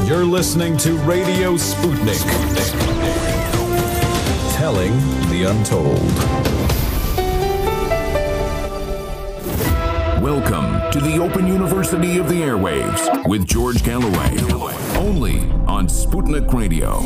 You're listening to Radio Sputnik, telling the untold. Welcome to the Open University of the Airwaves with George Galloway, only on Sputnik Radio.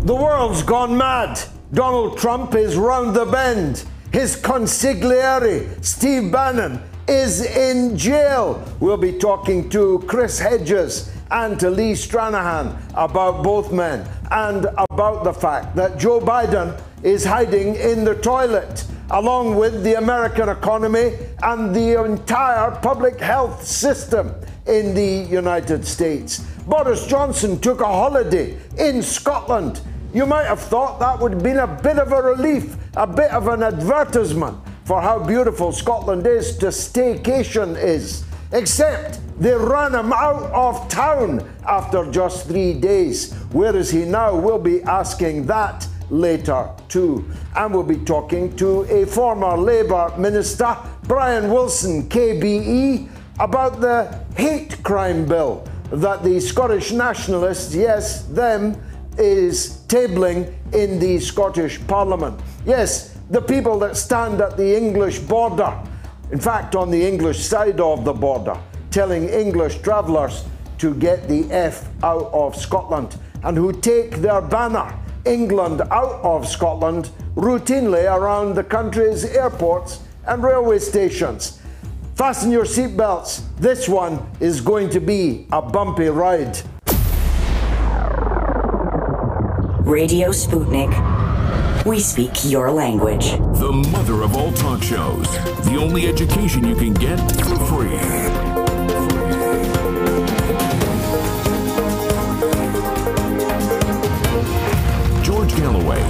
The world's gone mad. Donald Trump is round the bend. His consigliere, Steve Bannon, is in jail. We'll be talking to Chris Hedges and to Lee Stranahan about both men and about the fact that Joe Biden is hiding in the toilet, along with the American economy and the entire public health system in the United States. Boris Johnson took a holiday in Scotland. You might have thought that would have been a bit of a relief, a bit of an advertisement for how beautiful Scotland is to staycation is. Except they ran him out of town after just 3 days. Where is he now? We'll be asking that later too. And we'll be talking to a former Labour minister, Brian Wilson CBE, about the hate crime bill that the Scottish nationalists, yes, them, is tabling in the Scottish Parliament. Yes, the people that stand at the English border, in fact on the English side of the border, telling English travellers to get the F out of Scotland, and who take their banner, England out of Scotland, routinely around the country's airports and railway stations. Fasten your seatbelts. This one is going to be a bumpy ride. Radio Sputnik. We speak your language. The mother of all talk shows. The only education you can get for free. George Galloway.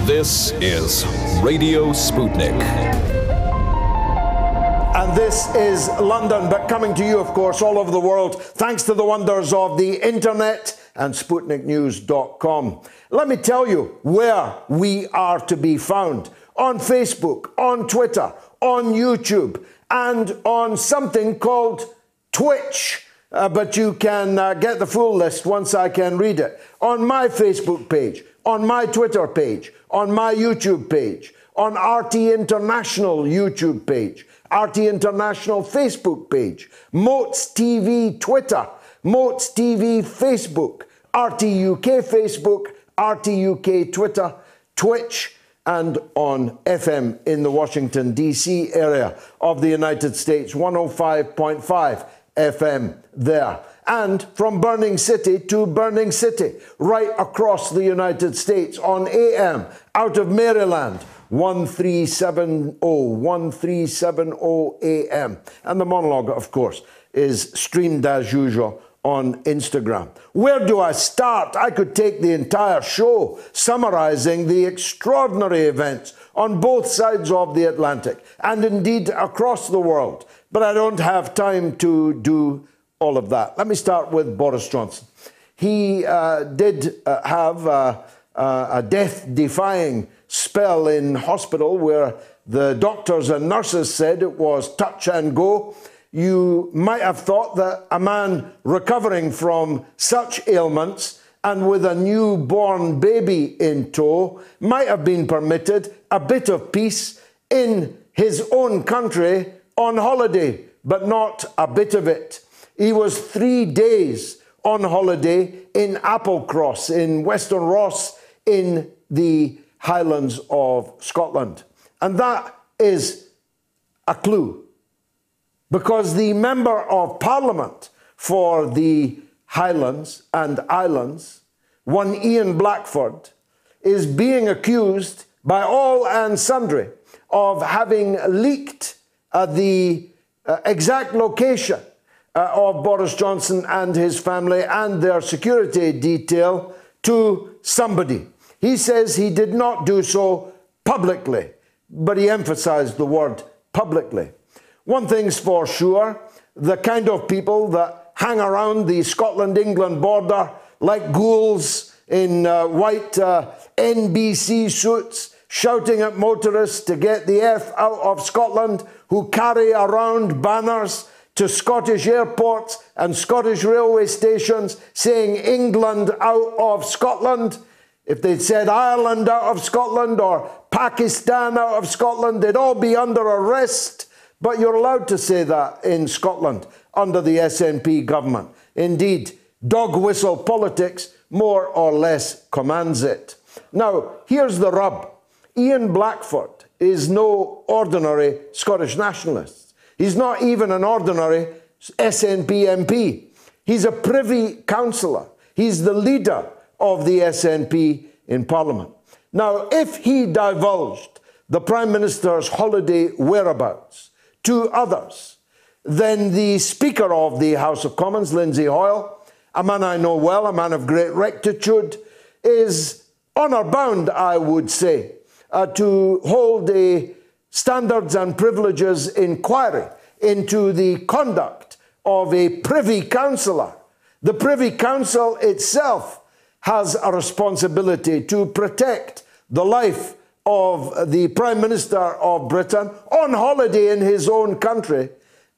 This is Radio Sputnik. And this is London, but coming to you, of course, all over the world, thanks to the wonders of the internet and SputnikNews.com. Let me tell you where we are to be found. On Facebook, on Twitter, on YouTube, and on something called Twitch. But you can get the full list once I can read it. On my Facebook page, on my Twitter page, on my YouTube page, on RT International YouTube page, RT International Facebook page, Moats TV Twitter, Moats TV Facebook, RT UK Facebook, RT UK Twitter, Twitch, and on FM in the Washington, D.C. area of the United States, 105.5 FM there. And from Burning City to Burning City, right across the United States on AM out of Maryland, 1370 AM. And the monologue, of course, is streamed as usual on Instagram. Where do I start? I could take the entire show summarizing the extraordinary events on both sides of the Atlantic and indeed across the world. But I don't have time to do all of that. Let me start with Boris Johnson. He did have a death-defying spell in hospital where the doctors and nurses said it was touch and go. You might have thought that a man recovering from such ailments and with a newborn baby in tow might have been permitted a bit of peace in his own country on holiday, but not a bit of it. He was 3 days on holiday in Applecross, in Western Ross, in the Highlands of Scotland. And that is a clue, because the Member of Parliament for the Highlands and Islands, one Ian Blackford, is being accused by all and sundry of having leaked the exact location of Boris Johnson and his family and their security detail to somebody. He says he did not do so publicly, but he emphasized the word publicly. One thing's for sure, the kind of people that hang around the Scotland-England border like ghouls in white NBC suits, shouting at motorists to get the F out of Scotland, who carry around banners to Scottish airports and Scottish railway stations saying England out of Scotland. If they'd said Ireland out of Scotland or Pakistan out of Scotland, they'd all be under arrest. But you're allowed to say that in Scotland under the SNP government. Indeed, dog whistle politics more or less commands it. Now, here's the rub. Ian Blackford is no ordinary Scottish nationalist. He's not even an ordinary SNP MP. He's a Privy Councillor. He's the leader of the SNP in Parliament. Now, if he divulged the Prime Minister's holiday whereabouts to others, then the Speaker of the House of Commons, Lindsay Hoyle, a man I know well, a man of great rectitude, is honour bound, I would say, to hold a Standards and Privileges inquiry into the conduct of a Privy Councillor. The Privy Council itself has a responsibility to protect the life of the Prime Minister of Britain on holiday in his own country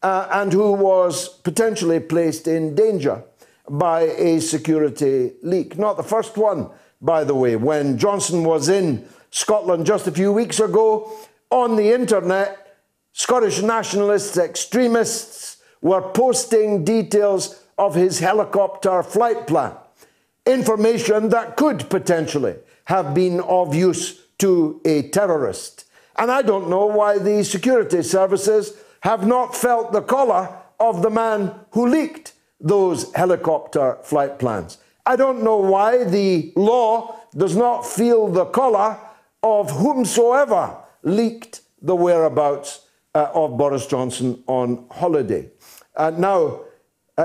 and who was potentially placed in danger by a security leak. Not the first one, by the way. When Johnson was in Scotland just a few weeks ago, on the internet, Scottish nationalists, extremists were posting details of his helicopter flight plan. Information that could potentially have been of use to a terrorist. And I don't know why the security services have not felt the collar of the man who leaked those helicopter flight plans. I don't know why the law does not feel the collar of whomsoever leaked the whereabouts of Boris Johnson on holiday. Now,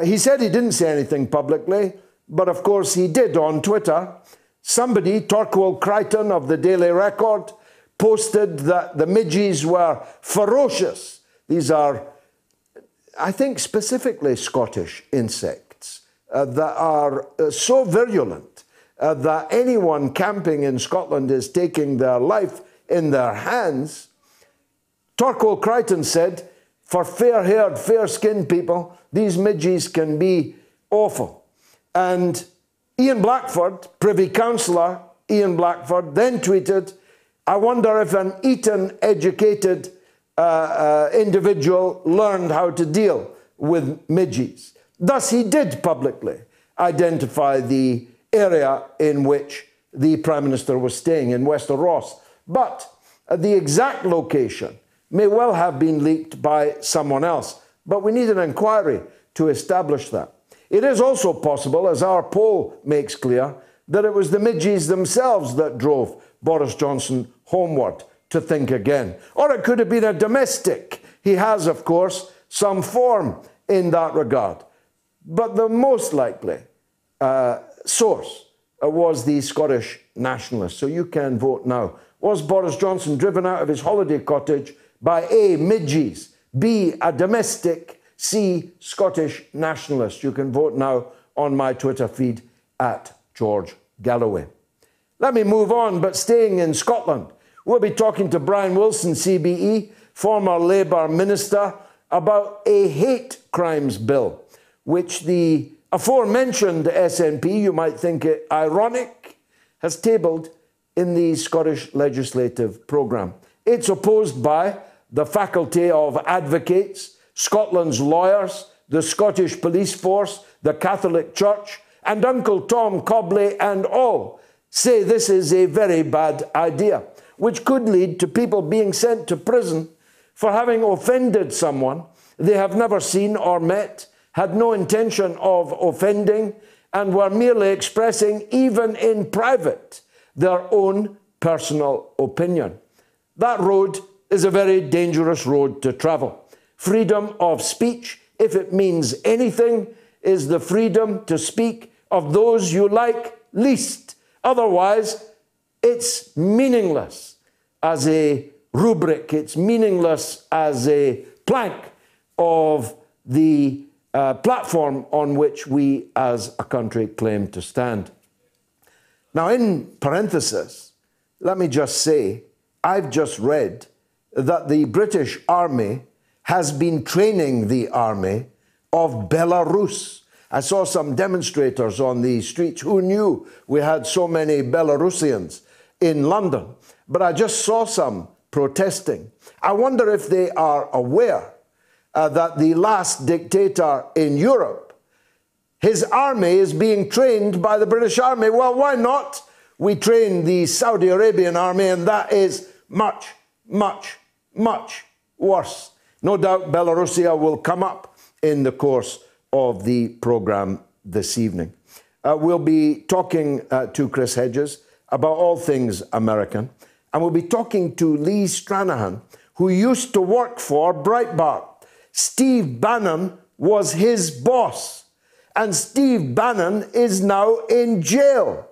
he said he didn't say anything publicly, but of course he did on Twitter. Somebody, Torquil Crichton of the Daily Record, posted that the midges were ferocious. These are, I think, specifically Scottish insects that are so virulent that anyone camping in Scotland is taking their life in their hands. Torquil Crichton said, for fair-haired, fair-skinned people, these midges can be awful. And Ian Blackford, Privy Councillor Ian Blackford, then tweeted, I wonder if an Eton-educated individual learned how to deal with midges. Thus, he did publicly identify the area in which the Prime Minister was staying in Wester Ross. But the exact location may well have been leaked by someone else. But we need an inquiry to establish that. It is also possible, as our poll makes clear, that it was the midges themselves that drove Boris Johnson homeward to think again. Or it could have been a domestic. He has, of course, some form in that regard. But the most likely source was the Scottish nationalists. So you can vote now. Was Boris Johnson driven out of his holiday cottage by A, midges, B, a domestic, C, Scottish nationalist? You can vote now on my Twitter feed at George Galloway. Let me move on, but staying in Scotland, we'll be talking to Brian Wilson CBE, former Labour minister, about a hate crimes bill, which the aforementioned SNP, you might think it ironic, has tabled in the Scottish legislative programme. It's opposed by the Faculty of Advocates, Scotland's lawyers, the Scottish Police Force, the Catholic Church, and Uncle Tom Cobley and all say this is a very bad idea, which could lead to people being sent to prison for having offended someone they have never seen or met, had no intention of offending, and were merely expressing, even in private, their own personal opinion. That road is a very dangerous road to travel. Freedom of speech, if it means anything, is the freedom to speak of those you like least. Otherwise, it's meaningless as a rubric. It's meaningless as a plank of the platform on which we as a country claim to stand. Now, in parenthesis, let me just say I've just read that the British Army has been training the army of Belarus. I saw some demonstrators on the streets. Who knew we had so many Belarusians in London? But I just saw some protesting. I wonder if they are aware that the last dictator in Europe, his army is being trained by the British Army. Well, why not? We train the Saudi Arabian army, and that is much, much, much worse. No doubt Belarusia will come up in the course of the program this evening. We'll be talking to Chris Hedges about all things American, and we'll be talking to Lee Stranahan, who used to work for Breitbart. Steve Bannon was his boss, and Steve Bannon is now in jail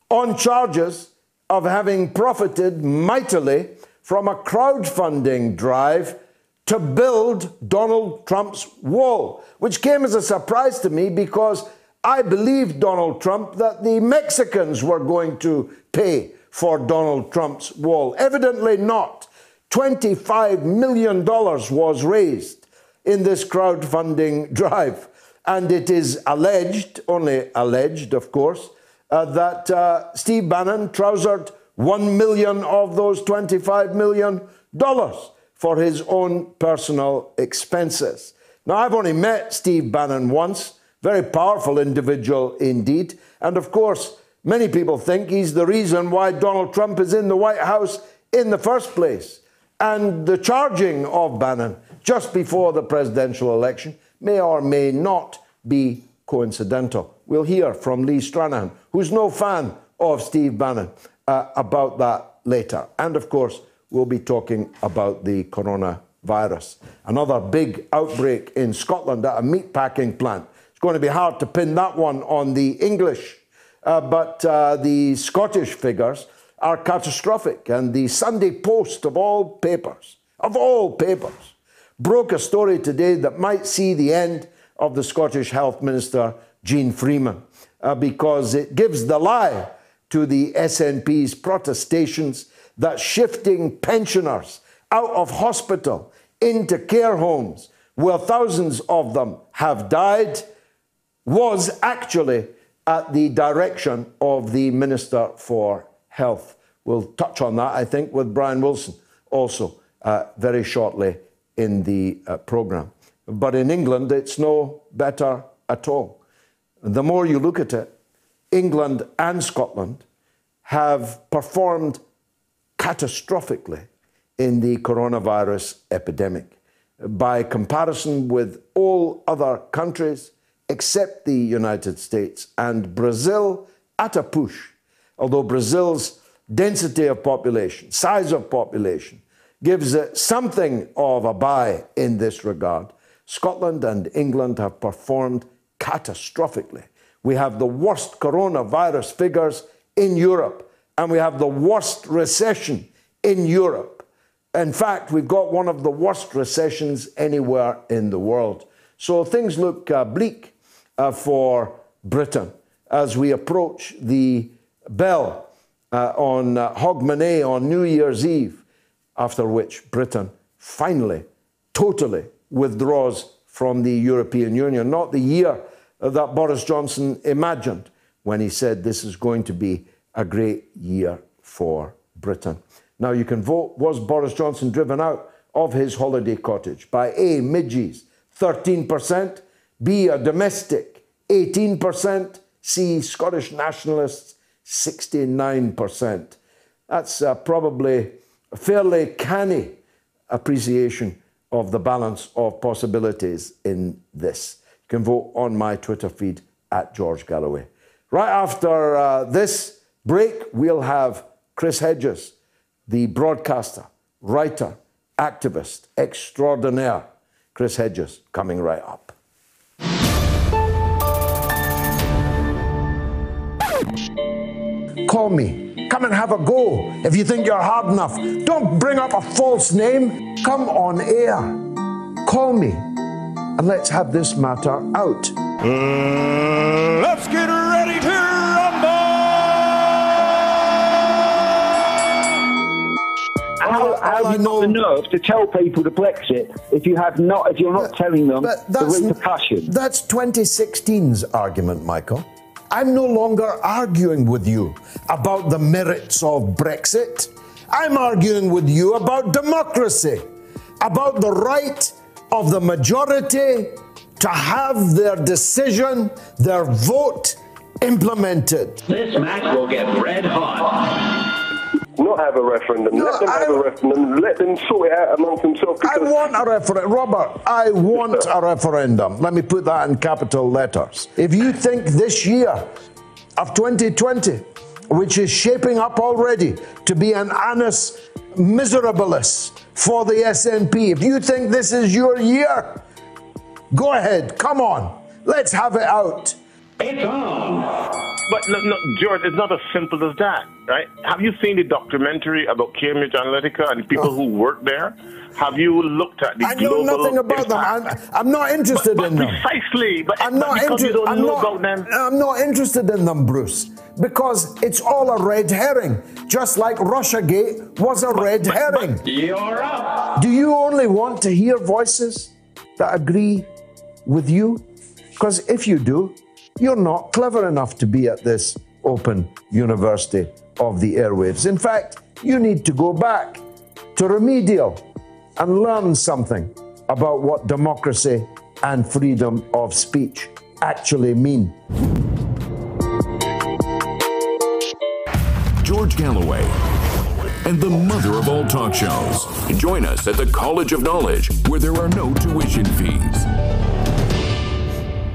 on charges of having profited mightily from a crowdfunding drive to build Donald Trump's wall, which came as a surprise to me because I believed Donald Trump that the Mexicans were going to pay for Donald Trump's wall. Evidently not. $25 million was raised in this crowdfunding drive. And it is alleged, only alleged, of course, that Steve Bannon trousered $1 million of those $25 million for his own personal expenses. Now, I've only met Steve Bannon once, very powerful individual indeed. And of course, many people think he's the reason why Donald Trump is in the White House in the first place. And the charging of Bannon just before the presidential election may or may not be coincidental. We'll hear from Lee Stranahan, who's no fan of Steve Bannon, about that later. And of course, we'll be talking about the coronavirus. Another big outbreak in Scotland at a meatpacking plant. It's going to be hard to pin that one on the English, but the Scottish figures are catastrophic. And the Sunday Post, of all papers, broke a story today that might see the end of the Scottish Health Minister, Jean Freeman, because it gives the lie to the SNP's protestations that shifting pensioners out of hospital into care homes, where thousands of them have died, was actually at the direction of the Minister for Health. We'll touch on that, I think, with Brian Wilson also very shortly in the programme. But in England, it's no better at all. The more you look at it, England and Scotland have performed catastrophically in the coronavirus epidemic. By comparison with all other countries, except the United States and Brazil at a push, although Brazil's density of population, size of population, gives it something of a buy in this regard, Scotland and England have performed catastrophically. We have the worst coronavirus figures in Europe, and we have the worst recession in Europe. In fact, we've got one of the worst recessions anywhere in the world. So things look bleak for Britain as we approach the bell on Hogmanay on New Year's Eve, after which Britain finally, totally withdraws from the European Union. Not the year that Boris Johnson imagined when he said this is going to be a great year for Britain. Now you can vote. Was Boris Johnson driven out of his holiday cottage by A, midges, 13%, B, a domestic, 18%, C, Scottish nationalists, 69%. That's probably a fairly canny appreciation of the balance of possibilities in this. You can vote on my Twitter feed at George Galloway. Right after this break, we'll have Chris Hedges, the broadcaster, writer, activist extraordinaire. Chris Hedges coming right up. Call me. Come and have a go. If you think you're hard enough, don't bring up a false name. Come on air. Call me and let's have this matter out. Let's get ready to rumble! how have you got the nerve to tell people to Brexit if you're not telling them the repercussions? That's 2016's argument, Michael. I'm no longer arguing with you about the merits of Brexit. I'm arguing with you about democracy, about the right of the majority to have their decision, their vote implemented. This match will get red hot. Not have a referendum. Let them have a referendum. Let them sort it out amongst themselves. I want a referendum. Robert, I want a referendum. Let me put that in capital letters. If you think this year of 2020, which is shaping up already to be an annus miserabilis for the SNP, if you think this is your year, go ahead. Come on. Let's have it out. It's on. But no, George, it's not as simple as that, right? Have you seen the documentary about Cambridge Analytica and the people who work there? Have you looked at the global know nothing about impact? them. I'm not interested in them. Precisely. But I'm not interested in them, Bruce, because it's all a red herring, just like Russiagate was a red herring. You're up. Do you only want to hear voices that agree with you? Because if you do, you're not clever enough to be at this open university of the airwaves. In fact, you need to go back to remedial and learn something about what democracy and freedom of speech actually mean. George Galloway and the mother of all talk shows. Join us at the College of Knowledge, where there are no tuition fees.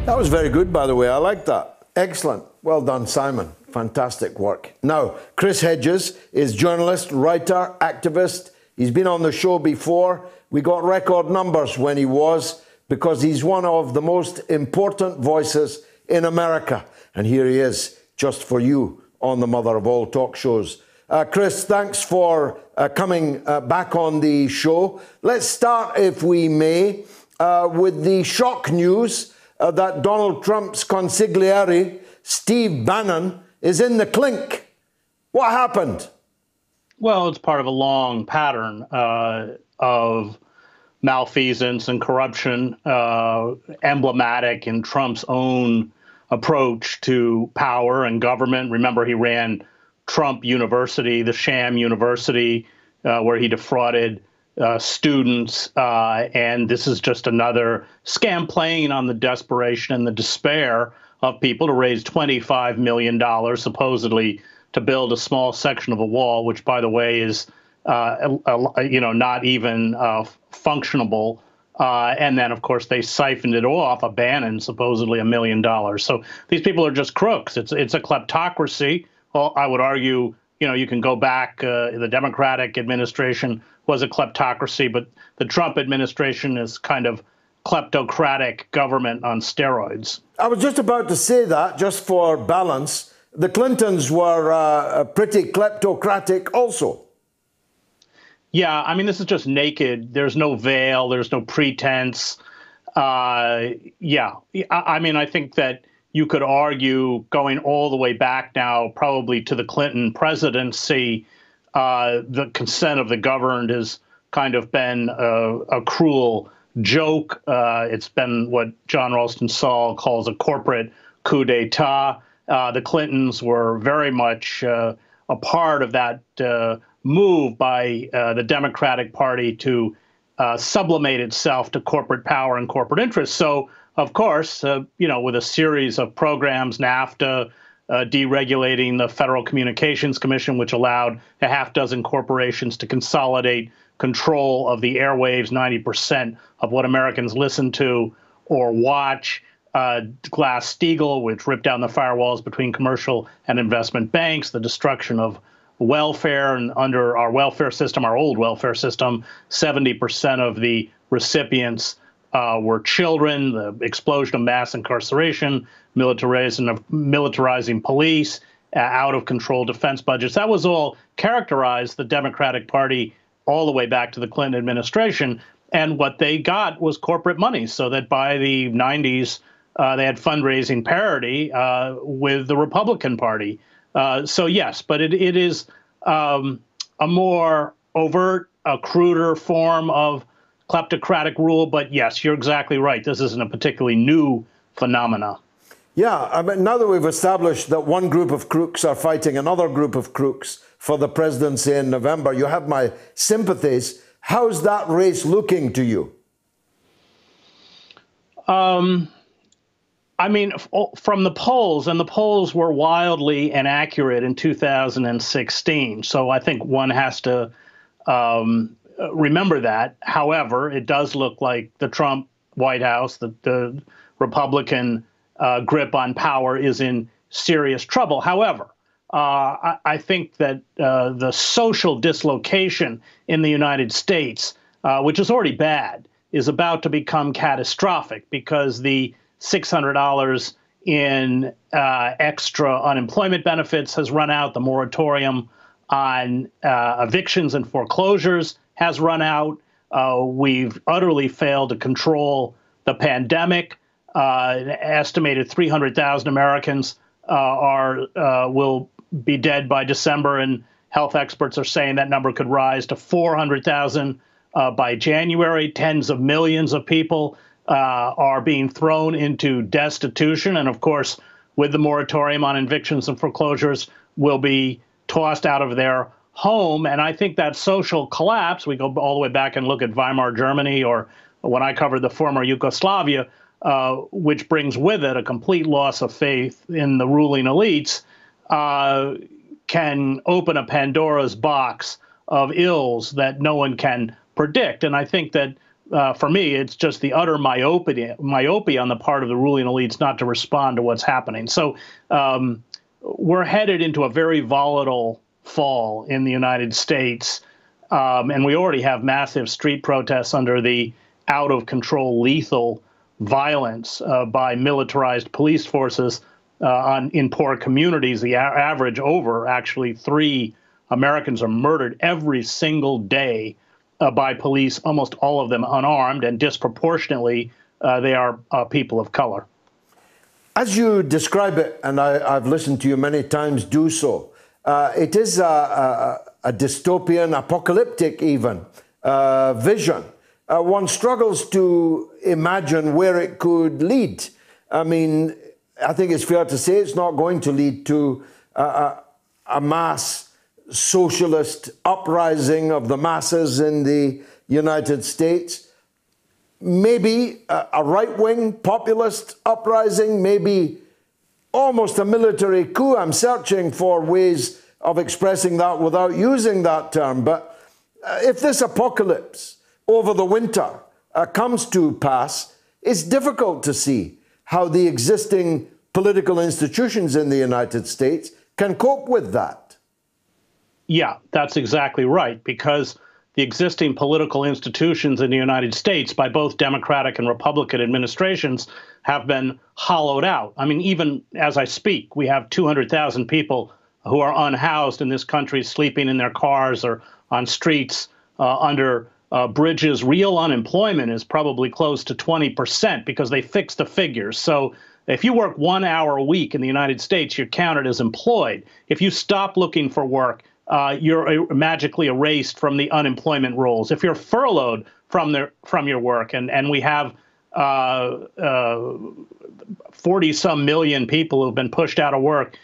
That was very good, by the way. I like that. Excellent. Well done, Simon. Fantastic work. Now, Chris Hedges is journalist, writer, activist. He's been on the show before. We got record numbers when he was, because he's one of the most important voices in America. And here he is, just for you, on the mother of all talk shows. Chris, thanks for coming back on the show. Let's start, if we may, with the shock news that Donald Trump's consigliere, Steve Bannon, is in the clink. What happened? Well, it's part of a long pattern of malfeasance and corruption, emblematic in Trump's own approach to power and government. Remember, he ran Trump University, the sham university, where he defrauded students, and this is just another scam playing on the desperation and the despair of people to raise $25 million, supposedly to build a small section of a wall, which, by the way, is not even functionable. And then, of course, they siphoned it off, a Bannon, supposedly $1 million. So these people are just crooks. It's a kleptocracy. Well, I would argue, you can go back. The Democratic administration was a kleptocracy, but the Trump administration is kind of kleptocratic government on steroids. I was just about to say that, just for balance. The Clintons were pretty kleptocratic also. Yeah, I mean, this is just naked. There's no veil. There's no pretense. I mean, I think that you could argue, going all the way back now, probably to the Clinton presidency, the consent of the governed has kind of been a cruel joke. It's been what John Ralston Saul calls a corporate coup d'etat. The Clintons were very much a part of that move by the Democratic Party to sublimate itself to corporate power and corporate interests. So, of course, with a series of programs, NAFTA, deregulating the Federal Communications Commission, which allowed a half dozen corporations to consolidate control of the airwaves, 90% of what Americans listen to or watch. Glass-Steagall, which ripped down the firewalls between commercial and investment banks, the destruction of welfare. And under our welfare system, our old welfare system, 70% of the recipients were children, the explosion of mass incarceration, militarizing police, out-of-control defense budgets. That was all characterized the Democratic Party all the way back to the Clinton administration. And what they got was corporate money, so that by the 90s, they had fundraising parity with the Republican Party. So yes, but it is a more overt a cruder form of kleptocratic rule. But yes, you're exactly right. This isn't a particularly new phenomena. Yeah, I mean, now that we've established that one group of crooks are fighting another group of crooks for the presidency in November, you have my sympathies. How's that race looking to you? I mean, from the polls, and the polls were wildly inaccurate in 2016. So I think one has to remember that. However, it does look like the Trump White House, the Republican grip on power is in serious trouble. However, I think that the social dislocation in the United States, which is already bad, is about to become catastrophic because the $600 in extra unemployment benefits has run out. The moratorium on evictions and foreclosures has run out. We've utterly failed to control the pandemic. An estimated 300,000 Americans will be dead by December, and health experts are saying that number could rise to 400,000 by January. Tens of millions of people are being thrown into destitution, and of course, with the moratorium on evictions and foreclosures, will be tossed out of their home. And I think that social collapse, we go all the way back and look at Weimar Germany, or when I covered the former Yugoslavia, which brings with it a complete loss of faith in the ruling elites, can open a Pandora's box of ills that no one can predict. And I think that for me, it's just the utter myopia on the part of the ruling elites not to respond to what's happening. So we're headed into a very volatile fall in the United States. And we already have massive street protests under the out-of-control lethal violence by militarized police forces in poor communities. The average actually 3 Americans are murdered every single day by police, almost all of them unarmed, and disproportionately they are people of color. As you describe it, and I've listened to you many times do so, it is a dystopian, apocalyptic even vision. One struggles to imagine where it could lead. I mean, I think it's fair to say it's not going to lead to a mass socialist uprising of the masses in the United States. Maybe a right-wing populist uprising, maybe almost a military coup. I'm searching for ways of expressing that without using that term. But if this apocalypse over the winter comes to pass, it's difficult to see how the existing political institutions in the United States can cope with that. Yeah, that's exactly right, because the existing political institutions in the United States by both Democratic and Republican administrations have been hollowed out. I mean, even as I speak, we have 200,000 people who are unhoused in this country, sleeping in their cars or on streets under bridges. Real unemployment is probably close to 20% because they fixed the figures. So if you work 1 hour a week in the United States, you're counted as employed. If you stop looking for work, you're magically erased from the unemployment rolls. If you're furloughed from your work, and we have 40-some million people who've been pushed out of work,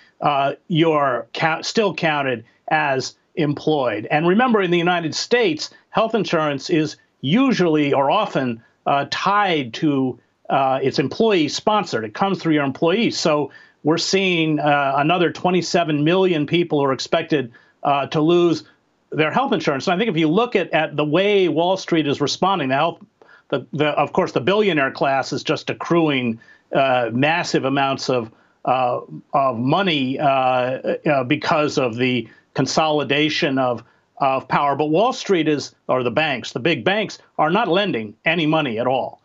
you're still counted as employed. And remember, in the United States, health insurance is usually or often tied to it's employee sponsored. It comes through your employees. So we're seeing another 27 million people who are expected to lose their health insurance. And I think if you look at the way Wall Street is responding, of course, the billionaire class is just accruing massive amounts of money because of the consolidation of power. But Wall Street or the banks, the big banks, are not lending any money at all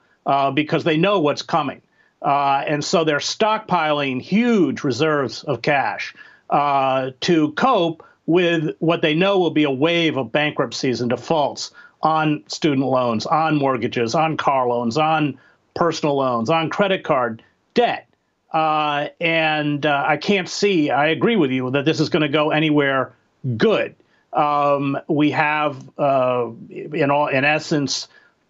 because they know what's coming. And so they're stockpiling huge reserves of cash to cope with what they know will be a wave of bankruptcies and defaults on student loans, on mortgages, on car loans, on personal loans, on credit card debt. And I can't see, I agree with you, that this is going to go anywhere good. We have, in essence,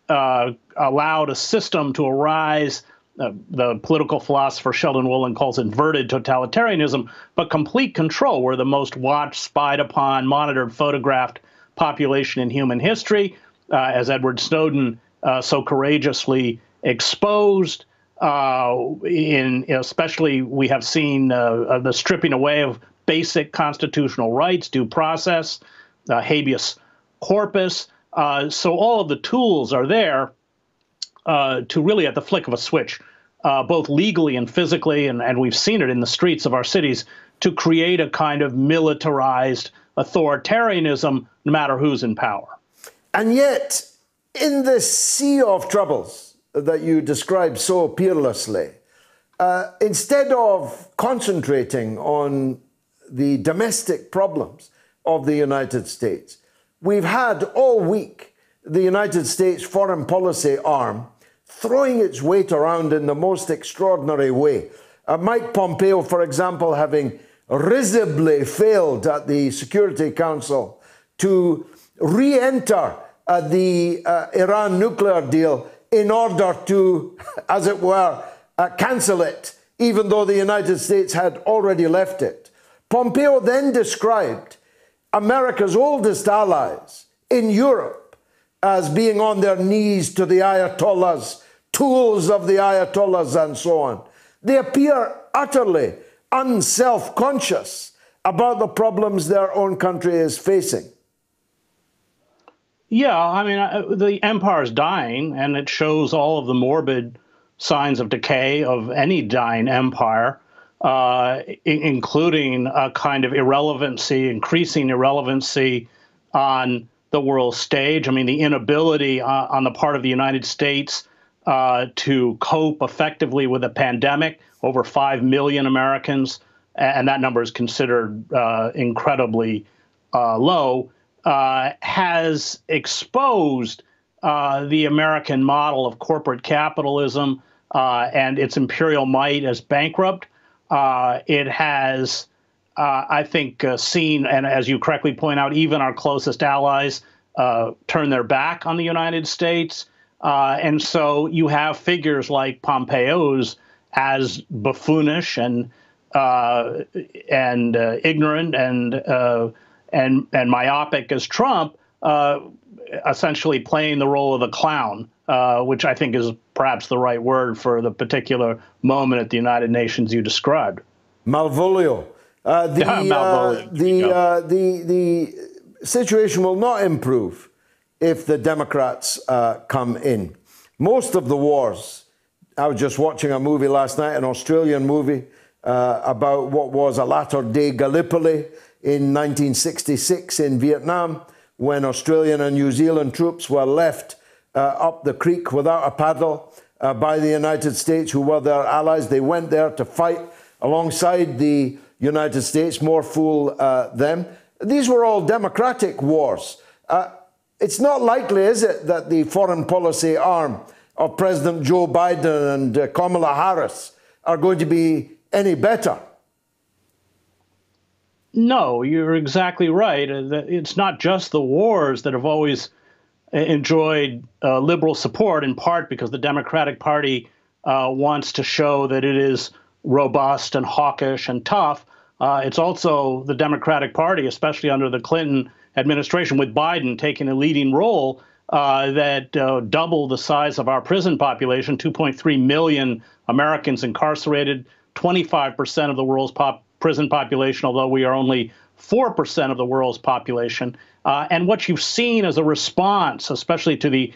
allowed a system to arise. The political philosopher Sheldon Wolin calls inverted totalitarianism, but complete control. We're the most watched, spied upon, monitored, photographed population in human history, as Edward Snowden so courageously exposed. Especially, we have seen the stripping away of basic constitutional rights, due process, habeas corpus. So all of the tools are there to really, at the flick of a switch, both legally and physically, and we've seen it in the streets of our cities, to create a kind of militarized authoritarianism, no matter who's in power. And yet, in this sea of troubles that you describe so peerlessly, instead of concentrating on the domestic problems of the United States, we've had all week the United States foreign policy arm throwing its weight around in the most extraordinary way. Mike Pompeo, for example, having risibly failed at the Security Council to re-enter the Iran nuclear deal in order to, as it were, cancel it, even though the United States had already left it. Pompeo then described America's oldest allies in Europe as being on their knees to the Ayatollahs, tools of the Ayatollahs, and so on. They appear utterly unself-conscious about the problems their own country is facing. Yeah, I mean, the empire is dying, and it shows all of the morbid signs of decay of any dying empire, including a kind of irrelevancy, increasing irrelevancy on the world stage. I mean, the inability on the part of the United States to cope effectively with a pandemic. Over 5 million Americans, and that number is considered incredibly low, has exposed the American model of corporate capitalism and its imperial might as bankrupt. It has, I think, seen, and as you correctly point out, even our closest allies turn their back on the United States. And so you have figures like Pompeo's as buffoonish and ignorant and myopic as Trump, essentially playing the role of the clown, which I think is perhaps the right word for the particular moment at the United Nations you described. Malvolio. The situation will not improve if the Democrats come in. Most of the wars, I was just watching a movie last night, an Australian movie, about what was a latter-day Gallipoli in 1966 in Vietnam, when Australian and New Zealand troops were left up the creek without a paddle by the United States, who were their allies. They went there to fight alongside the United States, more fool them. These were all democratic wars. It's not likely, is it, that the foreign policy arm of President Joe Biden and Kamala Harris are going to be any better? No, you're exactly right. It's not just the wars that have always enjoyed liberal support, in part because the Democratic Party wants to show that it is robust and hawkish and tough. It's also the Democratic Party, especially under the Clinton administration, with Biden taking a leading role, that doubled the size of our prison population, 2.3 million Americans incarcerated, 25% of the world's prison population, although we are only 4% of the world's population. And what you've seen as a response, especially to the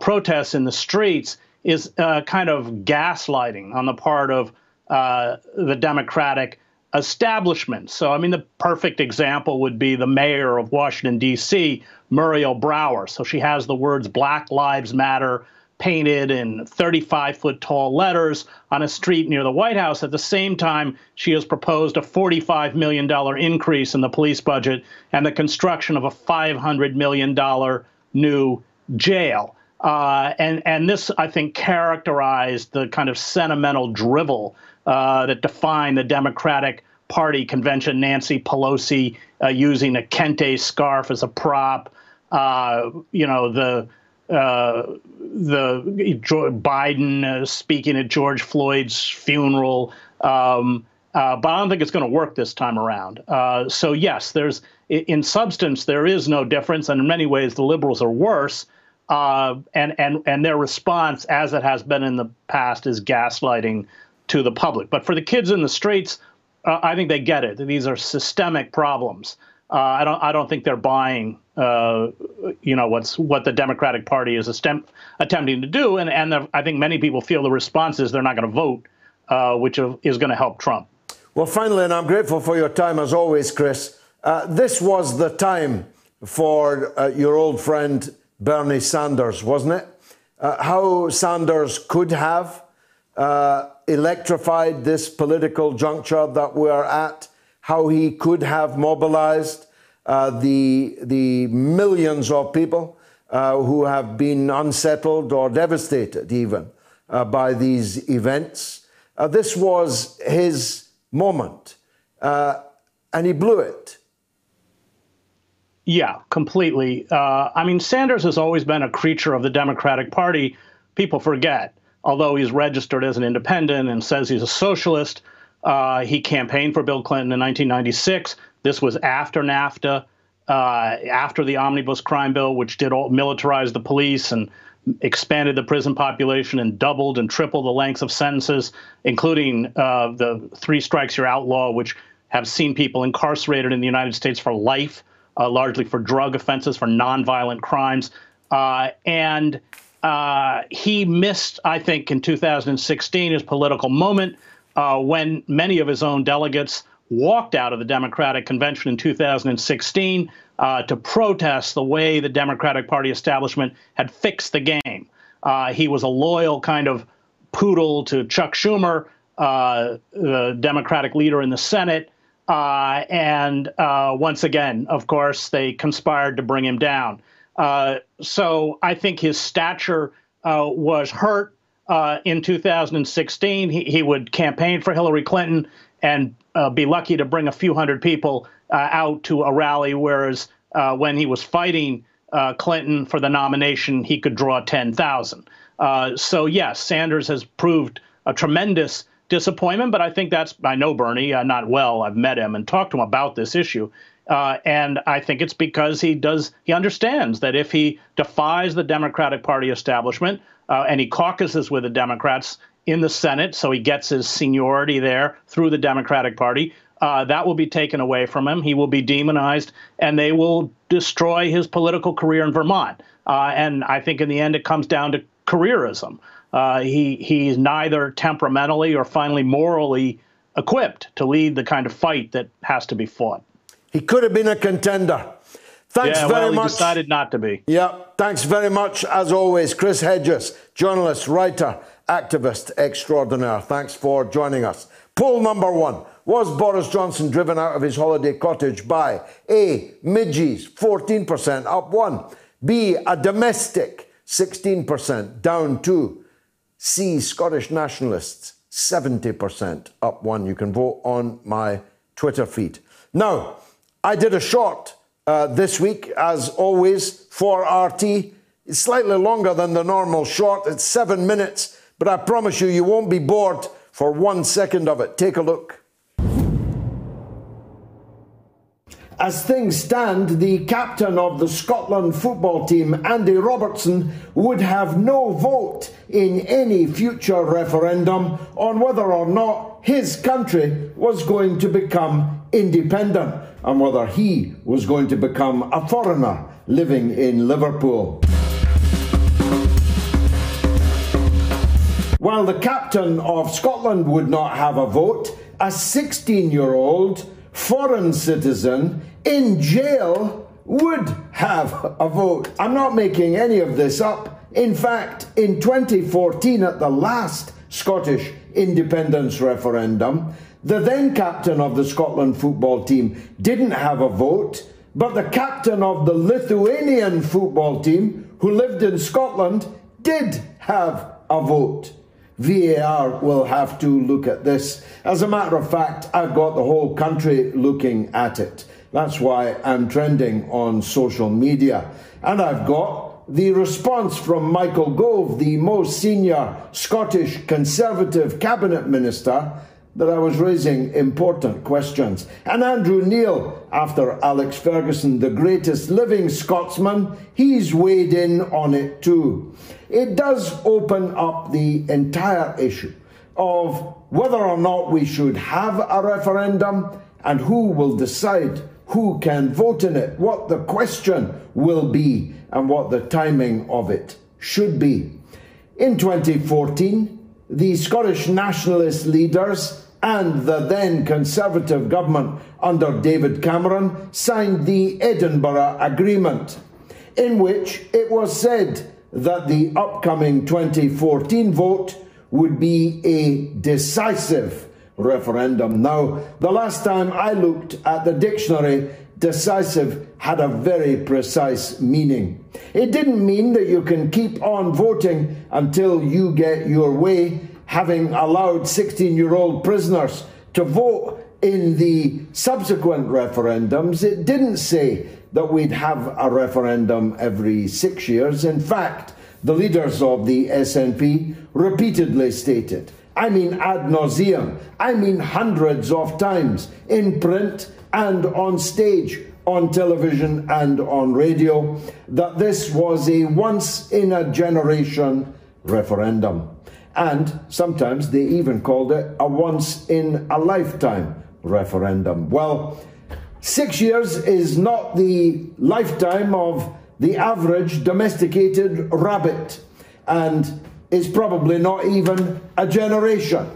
protests in the streets, is kind of gaslighting on the part of the Democratic establishment. So, I mean, the perfect example would be the mayor of Washington, D.C., Muriel Brouwer. So she has the words Black Lives Matter painted in 35-foot tall letters on a street near the White House. At the same time, she has proposed a $45 million increase in the police budget and the construction of a $500 million new jail. And this, I think, characterized the kind of sentimental drivel that defined the Democratic Party convention, Nancy Pelosi using a Kente scarf as a prop, Biden speaking at George Floyd's funeral. But I don't think it's going to work this time around. So yes, in substance, there is no difference. And in many ways, the liberals are worse. And their response, as it has been in the past, is gaslighting to the public. But for the kids in the streets, I think they get it. These are systemic problems. I don't think they're buying, what the Democratic Party is attempting to do. And I think many people feel the response is they're not going to vote, which is going to help Trump. Well, finally, and I'm grateful for your time as always, Chris. This was the time for your old friend Bernie Sanders, wasn't it? How Sanders could have electrified this political juncture that we're at, how he could have mobilized the millions of people who have been unsettled or devastated even by these events. This was his moment, and he blew it. Yeah, completely. Sanders has always been a creature of the Democratic Party. People forget. Although he's registered as an independent and says he's a socialist, he campaigned for Bill Clinton in 1996. This was after NAFTA, after the Omnibus Crime Bill, which militarized the police and expanded the prison population and doubled and tripled the lengths of sentences, including the 3 strikes you're outlaw, which have seen people incarcerated in the United States for life, largely for drug offenses, for nonviolent crimes. He missed, I think, in 2016, his political moment when many of his own delegates walked out of the Democratic Convention in 2016 to protest the way the Democratic Party establishment had fixed the game. He was a loyal kind of poodle to Chuck Schumer, the Democratic leader in the Senate. Once again, of course, they conspired to bring him down. So I think his stature was hurt in 2016. He would campaign for Hillary Clinton and be lucky to bring a few hundred people out to a rally, whereas when he was fighting Clinton for the nomination, he could draw 10,000. So, yes, Sanders has proved a tremendous disappointment, but I think I know Bernie not well. I've met him and talked to him about this issue. And I think it's because he understands that if he defies the Democratic Party establishment and he caucuses with the Democrats in the Senate, so he gets his seniority there through the Democratic Party, that will be taken away from him. He will be demonized, and they will destroy his political career in Vermont. And I think in the end, it comes down to careerism. He's neither temperamentally or finally morally equipped to lead the kind of fight that has to be fought. He could have been a contender. Thanks very much. He decided not to be. Yeah, thanks very much, as always. Chris Hedges, journalist, writer, activist extraordinaire. Thanks for joining us. Poll number 1. Was Boris Johnson driven out of his holiday cottage by A, midges, 14%, up 1. B, a domestic, 16%, down 2. C, Scottish nationalists, 70%, up 1. You can vote on my Twitter feed. Now, I did a short this week, as always, for RT. It's slightly longer than the normal short. It's 7 minutes, but I promise you, you won't be bored for 1 second of it. Take a look. As things stand, the captain of the Scotland football team, Andy Robertson, would have no vote in any future referendum on whether or not his country was going to become independent and whether he was going to become a foreigner living in Liverpool. While the captain of Scotland would not have a vote, a 16-year-old foreign citizen in jail would have a vote. I'm not making any of this up. In fact, in 2014, at the last Scottish independence referendum, the then captain of the Scotland football team didn't have a vote, but the captain of the Lithuanian football team, who lived in Scotland, did have a vote. VAR will have to look at this. As a matter of fact, I've got the whole country looking at it. That's why I'm trending on social media. And I've got the response from Michael Gove, the most senior Scottish Conservative Cabinet Minister, that I was raising important questions. And Andrew Neil, after Alex Ferguson, the greatest living Scotsman, he's weighed in on it too. It does open up the entire issue of whether or not we should have a referendum and who will decide who can vote in it, what the question will be and what the timing of it should be. In 2014, the Scottish nationalist leaders and the then Conservative government under David Cameron signed the Edinburgh Agreement, in which it was said that the upcoming 2014 vote would be a decisive referendum. Now, the last time I looked at the dictionary, decisive had a very precise meaning. It didn't mean that you can keep on voting until you get your way, having allowed 16-year-old prisoners to vote in the subsequent referendums. It didn't say that we'd have a referendum every 6 years. In fact, the leaders of the SNP repeatedly stated, I mean ad nauseum, I mean hundreds of times, in print and on stage, on television and on radio, that this was a once-in-a-generation referendum. And sometimes they even called it a once-in-a-lifetime referendum. Well, 6 years is not the lifetime of the average domesticated rabbit, and is probably not even a generation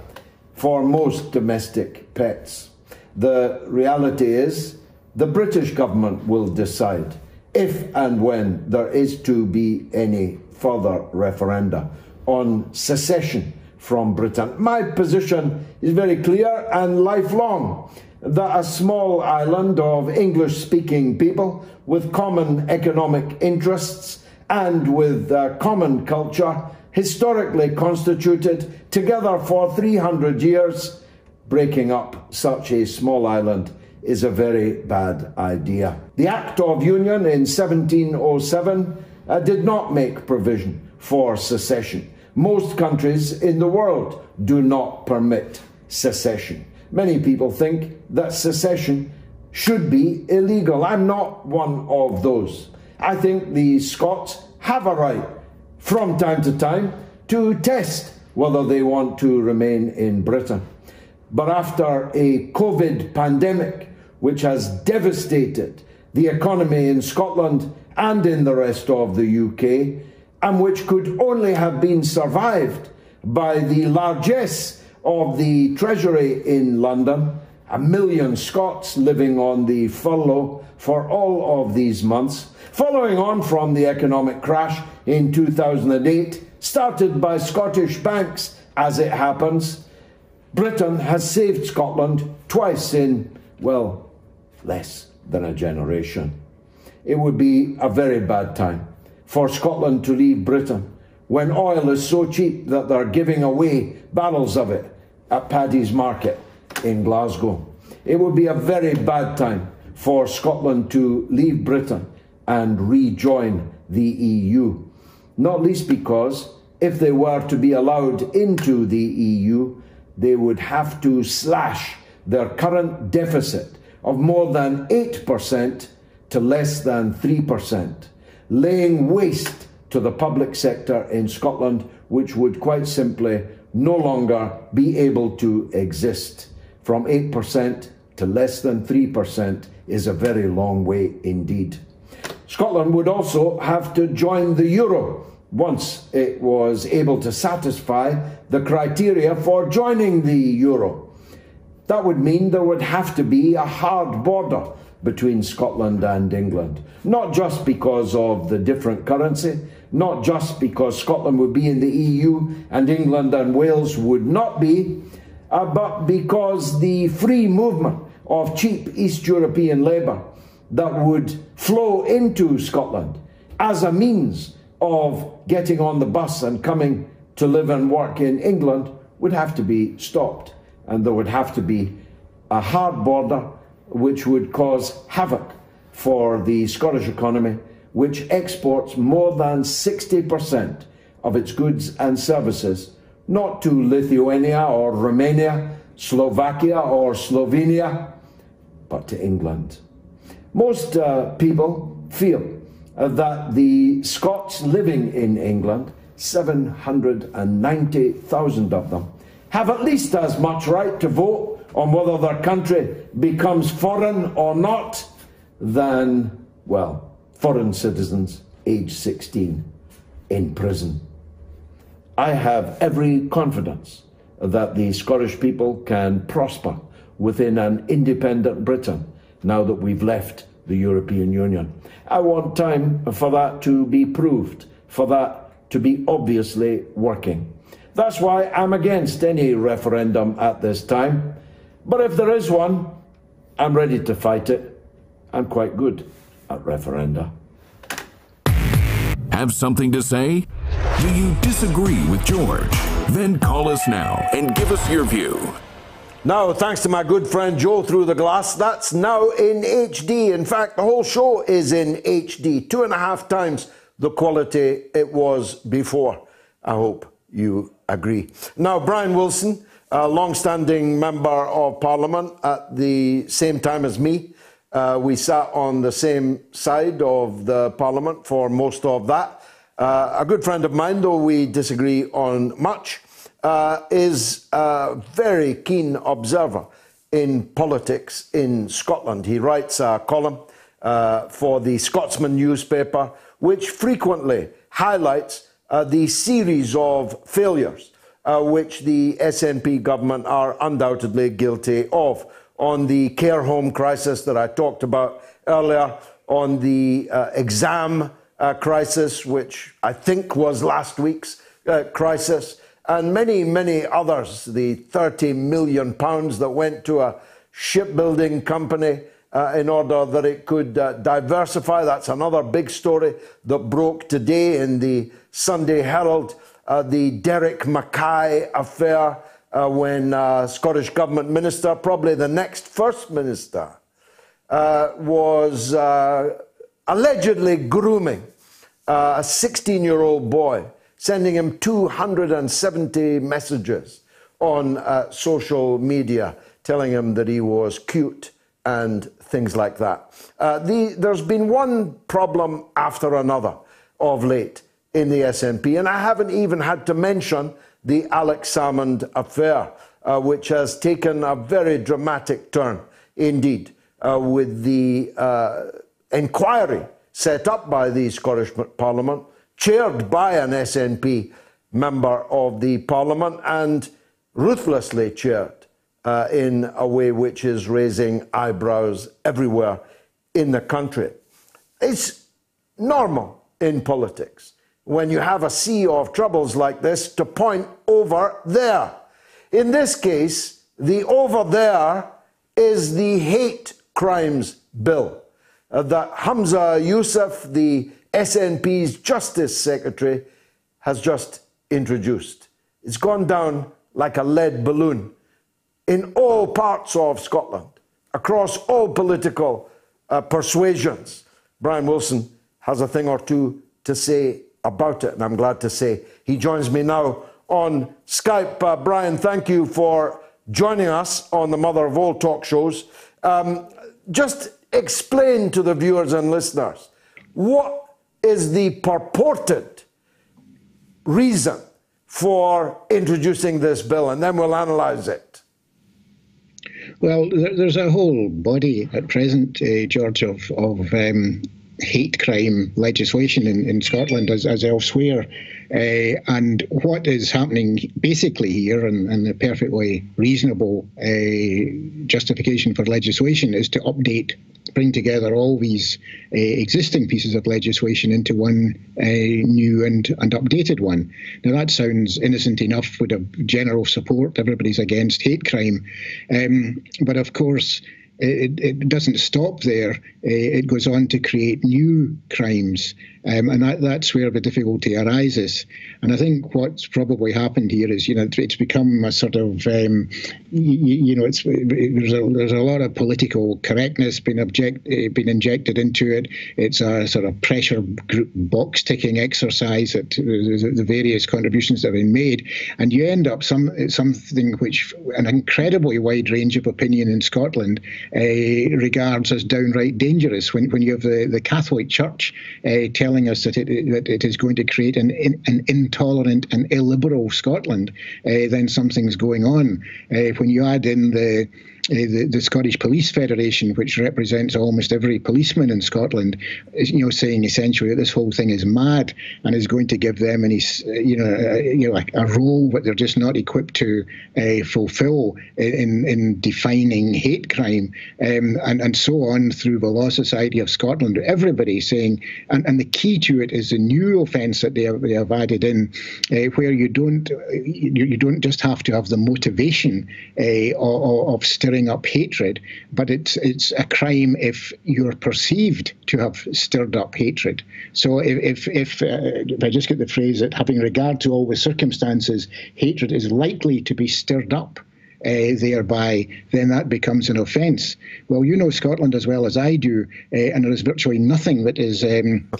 for most domestic pets. The reality is the British government will decide if and when there is to be any further referenda on secession from Britain. My position is very clear and lifelong, that a small island of English-speaking people with common economic interests and with common culture, historically constituted together for 300 years, breaking up such a small island is a very bad idea. The Act of Union in 1707 did not make provision for secession. Most countries in the world do not permit secession. Many people think that secession should be illegal. I'm not one of those. I think the Scots have a right from time to time to test whether they want to remain in Britain. But after a COVID pandemic, which has devastated the economy in Scotland and in the rest of the UK, and which could only have been survived by the largesse of the Treasury in London, 1 million Scots living on the furlough for all of these months, following on from the economic crash in 2008, started by Scottish banks, as it happens, Britain has saved Scotland twice in, well, less than a generation. It would be a very bad time for Scotland to leave Britain when oil is so cheap that they're giving away barrels of it at Paddy's Market in Glasgow. It would be a very bad time for Scotland to leave Britain and rejoin the EU, not least because if they were to be allowed into the EU, they would have to slash their current deficit of more than 8% to less than 3%, laying waste to the public sector in Scotland, which would quite simply no longer be able to exist. From 8% to less than 3% is a very long way indeed. Scotland would also have to join the euro once it was able to satisfy the criteria for joining the euro. That would mean there would have to be a hard border between Scotland and England, not just because of the different currency, not just because Scotland would be in the EU and England and Wales would not be, but because the free movement of cheap East European labour that would flow into Scotland as a means of getting on the bus and coming to live and work in England would have to be stopped, and there would have to be a hard border which would cause havoc for the Scottish economy, which exports more than 60% of its goods and services, not to Lithuania or Romania, Slovakia or Slovenia, but to England. Most people feel that the Scots living in England, 790,000 of them, have at least as much right to vote on whether their country becomes foreign or not than, well, foreign citizens aged 16 in prison. I have every confidence that the Scottish people can prosper within an independent Britain now that we've left the European Union. I want time for that to be proved, for that to be obviously working. That's why I'm against any referendum at this time. But if there is one, I'm ready to fight it. I'm quite good at referenda. Have something to say? Do you disagree with George? Then call us now and give us your view. Now, thanks to my good friend Joe through the glass, that's now in HD. In fact, the whole show is in HD, 2.5 times the quality it was before. I hope you agree. Now, Brian Wilson, a long-standing member of Parliament at the same time as me. We sat on the same side of the Parliament for most of that. A good friend of mine, though we disagree on much, is a very keen observer in politics in Scotland. He writes a column for the Scotsman newspaper, which frequently highlights the series of failures which the SNP government are undoubtedly guilty of, on the care home crisis that I talked about earlier, on the exam crisis, which I think was last week's crisis, and many, many others. The £30 million that went to a shipbuilding company in order that it could diversify. That's another big story that broke today in the Sunday Herald. The Derek Mackay affair, when Scottish Government Minister, probably the next First Minister, was allegedly grooming a 16-year-old boy, sending him 270 messages on social media, telling him that he was cute and things like that. There's been one problem after another of late in the SNP, and I haven't even had to mention the Alex Salmond affair, which has taken a very dramatic turn indeed, with the inquiry set up by the Scottish Parliament, chaired by an SNP member of the Parliament, and ruthlessly chaired in a way which is raising eyebrows everywhere in the country. It's normal in politics, when you have a sea of troubles like this, to point over there. In this case, the over there is the hate crimes bill that Hamza Yousaf, the SNP's Justice Secretary, has just introduced. It's gone down like a lead balloon in all parts of Scotland, across all political persuasions. Brian Wilson has a thing or two to say about it, and I'm glad to say he joins me now on Skype. Brian, thank you for joining us on the mother of all talk shows. Just explain to the viewers and listeners, what is the purported reason for introducing this bill, and then we'll analyse it. Well, there's a whole body at present, George, of hate crime legislation in Scotland as elsewhere. And what is happening basically here, and the perfectly reasonable justification for legislation, is to bring together all these existing pieces of legislation into one new and updated one. Now, that sounds innocent enough, with a general support. Everybody's against hate crime. But of course, it doesn't stop there. It goes on to create new crimes. And that's where the difficulty arises. And I think what's probably happened here is, it's become a sort of, there's a lot of political correctness been injected into it. It's a sort of pressure group box ticking exercise at the various contributions that have been made, and you end up something which an incredibly wide range of opinion in Scotland regards as downright dangerous. When you have the Catholic Church telling us that it is going to create an intolerant and illiberal Scotland, then something's going on. When you add in the Scottish Police Federation, which represents almost every policeman in Scotland, saying essentially that this whole thing is mad and is going to give them a role that they're just not equipped to fulfil in defining hate crime, and so on through the Law Society of Scotland. Everybody saying, and the key to it is the new offence that they have added in, where you don't just have to have the motivation of stirring up hatred, but it's a crime if you're perceived to have stirred up hatred. So if I just get the phrase that having regard to all the circumstances, hatred is likely to be stirred up thereby, then that becomes an offence. Well, you know Scotland as well as I do, and there is virtually nothing that is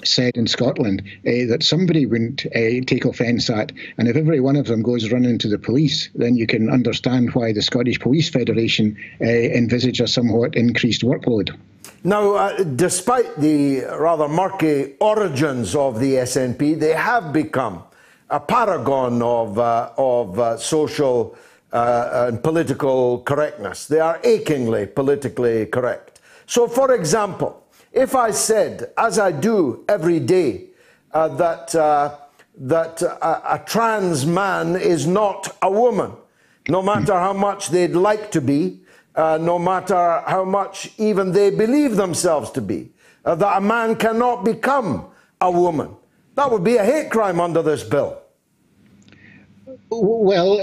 said in Scotland that somebody wouldn't take offence at. And if every one of them goes running to the police, then you can understand why the Scottish Police Federation envisage a somewhat increased workload. Now, despite the rather murky origins of the SNP, they have become a paragon of social and political correctness. They are achingly politically correct. So, for example, if I said, as I do every day, that a trans man is not a woman, no matter how much they'd like to be, no matter how much even they believe themselves to be, that a man cannot become a woman, that would be a hate crime under this bill. Well,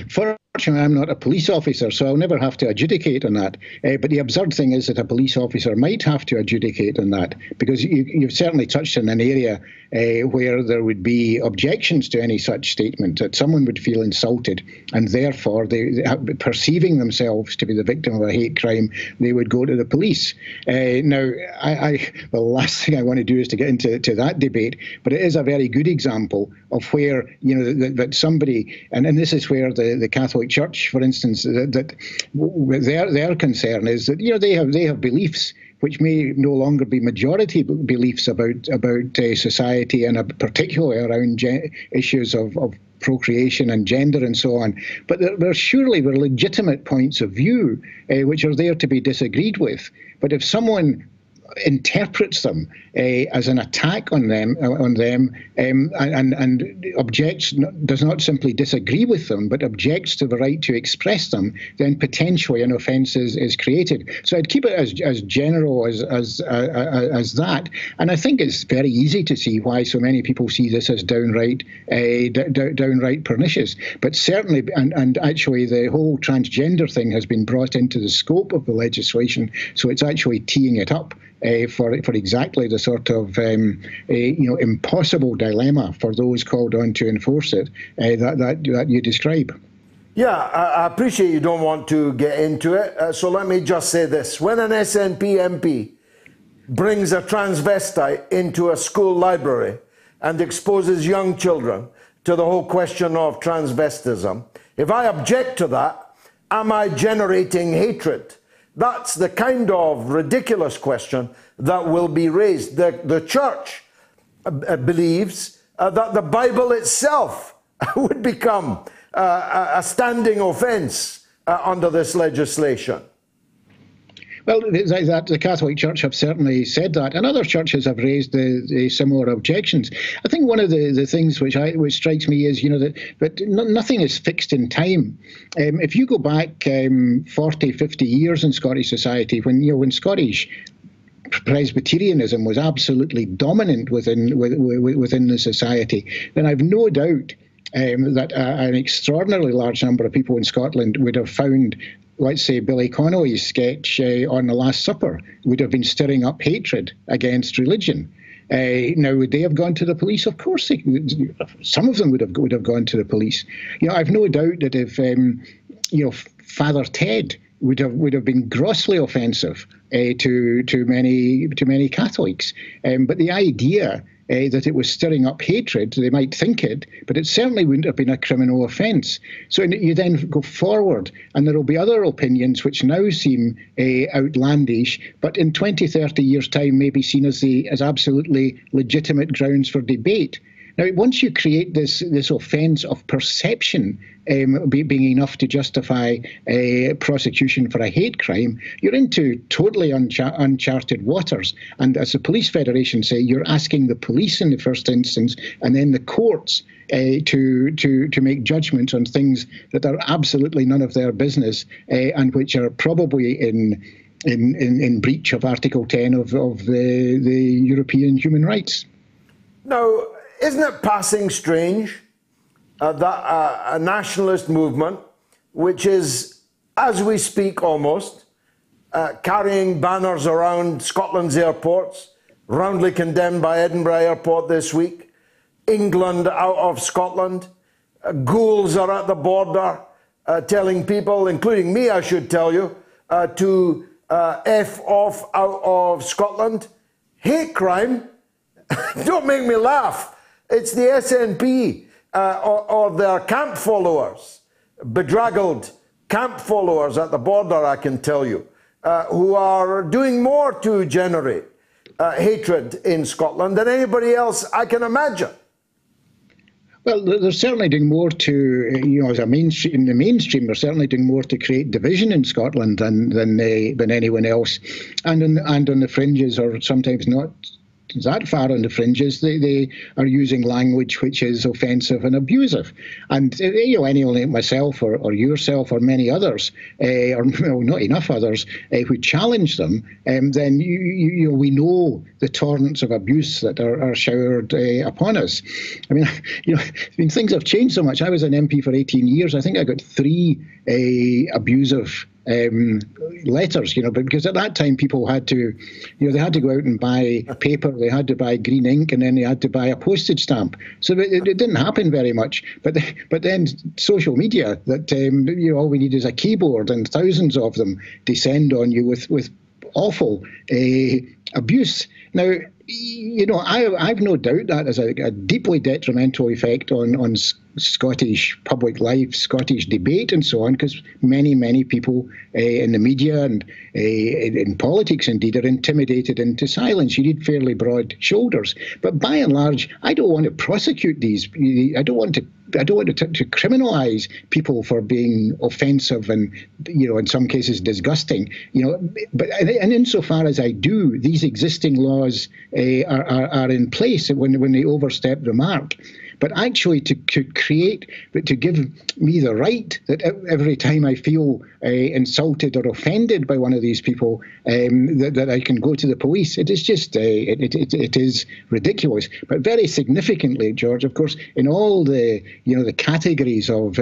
fortunately, I'm not a police officer, so I'll never have to adjudicate on that. But the absurd thing is that a police officer might have to adjudicate on that, because you've certainly touched on an area where there would be objections to any such statement, that someone would feel insulted, and therefore, perceiving themselves to be the victim of a hate crime, they would go to the police. Now, the last thing I want to do is to get into that debate, but it is a very good example of where, that somebody, and this is where the Catholic Church, for instance, that their concern is that they have beliefs which may no longer be majority beliefs about society, and particularly around issues of procreation and gender and so on. But there surely were legitimate points of view which are there to be disagreed with. But if someone interprets them as an attack on them, and objects, does not simply disagree with them, but objects to the right to express them, then potentially an offence is created. So I'd keep it as general as that. And I think it's very easy to see why so many people see this as downright pernicious. But certainly, and actually, the whole transgender thing has been brought into the scope of the legislation, so it's actually teeing it up for exactly the sort of impossible dilemma for those called on to enforce it that you describe. Yeah, I appreciate you don't want to get into it. So let me just say this. When an SNP MP brings a transvestite into a school library and exposes young children to the whole question of transvestism, if I object to that, am I generating hatred? That's the kind of ridiculous question that will be raised. The church believes that the Bible itself would become a standing offence under this legislation. Well, the Catholic Church have certainly said that, and other churches have raised the similar objections. I think one of the things which strikes me is, that nothing is fixed in time. If you go back 40, 50 years in Scottish society, when Scottish Presbyterianism was absolutely dominant within the society, then I've no doubt that an extraordinarily large number of people in Scotland would have found, let's say, Billy Connolly's sketch on the Last Supper would have been stirring up hatred against religion. Now, would they have gone to the police? Of course, some of them would have gone to the police. I've no doubt that if Father Ted would have been grossly offensive to many Catholics, but the idea that it was stirring up hatred, they might think it, but it certainly wouldn't have been a criminal offence. So you then go forward, and there will be other opinions which now seem outlandish, but in 20, 30 years' time may be seen as absolutely legitimate grounds for debate. Now, once you create this offence of perception being enough to justify a prosecution for a hate crime, you're into totally uncharted waters. And as the Police Federation say, you're asking the police in the first instance and then the courts to make judgments on things that are absolutely none of their business and which are probably in breach of Article 10 of the European human rights. Now, isn't it passing strange that a nationalist movement, which is, as we speak almost, carrying banners around Scotland's airports, roundly condemned by Edinburgh Airport this week, England out of Scotland, ghouls are at the border telling people, including me, I should tell you, to F off out of Scotland. Hate crime? Don't make me laugh. It's the SNP or their camp followers, bedraggled camp followers at the border, I can tell you, who are doing more to generate hatred in Scotland than anybody else I can imagine. Well, they're certainly doing more to, as a mainstream, in the mainstream, they're certainly doing more to create division in Scotland than anyone else, and on the fringes, or sometimes not that far on the fringes, they are using language which is offensive and abusive. And anyone like myself or yourself or many others, or not enough others, who challenge them, then we know the torrents of abuse that are showered upon us. I mean, things have changed so much. I was an MP for 18 years. I think I got 3 abusive letters, because at that time people had to, they had to go out and buy paper, they had to buy green ink, and then they had to buy a postage stamp. So it didn't happen very much. But then social media, that all we need is a keyboard, and thousands of them descend on you with awful abuse. Now, I've no doubt that has a deeply detrimental effect on Scottish public life, Scottish debate and so on, because many people in the media and in politics, indeed, are intimidated into silence. You need fairly broad shoulders. But by and large, I don't want to prosecute these. I don't want to criminalise people for being offensive and, in some cases disgusting. But insofar as I do, these existing laws are in place when they overstep the mark. But actually to give me the right that every time I feel insulted or offended by one of these people, that I can go to the police, it is just, it is ridiculous. But very significantly, George, of course, in all the categories of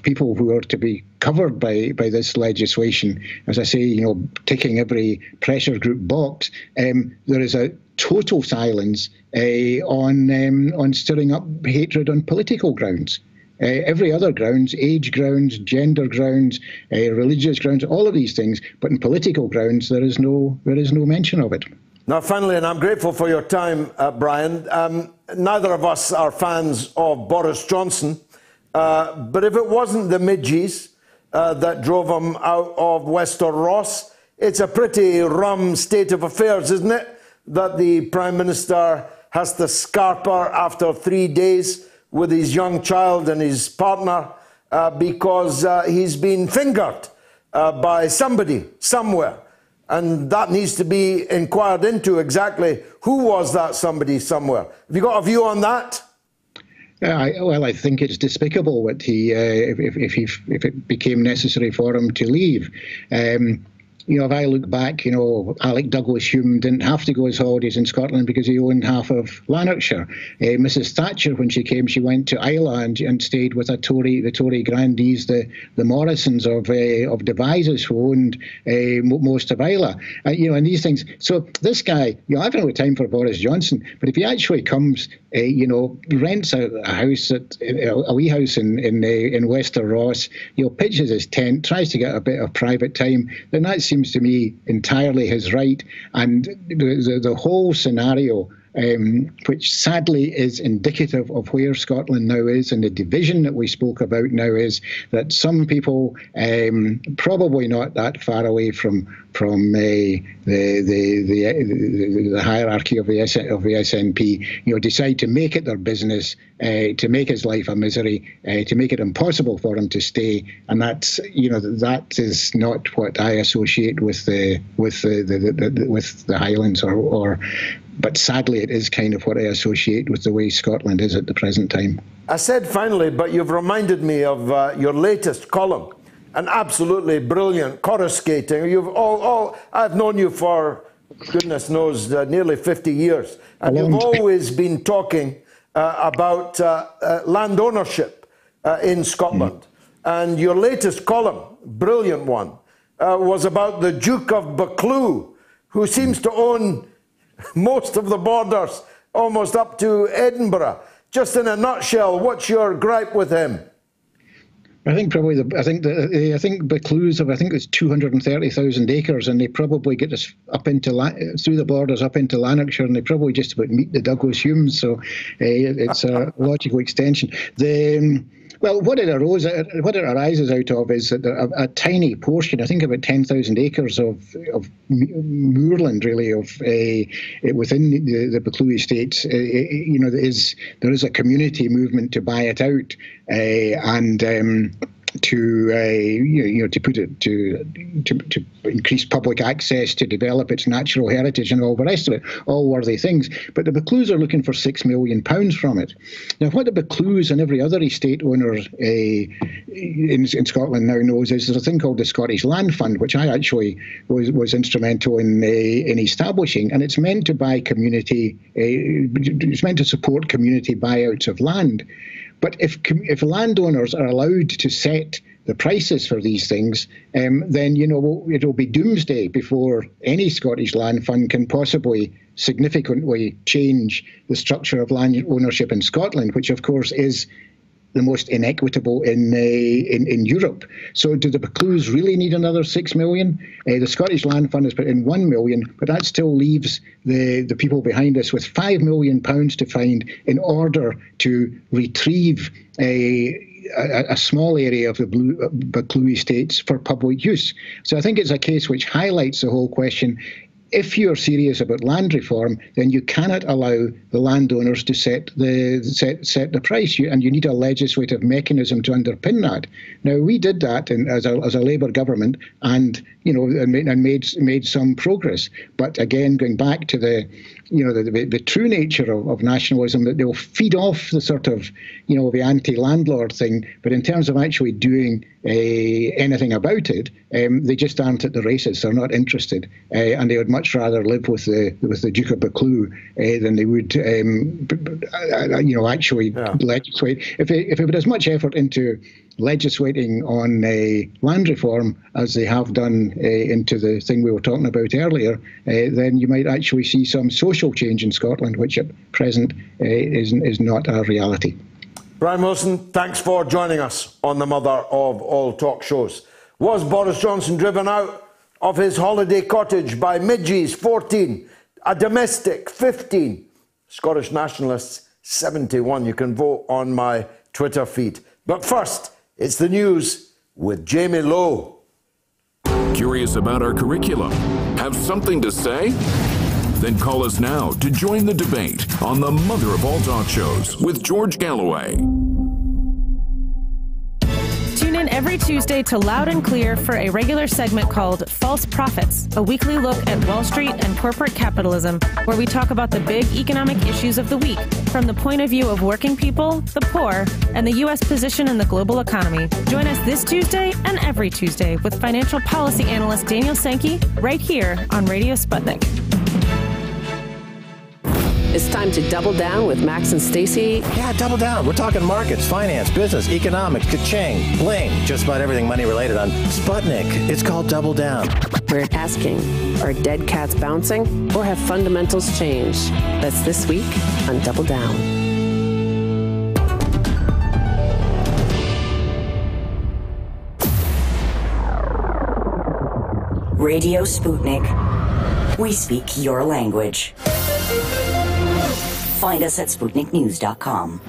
people who are to be covered by this legislation, as I say, ticking every pressure group box, there is a total silence on stirring up hatred on political grounds. Every other grounds, age grounds, gender grounds, religious grounds, all of these things, but in political grounds there is no mention of it. Now, finally, and I'm grateful for your time, Brian, neither of us are fans of Boris Johnson, but if it wasn't the midges that drove him out of Wester Ross, it's a pretty rum state of affairs, isn't it? That the Prime Minister has to scarper after 3 days with his young child and his partner because he's been fingered by somebody somewhere. And that needs to be inquired into exactly who was that somebody somewhere. Have you got a view on that? I think it's despicable what he, if it became necessary for him to leave. if I look back, Alec Douglas-Hume didn't have to go his holidays in Scotland because he owned half of Lanarkshire. Mrs. Thatcher, when she came, she went to Islay and stayed with the Tory grandees, the Morrisons of Devizes, who owned most of Islay. And these things. So this guy, I've no time for Boris Johnson, but if he actually comes, rents a house, a wee house in Wester Ross, pitches his tent, tries to get a bit of private time, then that seems to me entirely his right. And the whole scenario, which sadly is indicative of where Scotland now is, and the division that we spoke about now, is that some people, probably not that far away from the hierarchy of the SNP, decide to make it their business, to make his life a misery, to make it impossible for him to stay, and that is not what I associate with the Highlands, but sadly it is kind of what I associate with the way Scotland is at the present time. I said finally, but you've reminded me of your latest column. An absolutely brilliant coruscating. I've known you for, goodness knows, nearly 50 years. And you've always been talking about land ownership in Scotland. And your latest column, brilliant one, was about the Duke of Buccleuch, who seems to own most of the borders, almost up to Edinburgh. Just in a nutshell, what's your gripe with him? I think Buccleuch's it's 230,000 acres, and they probably get us up into through the borders up into Lanarkshire, and they probably just about meet the Douglas-Humes. So it's a logical extension. Well, what it arises out of is that a tiny portion, I think about 10,000 acres of moorland, really, within the Buccleuch estates, there is a community movement to buy it out, and to increase public access, to develop its natural heritage and all the rest of it, all worthy things. But the Buccleuchs are looking for £6 million from it. Now, what the Buccleuchs and every other estate owner in Scotland now knows is there's a thing called the Scottish Land Fund, which I actually was instrumental in establishing, and it's meant to buy it's meant to support community buyouts of land. But if landowners are allowed to set the prices for these things, then it'll be doomsday before any Scottish land fund can possibly significantly change the structure of land ownership in Scotland, which of course is the most inequitable in Europe. So do the Buccleuchs really need another 6 million? The Scottish Land Fund has put in 1 million, but that still leaves the people behind us with £5 million to find in order to retrieve a small area of the Buccleuch estates for public use. So I think it's a case which highlights the whole question. If you're serious about land reform, then you cannot allow the landowners to set the price, and you need a legislative mechanism to underpin that. Now, we did that as a Labour government, and made some progress. But again, going back to the true nature of nationalism, that they'll feed off the sort of the anti-landlord thing, but in terms of actually doing anything about it, they just aren't at the races. They're not interested, and they would much rather live with the Duke of Buccleuch than they would actually legislate. If it put as much effort into legislating on land reform as they have done into the thing we were talking about earlier, then you might actually see some social change in Scotland, which at present is not a reality. Brian Wilson, thanks for joining us on the mother of all talk shows. Was Boris Johnson driven out of his holiday cottage by midges 14, a domestic 15, Scottish nationalists 71? You can vote on my Twitter feed. But first, it's the news with Jamie Lowe. Curious about our curriculum? Have something to say? Then call us now to join the debate on the mother of all talk shows with George Galloway. Tune in in every Tuesday to Loud and Clear for a regular segment called False Profits, a weekly look at Wall Street and corporate capitalism, where we talk about the big economic issues of the week from the point of view of working people, the poor, and the U.S. position in the global economy. Join us this Tuesday and every Tuesday with financial policy analyst Daniel Sankey right here on Radio Sputnik. It's time to double down with Max and Stacy. Yeah, double down. We're talking markets, finance, business, economics, ka-ching, bling, just about everything money related on Sputnik. It's called Double Down. We're asking, are dead cats bouncing or have fundamentals changed? That's this week on Double Down. Radio Sputnik. We speak your language. Find us at SputnikNews.com.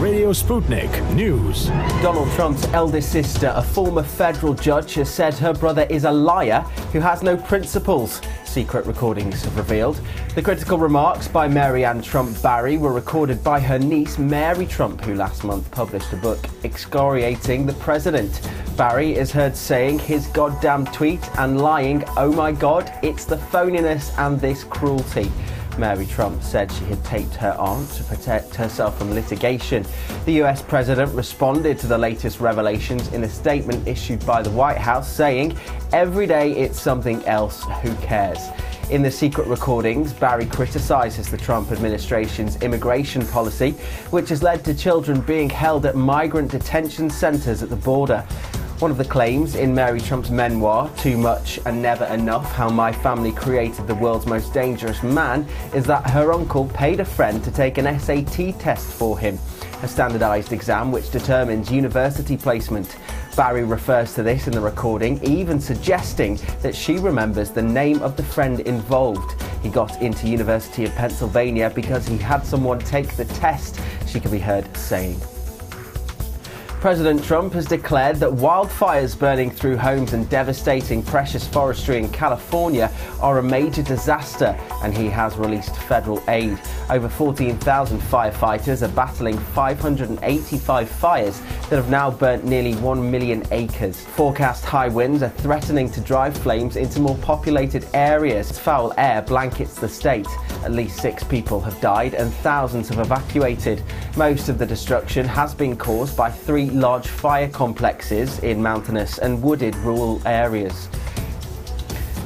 Radio Sputnik News. Donald Trump's eldest sister, a former federal judge, has said her brother is a liar who has no principles. Secret recordings have revealed. The critical remarks by Mary Ann Trump Barry were recorded by her niece Mary Trump, who last month published a book excoriating the president. Barry is heard saying his goddamn tweet and lying, "Oh my God, it's the phoniness and this cruelty." Mary Trump said she had taped her aunt to protect herself from litigation. The US president responded to the latest revelations in a statement issued by the White House saying, "Every day it's something else, who cares?" In the secret recordings, Barry criticizes the Trump administration's immigration policy, which has led to children being held at migrant detention centers at the border. One of the claims in Mary Trump's memoir, Too Much and Never Enough, How My Family Created the World's Most Dangerous Man, is that her uncle paid a friend to take an SAT test for him, a standardized exam which determines university placement. Barry refers to this in the recording, even suggesting that she remembers the name of the friend involved. He got into University of Pennsylvania because he had someone take the test, she can be heard saying. President Trump has declared that wildfires burning through homes and devastating precious forestry in California are a major disaster, and he has released federal aid. Over 14,000 firefighters are battling 585 fires that have now burnt nearly 1 million acres. Forecast high winds are threatening to drive flames into more populated areas. Foul air blankets the state. At least 6 people have died and thousands have evacuated. Most of the destruction has been caused by 3 large fire complexes in mountainous and wooded rural areas.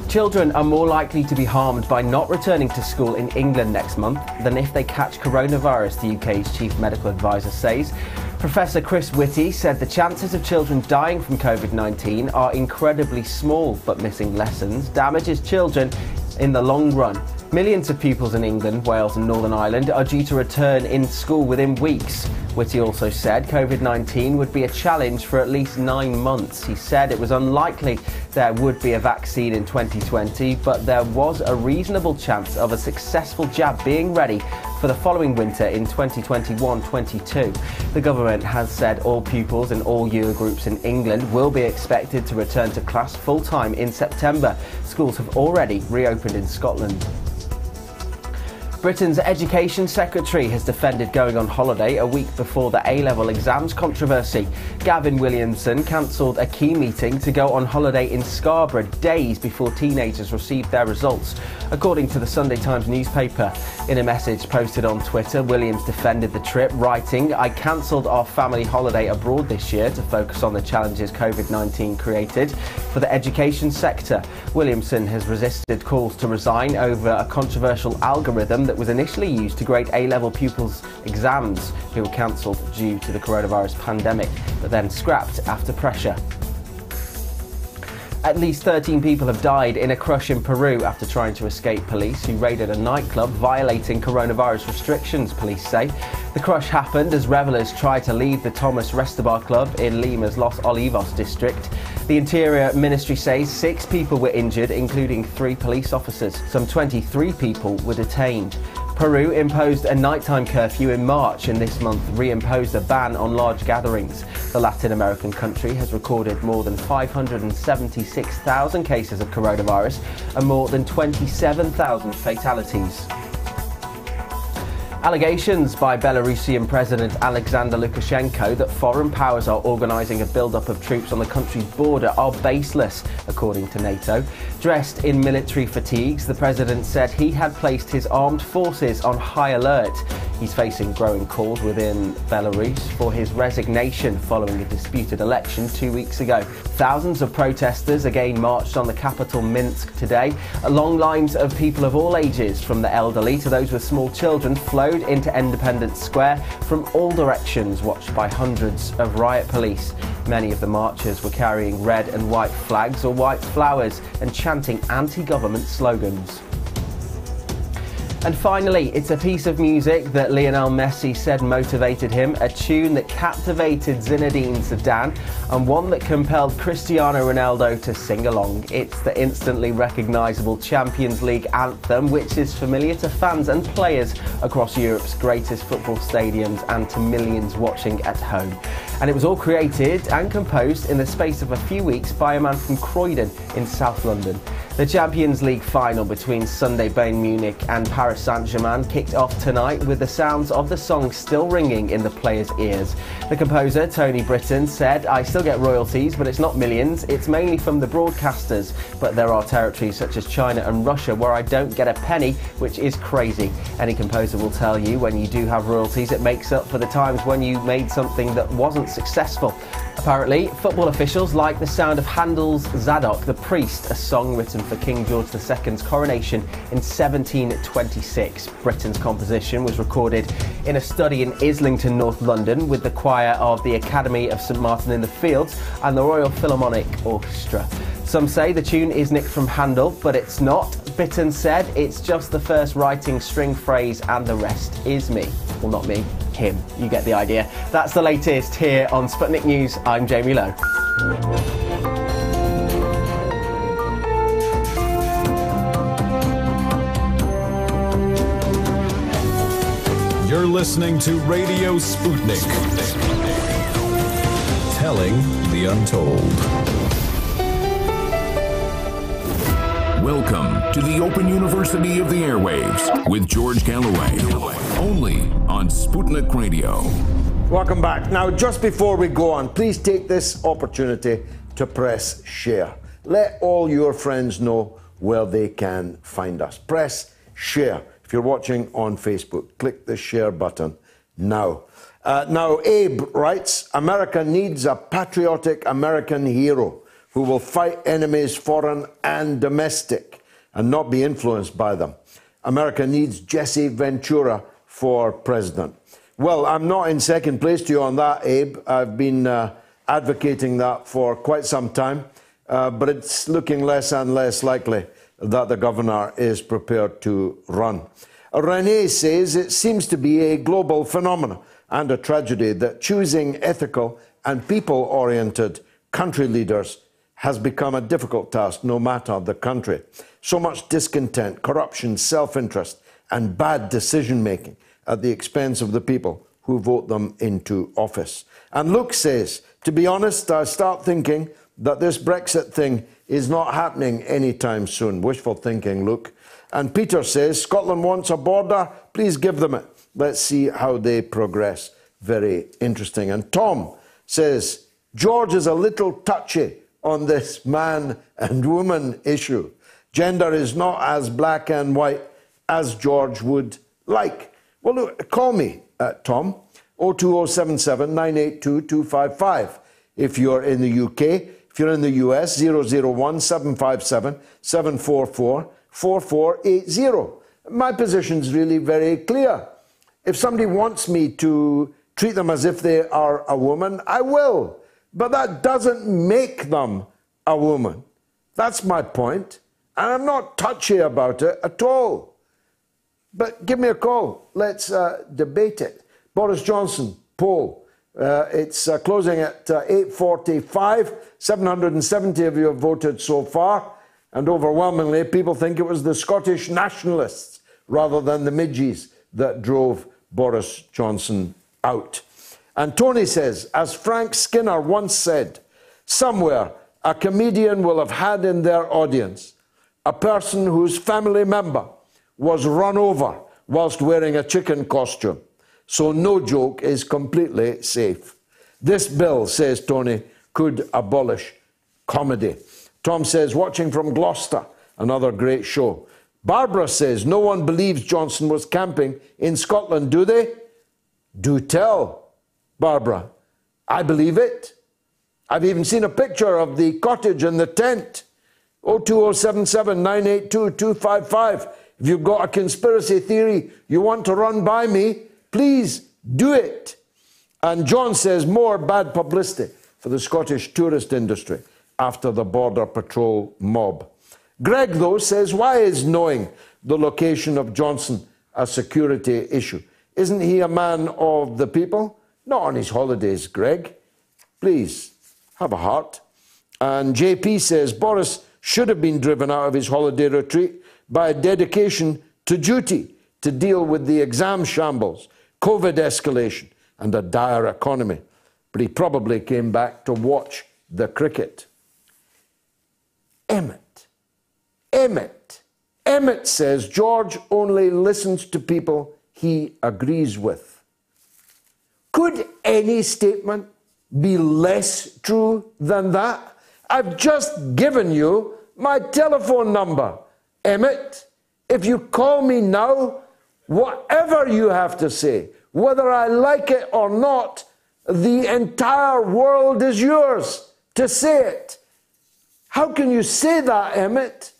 Children are more likely to be harmed by not returning to school in England next month than if they catch coronavirus, the UK's chief medical advisor says. Professor Chris Whitty said the chances of children dying from COVID-19 are incredibly small, but missing lessons damages children in the long run. Millions of pupils in England, Wales and Northern Ireland are due to return in school within weeks. Whitty also said COVID-19 would be a challenge for at least 9 months. He said it was unlikely there would be a vaccine in 2020, but there was a reasonable chance of a successful jab being ready for the following winter in 2021-22. The government has said all pupils in all year groups in England will be expected to return to class full-time in September. Schools have already reopened in Scotland. Britain's Education Secretary has defended going on holiday a week before the A-level exams controversy. Gavin Williamson cancelled a key meeting to go on holiday in Scarborough days before teenagers received their results, according to the Sunday Times newspaper. In a message posted on Twitter, Williams defended the trip, writing, "I cancelled our family holiday abroad this year to focus on the challenges COVID-19 created for the education sector." Williamson has resisted calls to resign over a controversial algorithm that was initially used to grade A-level pupils' exams who were cancelled due to the coronavirus pandemic, but then scrapped after pressure. At least 13 people have died in a crush in Peru after trying to escape police who raided a nightclub violating coronavirus restrictions, police say. The crush happened as revelers tried to leave the Thomas Restabar Club in Lima's Los Olivos district. The Interior Ministry says 6 people were injured, including 3 police officers. Some 23 people were detained. Peru imposed a nighttime curfew in March and this month reimposed a ban on large gatherings. The Latin American country has recorded more than 576,000 cases of coronavirus and more than 27,000 fatalities. Allegations by Belarusian President Alexander Lukashenko that foreign powers are organising a build-up of troops on the country's border are baseless, according to NATO. Dressed in military fatigues, the president said he had placed his armed forces on high alert. He's facing growing calls within Belarus for his resignation following a disputed election 2 weeks ago. Thousands of protesters again marched on the capital Minsk today. Long lines of people of all ages, from the elderly to those with small children, flowed into Independence Square from all directions, watched by hundreds of riot police. Many of the marchers were carrying red and white flags or white flowers and chanting anti-government slogans. And finally, it's a piece of music that Lionel Messi said motivated him, a tune that captivated Zinedine Zidane, and one that compelled Cristiano Ronaldo to sing along. It's the instantly recognisable Champions League anthem, which is familiar to fans and players across Europe's greatest football stadiums and to millions watching at home. And it was all created and composed in the space of a few weeks by a man from Croydon in South London. The Champions League final between Sunday Bayern Munich and Paris Saint-Germain kicked off tonight with the sounds of the song still ringing in the players' ears. The composer, Tony Britton, said, "I still get royalties, but it's not millions. It's mainly from the broadcasters. But there are territories such as China and Russia where I don't get a penny, which is crazy." Any composer will tell you when you do have royalties, it makes up for the times when you made something that wasn't successful. Apparently, football officials like the sound of Handel's Zadok the Priest, a song written for King George II's coronation in 1726. Britain's composition was recorded in a study in Islington, North London, with the choir of the Academy of St Martin in the Fields and the Royal Philharmonic Orchestra. Some say the tune is nicked from Handel, but it's not. Britton said it's just the first writing string phrase and the rest is me. Well, not me, him. You get the idea. That's the latest here on Sputnik News. I'm Jamie Lowe. You're listening to Radio Sputnik. Telling the untold. Welcome to the Open University of the Airwaves with George Galloway, only on Sputnik Radio. Welcome back. Now, just before we go on, please take this opportunity to press share. Let all your friends know where they can find us. Press share. If you're watching on Facebook, click the share button now. Now, Abe writes, America needs a patriotic American hero who will fight enemies foreign and domestic and not be influenced by them. America needs Jesse Ventura for president. Well, I'm not in second place to you on that, Abe. I've been advocating that for quite some time, but it's looking less and less likely that the governor is prepared to run. Renee says it seems to be a global phenomenon and a tragedy that choosing ethical and people-oriented country leaders has become a difficult task, no matter the country. So much discontent, corruption, self-interest, and bad decision-making at the expense of the people who vote them into office. And Luke says, to be honest, I start thinking that this Brexit thing is not happening anytime soon. Wishful thinking, Luke. And Peter says, Scotland wants a border, please give them it. Let's see how they progress. Very interesting. And Tom says, George is a little touchy on this man and woman issue. Gender is not as black and white as George would like. Well, look, call me, Tom, 02077 982 255. If you're in the UK, if you're in the US, 001 757 744 4480. My position's really very clear. If somebody wants me to treat them as if they are a woman, I will. But that doesn't make them a woman. That's my point. And I'm not touchy about it at all. But give me a call. Let's debate it. Boris Johnson, poll. It's closing at 8:45. 770 of you have voted so far. And overwhelmingly, people think it was the Scottish nationalists rather than the midges that drove Boris Johnson out. And Tony says, as Frank Skinner once said, somewhere a comedian will have had in their audience a person whose family member was run over whilst wearing a chicken costume. So no joke is completely safe. This bill, says Tony, could abolish comedy. Tom says, watching from Gloucester, another great show. Barbara says, no one believes Johnson was camping in Scotland, do they? Do tell, Barbara. I believe it. I've even seen a picture of the cottage and the tent. 02077 982 255. If you've got a conspiracy theory you want to run by me, please do it. And John says, more bad publicity for the Scottish tourist industry after the Border Patrol mob. Greg, though, says, why is knowing the location of Johnson a security issue? Isn't he a man of the people? Not on his holidays, Greg. Please, have a heart. And JP says, Boris should have been driven out of his holiday retreat by a dedication to duty to deal with the exam shambles, COVID escalation, and a dire economy. But he probably came back to watch the cricket. Emmett says George only listens to people he agrees with. Could any statement be less true than that? I've just given you my telephone number, Emmett. If you call me now, whatever you have to say, whether I like it or not, the entire world is yours to say it. How can you say that, Emmett?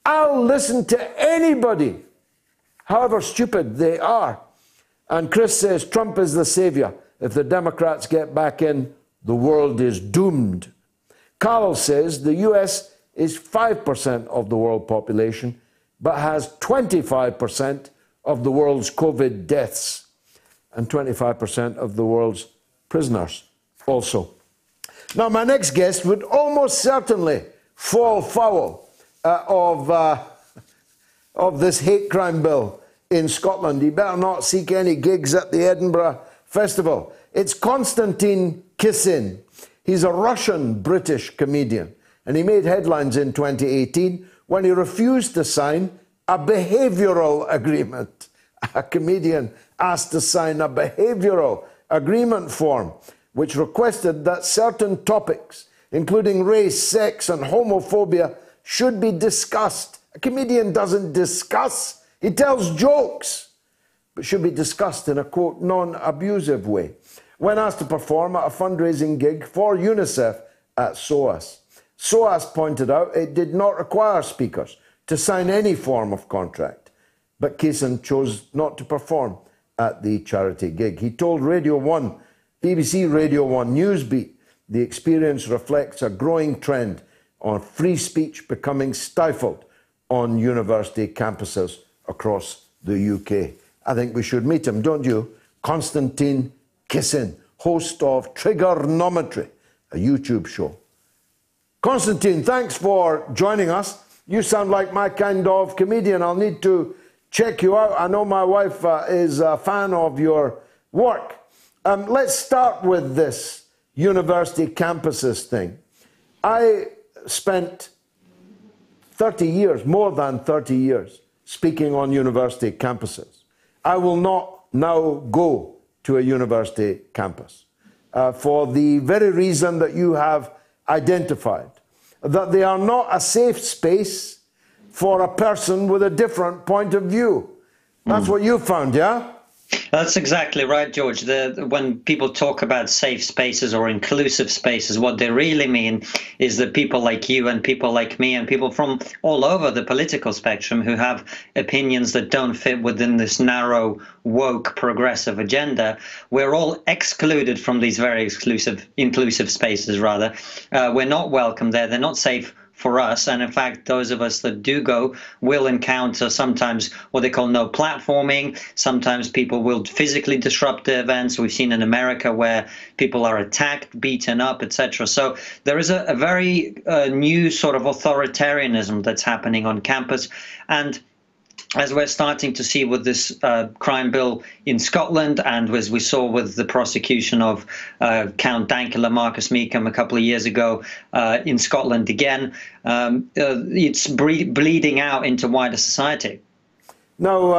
I'll listen to anybody, however stupid they are. And Chris says Trump is the savior. If the Democrats get back in, the world is doomed. Carl says the US is 5% of the world population, but has 25% of the world's COVID deaths and 25% of the world's prisoners also. Now, my next guest would almost certainly fall foul of this hate crime bill in Scotland. He better not seek any gigs at the Edinburgh Festival. It's Konstantine Kisin. He's a Russian-British comedian, and he made headlines in 2018 when he refused to sign a behavioural agreement. A comedian asked to sign a behavioural agreement form, which requested that certain topics, including race, sex, and homophobia, should be discussed. A comedian doesn't discuss, he tells jokes, but should be discussed in a, quote, non-abusive way. When asked to perform at a fundraising gig for UNICEF at SOAS, SOAS pointed out it did not require speakers to sign any form of contract, but Kisin chose not to perform at the charity gig. He told Radio 1, BBC Radio 1 Newsbeat, the experience reflects a growing trend on free speech becoming stifled on university campuses across the UK. I think we should meet him, don't you? Konstantine Kisin, host of Triggernometry, a YouTube show. Konstantine, thanks for joining us. You sound like my kind of comedian. I'll need to check you out. I know my wife is a fan of your work. Let's start with this university campuses thing. I spent 30 years, more than 30 years, speaking on university campuses. I will not now go to a university campus for the very reason that you have identified, that they are not a safe space for a person with a different point of view. That's what you found, yeah? That's exactly right, George. When people talk about safe spaces or inclusive spaces, what they really mean is that people like you and people like me and people from all over the political spectrum who have opinions that don't fit within this narrow, woke, progressive agenda, we're all excluded from these very inclusive spaces, rather. We're not welcome there. They're not safe for us, and in fact those of us that do go will encounter sometimes what they call no platforming. Sometimes people will physically disrupt the events. We've seen in America where people are attacked, beaten up, etc. So there is a very new sort of authoritarianism that's happening on campus, and as we're starting to see with this crime bill in Scotland, and as we saw with the prosecution of Count Dankula, Marcus Meekham, a couple of years ago in Scotland again, it's bleeding out into wider society. Now,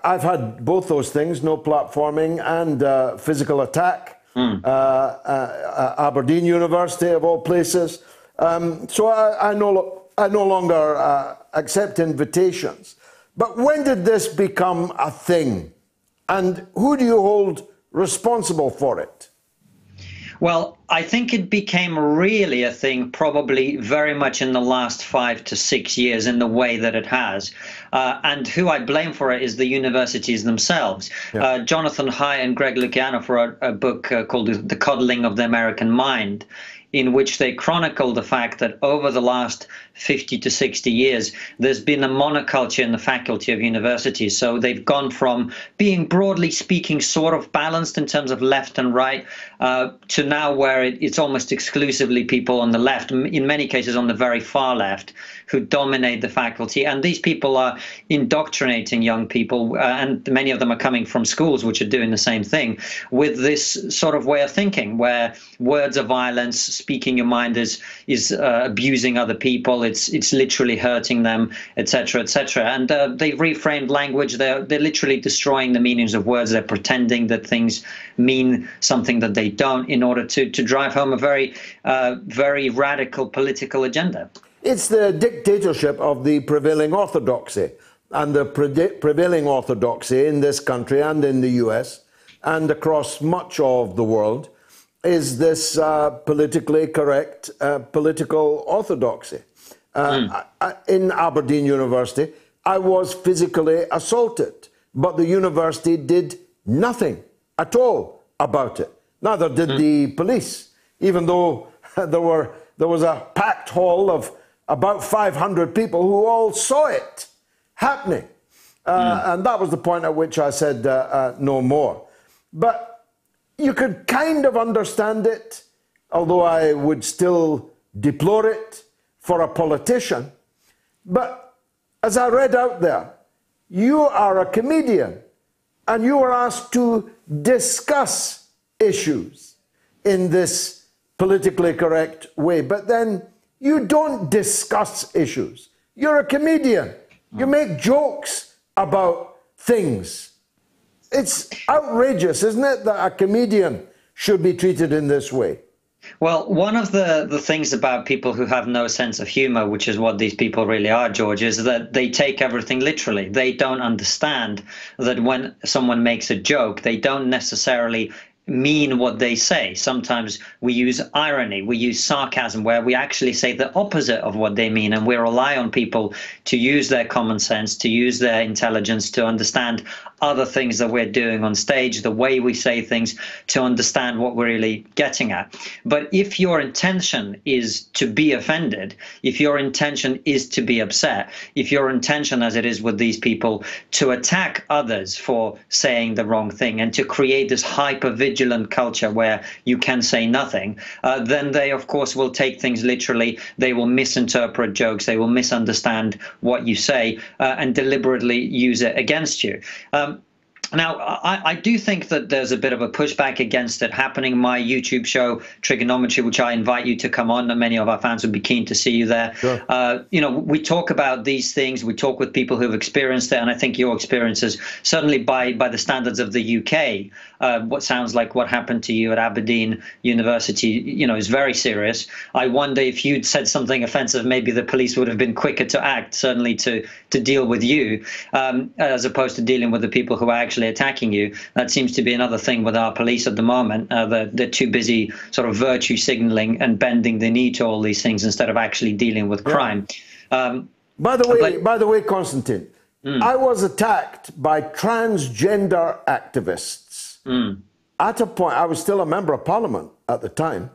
I've had both those things, no platforming and physical attack. Aberdeen University, of all places. So I no longer accept invitations. But when did this become a thing? And who do you hold responsible for it? Well, I think it became really a thing probably very much in the last 5 to 6 years in the way that it has. And who I blame for it is the universities themselves. Yeah. Jonathan Haidt and Greg Lukianoff wrote a book called The Coddling of the American Mind, in which they chronicle the fact that over the last 50 to 60 years, there's been a monoculture in the faculty of universities. So they've gone from being, broadly speaking, sort of balanced in terms of left and right, to now where it's almost exclusively people on the left, in many cases on the very far left, who dominate the faculty. And these people are indoctrinating young people, and many of them are coming from schools which are doing the same thing, with this sort of way of thinking, where words are violence, speaking your mind is abusing other people, it's literally hurting them, etc., etc. And they've reframed language. They're literally destroying the meanings of words. They're pretending that things mean something that they don't, in order to drive home a very radical political agenda. It's the dictatorship of the prevailing orthodoxy, and the prevailing orthodoxy in this country and in the US and across much of the world is this politically correct political orthodoxy. In Aberdeen University, I was physically assaulted, but the university did nothing at all about it. Neither did the police, even though there was a packed hall of about 500 people who all saw it happening. And that was the point at which I said no more. But you could kind of understand it, although I would still deplore it for a politician. But as I read out there, you are a comedian and you are asked to discuss issues in this politically correct way. But then you don't discuss issues. You're a comedian. You make jokes about things. It's outrageous, isn't it, that a comedian should be treated in this way? Well, one of the things about people who have no sense of humor, which is what these people really are, George, is that they take everything literally. They don't understand that when someone makes a joke, they don't necessarily mean what they say. Sometimes we use irony, we use sarcasm, where we actually say the opposite of what they mean, and we rely on people to use their common sense, to use their intelligence, to understand other things that we're doing on stage, the way we say things, to understand what we're really getting at. But if your intention is to be offended, if your intention is to be upset, if your intention, as it is with these people, to attack others for saying the wrong thing and to create this hyper-vigilant culture where you can say nothing, then they, of course, will take things literally. They will misinterpret jokes. They will misunderstand what you say and deliberately use it against you. Now, I do think that there's a bit of a pushback against it happening. My YouTube show, Trigonometry, which I invite you to come on, and many of our fans would be keen to see you there. Sure. We talk about these things. We talk with people who've experienced it, and I think your experiences, certainly by the standards of the UK, what sounds like what happened to you at Aberdeen University, is very serious. I wonder if you'd said something offensive, maybe the police would have been quicker to act, certainly to deal with you, as opposed to dealing with the people who are actually attacking you. That seems to be another thing with our police at the moment. They're too busy sort of virtue signaling and bending the knee to all these things instead of actually dealing with crime. By the way, Konstantin, I was attacked by transgender activists. At a point, I was still a member of Parliament at the time,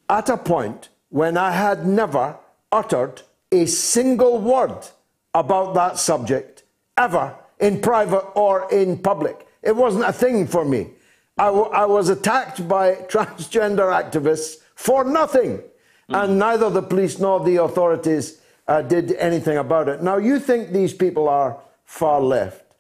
at a point when I had never uttered a single word about that subject ever, in private or in public. It wasn't a thing for me. I was attacked by transgender activists for nothing, and neither the police nor the authorities did anything about it. Now, you think these people are far left.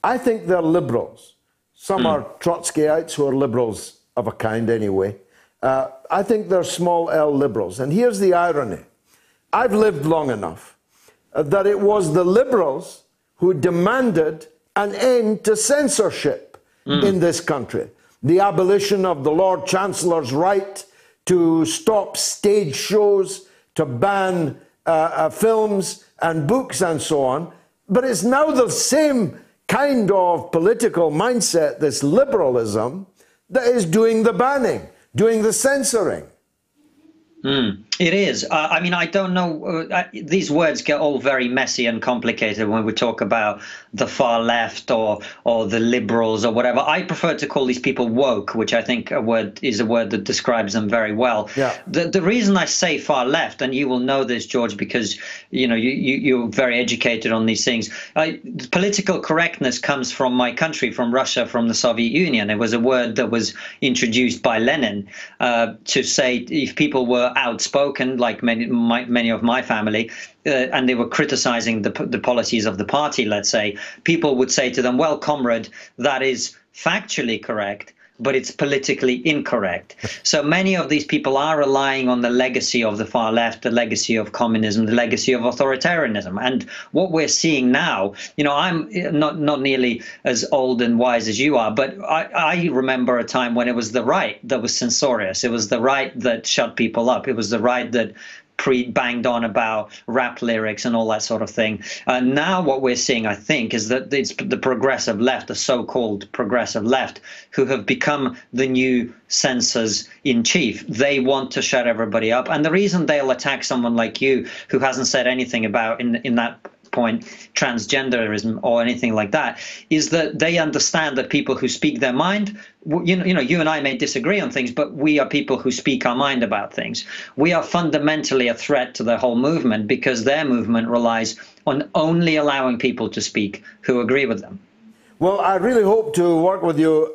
I think they're liberals. Some are Trotskyites who are liberals of a kind anyway. I think they're small L liberals. And here's the irony. I've lived long enough that it was the liberals who demanded an end to censorship in this country. The abolition of the Lord Chancellor's right to stop stage shows, to ban films and books and so on. But it's now the same kind of political mindset, this liberalism, that is doing the banning, doing the censoring. It is. I mean, I don't know. These words get all very messy and complicated when we talk about the far left or the liberals or whatever. I prefer to call these people woke, which I think is a word that describes them very well. Yeah. The reason I say far left, and you will know this, George, because you're very educated on these things. Political correctness comes from my country, from Russia, from the Soviet Union. It was a word that was introduced by Lenin to say if people were outspoken, like many of my family, and they were criticizing the policies of the party, let's say, people would say to them, well, comrade, that is factually correct, but it's politically incorrect. So many of these people are relying on the legacy of the far left, the legacy of communism, the legacy of authoritarianism. And what we're seeing now, I'm not nearly as old and wise as you are, but I remember a time when it was the right that was censorious. It was the right that shut people up. It was the right that banged on about rap lyrics and all that sort of thing. Now what we're seeing, I think, is that it's the progressive left, the so-called progressive left, who have become the new censors in chief. They want to shut everybody up. And the reason they'll attack someone like you, who hasn't said anything about, in that point, transgenderism or anything like that, is that they understand that people who speak their mind, you and I may disagree on things, but we are people who speak our mind about things. We are fundamentally a threat to the whole movement because their movement relies on only allowing people to speak who agree with them. Well, I really hope to work with you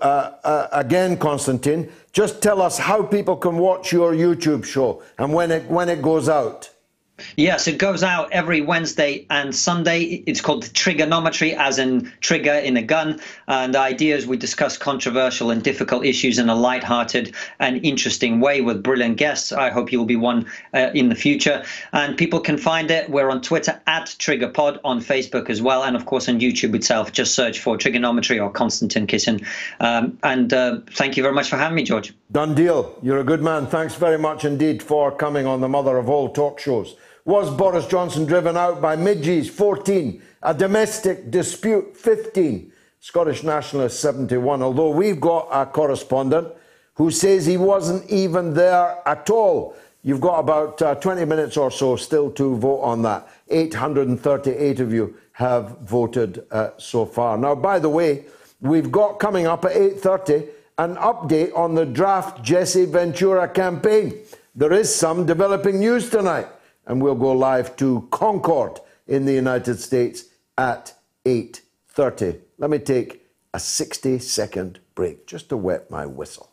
again, Konstantin. Just tell us how people can watch your YouTube show and when it goes out. Yes, it goes out every Wednesday and Sunday. It's called Trigonometry, as in trigger in a gun. And the idea is we discuss controversial and difficult issues in a lighthearted and interesting way with brilliant guests. I hope you'll be one in the future. And people can find it. We're on Twitter @TriggerPod, on Facebook as well. And of course on YouTube itself, just search for Trigonometry or Konstantin Kisin. Thank you very much for having me, George. Done deal. You're a good man. Thanks very much indeed for coming on the mother of all talk shows. Was Boris Johnson driven out by midges? 14. A domestic dispute? 15. Scottish nationalist? 71. Although we've got a correspondent who says he wasn't even there at all. You've got about 20 minutes or so still to vote on that. 838 of you have voted so far. Now, by the way, we've got coming up at 8:30 an update on the draft Jesse Ventura campaign. There is some developing news tonight. And we'll go live to Concord in the United States at 8:30. Let me take a 60-second break just to wet my whistle.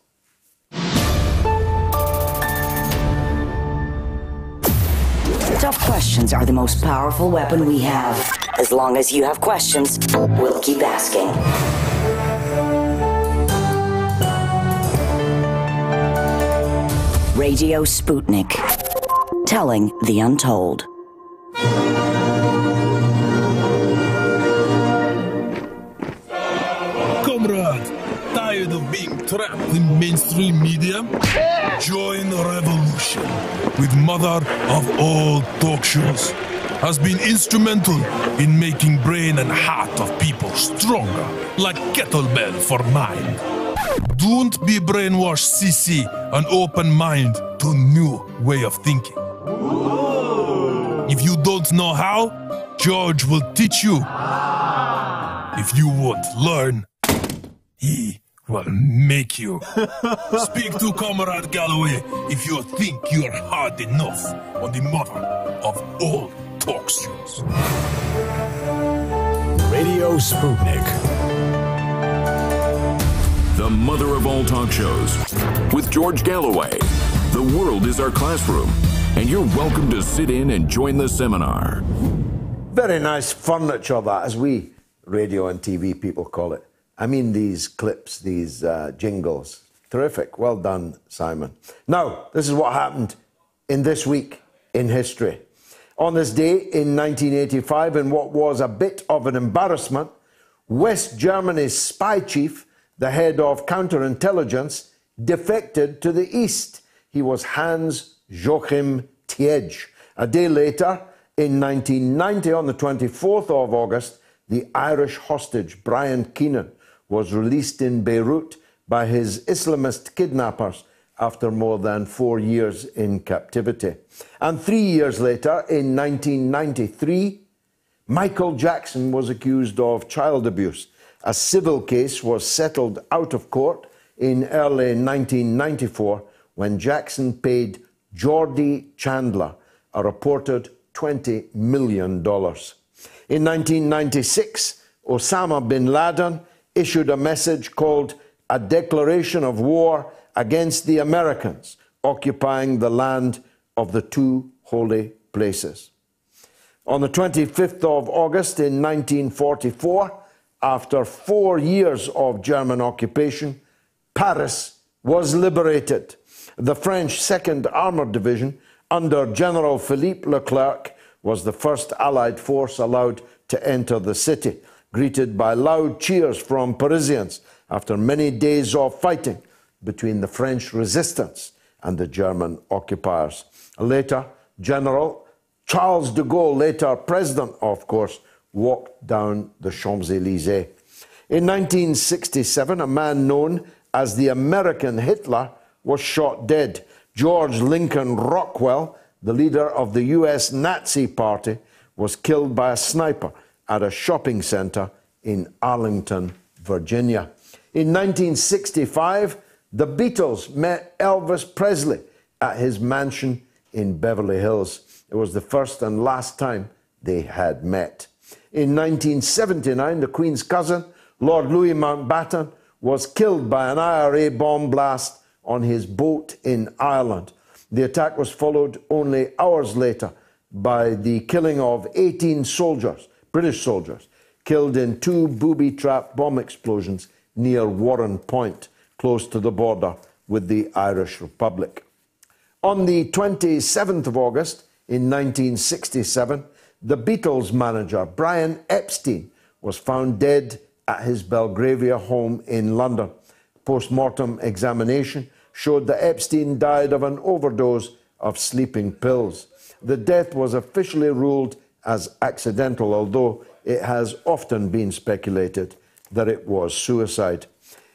Tough questions are the most powerful weapon we have. As long as you have questions, we'll keep asking. Radio Sputnik. Telling the untold. Comrade, tired of being trapped in mainstream media? Join the revolution with mother of all talk shows. Has been instrumental in making brain and heart of people stronger, like kettlebell for mind. Don't be brainwashed, CC, an open mind to new way of thinking. If you don't know how, George will teach you. If you won't learn, he will make you. Speak to Comrade Galloway if you think you're hard enough on the mother of all talk shows. Radio Sputnik. The mother of all talk shows. With George Galloway. The world is our classroom. And you're welcome to sit in and join the seminar. Very nice furniture, that, as we radio and TV people call it. I mean these clips, these jingles. Terrific. Well done, Simon. Now, this is what happened in this week in history. On this day in 1985, in what was a bit of an embarrassment, West Germany's spy chief, the head of counterintelligence, defected to the east. He was Hans Joachim Thietge. A day later, in 1990, on the 24th of August, the Irish hostage Brian Keenan was released in Beirut by his Islamist kidnappers after more than 4 years in captivity. And 3 years later, in 1993, Michael Jackson was accused of child abuse. A civil case was settled out of court in early 1994 when Jackson paid Geordie Chandler a reported $20 million. In 1996, Osama bin Laden issued a message called A Declaration of War Against the Americans Occupying the Land of the Two Holy Places. On the 25th of August in 1944, after 4 years of German occupation, Paris was liberated. The French 2nd Armoured Division, under General Philippe Leclerc, was the first Allied force allowed to enter the city, greeted by loud cheers from Parisians after many days of fighting between the French resistance and the German occupiers. Later, General Charles de Gaulle, later president, of course, walked down the Champs-Élysées. In 1967, a man known as the American Hitler was shot dead. George Lincoln Rockwell, the leader of the US Nazi Party, was killed by a sniper at a shopping center in Arlington, Virginia. In 1965, the Beatles met Elvis Presley at his mansion in Beverly Hills. It was the first and last time they had met. In 1979, the Queen's cousin, Lord Louis Mountbatten, was killed by an IRA bomb blast on his boat in Ireland. The attack was followed only hours later by the killing of 18 soldiers, British soldiers, killed in 2 booby-trapped bomb explosions near Warren Point, close to the border with the Irish Republic. On the 27th of August in 1967, the Beatles manager, Brian Epstein, was found dead at his Belgravia home in London. Post-mortem examination showed that Epstein died of an overdose of sleeping pills. The death was officially ruled as accidental, although it has often been speculated that it was suicide.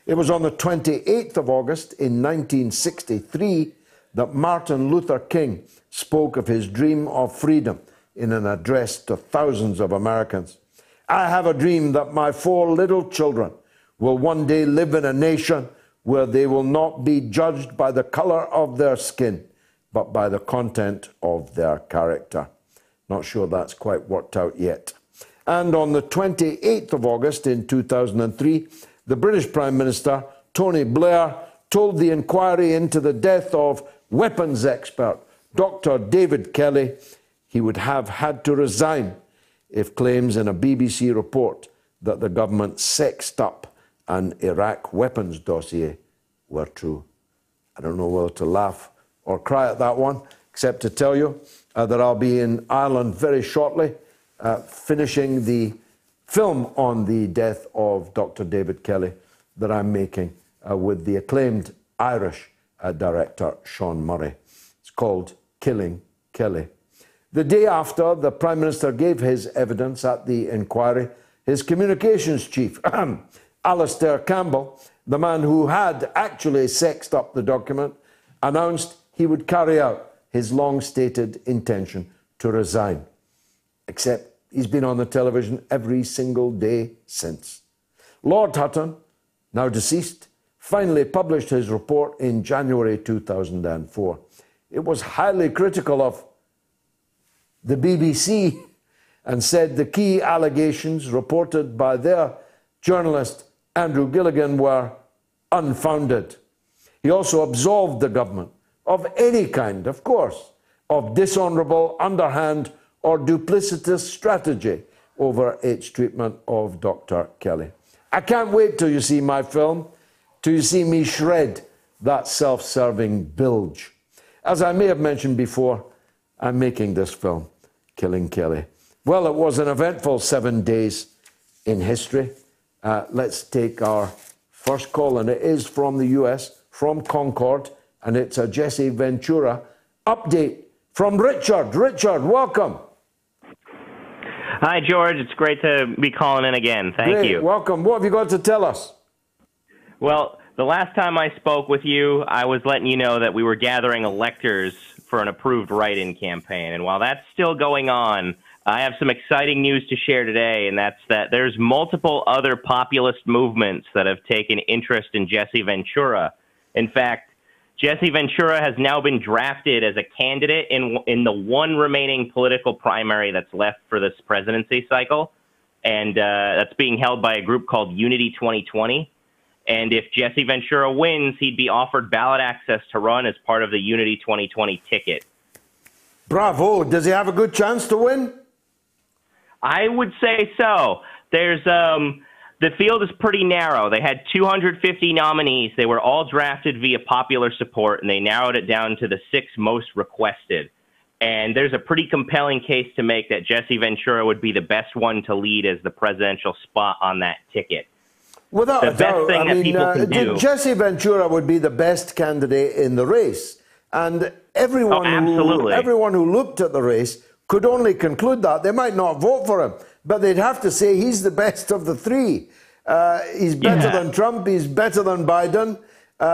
It was on the 28th of August in 1963 that Martin Luther King spoke of his dream of freedom in an address to thousands of Americans. I have a dream that my 4 little children will one day live in a nation where they will not be judged by the color of their skin, but by the content of their character. Not sure that's quite worked out yet. And on the 28th of August in 2003, the British Prime Minister, Tony Blair, told the inquiry into the death of weapons expert Dr. David Kelly he would have had to resign if claims in a BBC report that the government sexed up an Iraq weapons dossier were true. I don't know whether to laugh or cry at that one, except to tell you that I'll be in Ireland very shortly, finishing the film on the death of Dr. David Kelly that I'm making with the acclaimed Irish director Sean Murray. It's called Killing Kelly. The day after the Prime Minister gave his evidence at the inquiry, his communications chief, Alastair Campbell, the man who had actually sexed up the document, announced he would carry out his long-stated intention to resign. Except he's been on the television every single day since. Lord Hutton, now deceased, finally published his report in January 2004. It was highly critical of the BBC and said the key allegations reported by their journalist Andrew Gilligan were unfounded. He also absolved the government of any kind, of course, of dishonourable, underhand or duplicitous strategy over its treatment of Dr. Kelly. I can't wait till you see my film, till you see me shred that self-serving bilge. As I may have mentioned before, I'm making this film, Killing Kelly. Well, it was an eventful 7 days in history. Let's take our first call, and it is from the US, from Concord, and it's a Jesse Ventura update from Richard. Richard, welcome. Hi, George. It's great to be calling in again. Thank you. Welcome. What have you got to tell us? Well, the last time I spoke with you, I was letting you know that we were gathering electors for an approved write-in campaign. And while that's still going on, I have some exciting news to share today, and that's that there's multiple other populist movements that have taken interest in Jesse Ventura. In fact, Jesse Ventura has now been drafted as a candidate in the one remaining political primary that's left for this presidency cycle, and that's being held by a group called Unity 2020. And if Jesse Ventura wins, he'd be offered ballot access to run as part of the Unity 2020 ticket. Bravo. Does he have a good chance to win? I would say so. There's the field is pretty narrow. They had 250 nominees. They were all drafted via popular support, and they narrowed it down to the 6 most requested. And there's a pretty compelling case to make that Jesse Ventura would be the best one to lead as the presidential spot on that ticket. Without a doubt, I mean, Jesse Ventura would be the best candidate in the race. And everyone who looked at the race could only conclude that. They might not vote for him, but they'd have to say he's the best of the 3. He's better than Trump, he's better than Biden,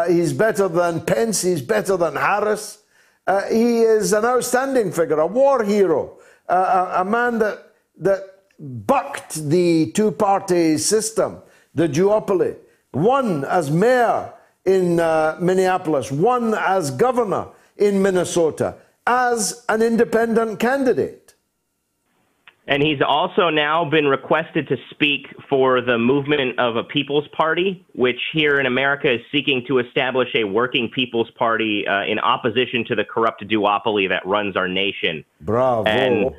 he's better than Pence, he's better than Harris. He is an outstanding figure, a war hero, a man that bucked the two-party system, the duopoly, won as mayor in Minneapolis, won as governor in Minnesota, as an independent candidate. And he's also now been requested to speak for the movement of a People's Party, which here in America is seeking to establish a working People's Party in opposition to the corrupt duopoly that runs our nation. Bravo. And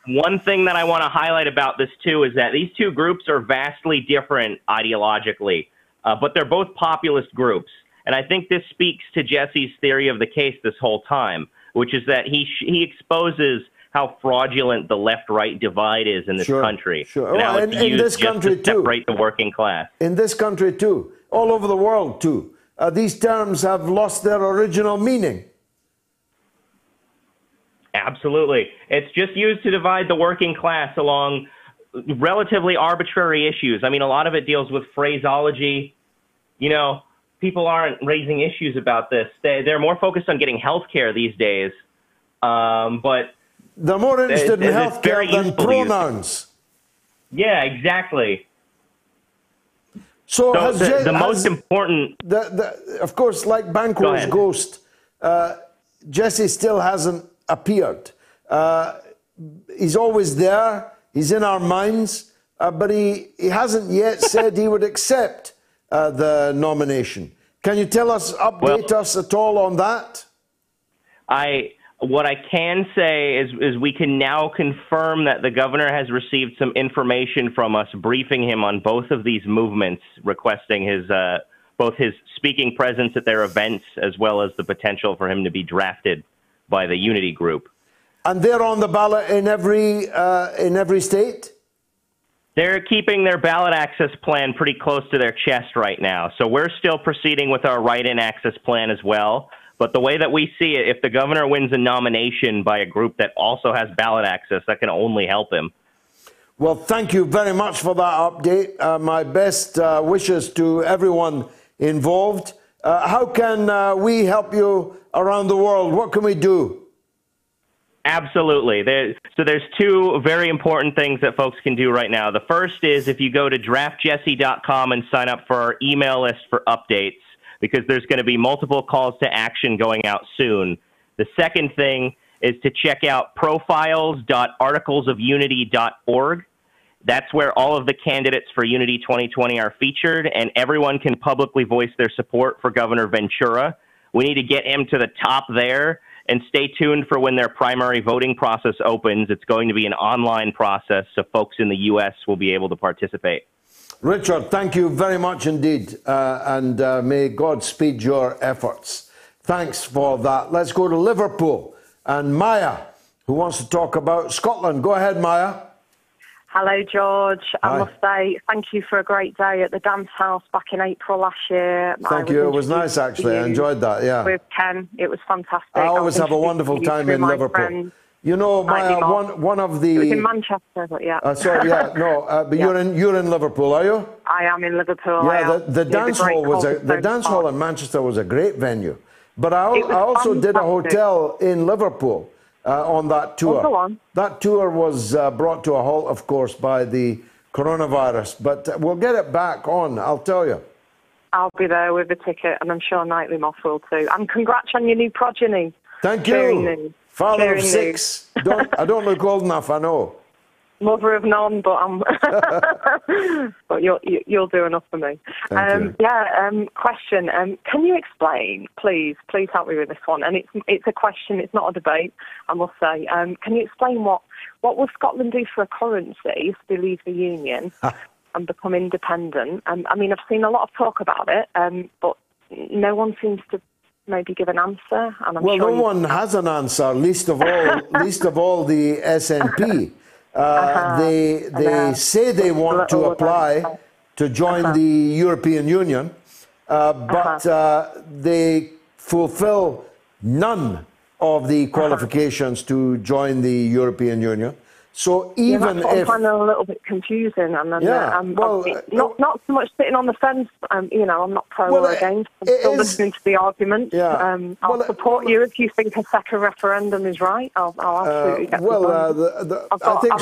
one thing that I want to highlight about this, too, is that these two groups are vastly different ideologically, but they're both populist groups. And I think this speaks to Jesse's theory of the case this whole time, which is that he exposes how fraudulent the left-right divide is in this country. Sure. Well, in this country, too. Separate the working class. In this country, too. All over the world, too. These terms have lost their original meaning. Absolutely. It's just used to divide the working class along relatively arbitrary issues. I mean, a lot of it deals with phraseology. You know, people aren't raising issues about this. They're more focused on getting health care these days. But they're more interested in health care than pronouns. Yeah, exactly. So the most important... of course, like Banquo's ghost, Jesse still hasn't appeared. He's always there. He's in our minds. But he hasn't yet said he would accept the nomination. Can you tell us, update us at all on that? What I can say is we can now confirm that the governor has received some information from us, briefing him on both of these movements, requesting both his speaking presence at their events as well as the potential for him to be drafted by the Unity group. And they're on the ballot in every state? They're keeping their ballot access plan pretty close to their chest right now. So we're still proceeding with our write-in access plan as well. But the way that we see it, if the governor wins a nomination by a group that also has ballot access, that can only help him. Well, thank you very much for that update. My best wishes to everyone involved. How can we help you around the world? What can we do? Absolutely. So there's 2 very important things that folks can do right now. The first is if you go to draftjesse.com and sign up for our email list for updates, because there's going to be multiple calls to action going out soon. The second thing is to check out profiles.articlesofunity.org. That's where all of the candidates for Unity 2020 are featured, and everyone can publicly voice their support for Governor Ventura. We need to get him to the top there, And stay tuned for when their primary voting process opens. It's going to be an online process, so folks in the U.S. will be able to participate. Richard, thank you very much indeed, and may God speed your efforts. Thanks for that. Let's go to Liverpool. And Maya, who wants to talk about Scotland. Go ahead, Maya. Hello, George. Hi. I must say thank you for a great day at the dance house back in April last year. Thank you. It was nice, actually. I enjoyed that, yeah. With Ken. It was fantastic. I always have a wonderful time in Liverpool. You know, Maya, one of the... It was in Manchester, but yeah. Sorry, yeah, no, but Yeah. you're in Liverpool, are you? I am in Liverpool. Yeah, the dance hall was the dance hall in Manchester was a great venue. But I also did a hotel in Liverpool on that tour. Oh, go on. That tour was brought to a halt, of course, by the coronavirus. But we'll get it back on, I'll tell you. I'll be there with a ticket, and I'm sure Nightly Moth will too. And congrats on your new progeny. Thank you. Father of 6. I don't look old enough, I know. Mother of none, but but you'll do enough for me. Thank you. Question. Can you explain, please help me with this one? And it's a question. It's not a debate, I must say. Can you explain what will Scotland do for a currency if they leave the union and become independent? I mean, I've seen a lot of talk about it, but no one seems to maybe give an answer. And I'm well, sure no one has an answer. Least of all the SNP. They say they want to apply to join the European Union, but they fulfill none of the qualifications to join the European Union. So even that's what if I find a little bit confusing, and then not so much sitting on the fence. I'm not pro or against. I'm still listening to the argument. Yeah. I'll support you if you think a second referendum is right. I'll absolutely get I think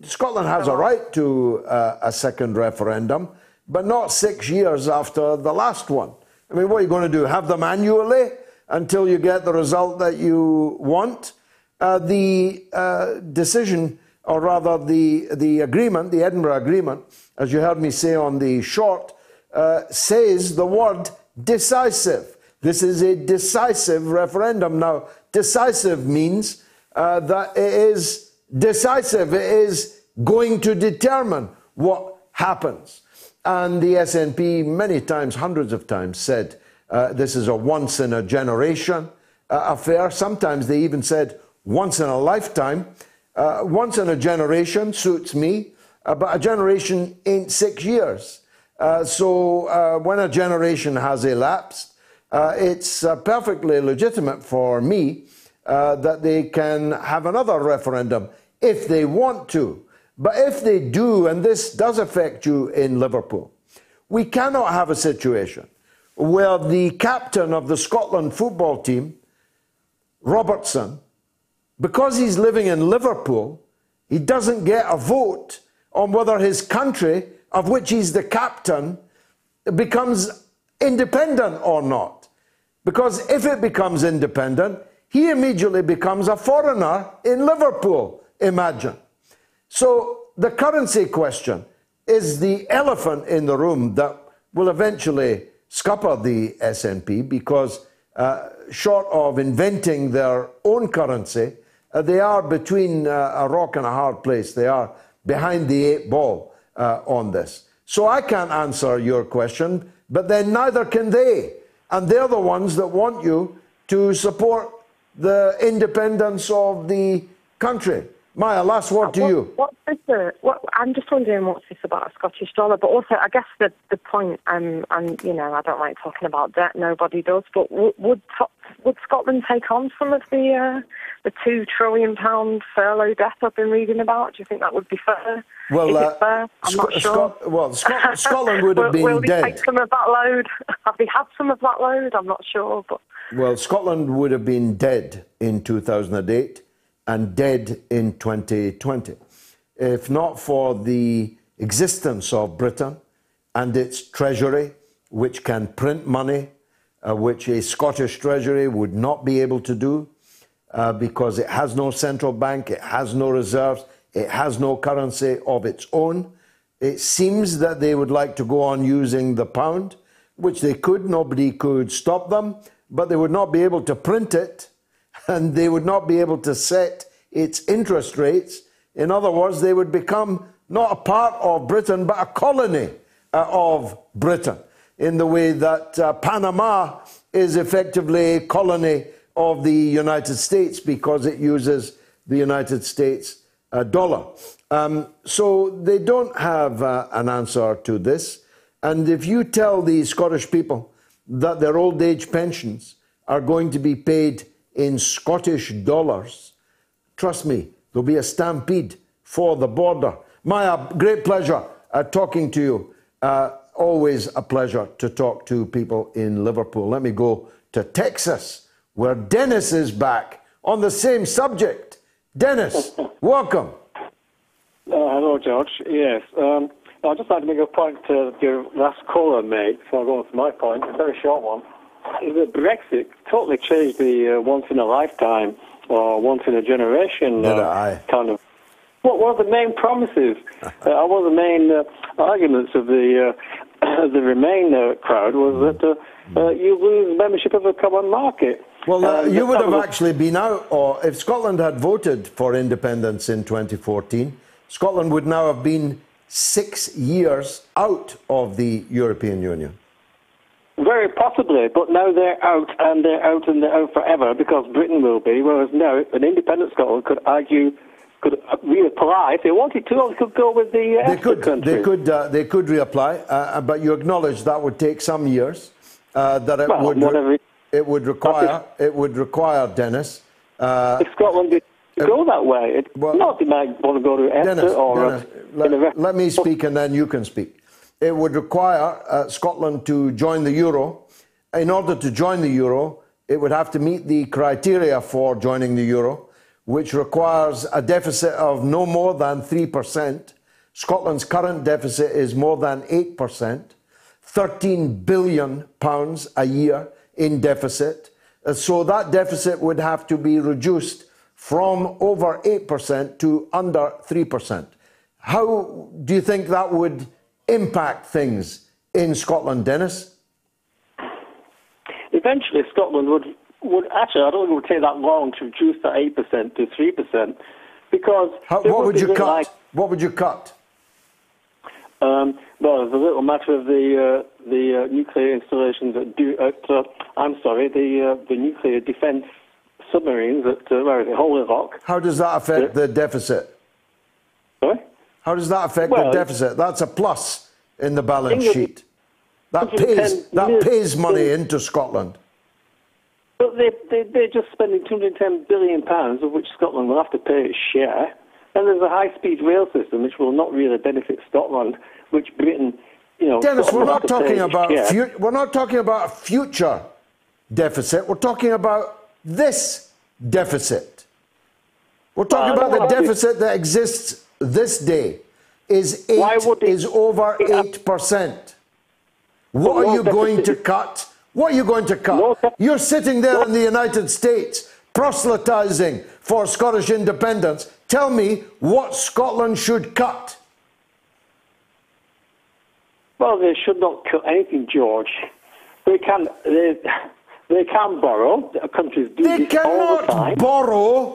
Scotland has a right to a second referendum, but not 6 years after the last one. I mean, what are you going to do? Have them annually until you get the result that you want? The decision, or rather the agreement, the Edinburgh Agreement, as you heard me say on the short, says the word decisive. This is a decisive referendum. Now, decisive means that it is decisive. It is going to determine what happens. And the SNP many times, hundreds of times, said this is a once-in-a-generation affair. Sometimes they even said once in a lifetime. Once in a generation suits me, but a generation ain't 6 years. So when a generation has elapsed, it's perfectly legitimate for me that they can have another referendum if they want to. But if they do, and this does affect you in Liverpool, we cannot have a situation where the captain of the Scotland football team, Robertson, because he's living in Liverpool, he doesn't get a vote on whether his country, of which he's the captain, becomes independent or not. Because if it becomes independent, he immediately becomes a foreigner in Liverpool, imagine. So the currency question is the elephant in the room that will eventually scupper the SNP, because short of inventing their own currency, they are between a rock and a hard place. They are behind the 8 ball on this. So I can't answer your question, but then neither can they. And they're the ones that want you to support the independence of the country. Maya, last word to you. I'm just wondering what's this about a Scottish dollar, but also I guess the point, and you know, I don't like talking about debt, nobody does, but would Scotland take on some of the £2 trillion furlough debt I've been reading about? Do you think that would be fair? Well, is it fair? I'm not sure. Scotland would have been will dead. Will they take some of that load? Have they had some of that load? I'm not sure, but... Well, Scotland would have been dead in 2008 and dead in 2020 if not for the existence of Britain and its treasury, which can print money, which a Scottish treasury would not be able to do because it has no central bank, it has no reserves, it has no currency of its own. It seems that they would like to go on using the pound, which they could, nobody could stop them, but they would not be able to print it, and they would not be able to set its interest rates. In other words, they would become not a part of Britain, but a colony of Britain, in the way that Panama is effectively a colony of the United States because it uses the United States dollar. So they don't have an answer to this. And if you tell the Scottish people that their old age pensions are going to be paid in Scottish dollars, trust me, there'll be a stampede for the border. Maya, great pleasure talking to you. Always a pleasure to talk to people in Liverpool. Let me go to Texas, where Dennis is back on the same subject. Dennis, welcome. Hello, George. Yes. I'd just like to make a point to your last caller made before I go on to my point, a very short one. Is that Brexit totally changed the once-in-a-lifetime or once-in-a-generation kind of... What were the main promises? What were the main arguments of the Remain crowd was that you lose membership of the common market. Well, you would have actually been out, or if Scotland had voted for independence in 2014, Scotland would now have been 6 years out of the European Union. Very possibly, but now they're out, and they're out forever, because Britain will be, whereas now an independent Scotland could reapply if they wanted to, or they could go with the countries. They could reapply, but you acknowledge that would take some years. That it would require, Dennis. If Scotland did go that way, not they might want to go to EFTA or. Let me speak, and then you can speak. It would require Scotland to join the euro. In order to join the euro, it would have to meet the criteria for joining the euro, which requires a deficit of no more than 3%. Scotland's current deficit is more than 8%, £13 billion a year in deficit. So that deficit would have to be reduced from over 8% to under 3%. How do you think that would impact things in Scotland, Dennis? Eventually, Scotland would actually, I don't think it would take that long to reduce that 8% to 3%, because... What would you cut? What would you cut? Well, there's a little matter of the nuclear installations the nuclear defence submarines at Holy Rock. How does that affect the deficit? Sorry? How does that affect the deficit? That's a plus in the balance sheet. That pays money into Scotland. But they're just spending £210 billion, of which Scotland will have to pay its share. And there's a high-speed rail system which will not really benefit Scotland, which Britain, Dennis, we're not talking about a future deficit. We're talking about this deficit. We're talking about the deficit that exists this day is over 8%. What are you going to cut? What are you going to cut? You're sitting there in the United States proselytizing for Scottish independence. Tell me what Scotland should cut. Well, they should not cut anything, George. They can borrow. Countries do this all the time. They cannot borrow.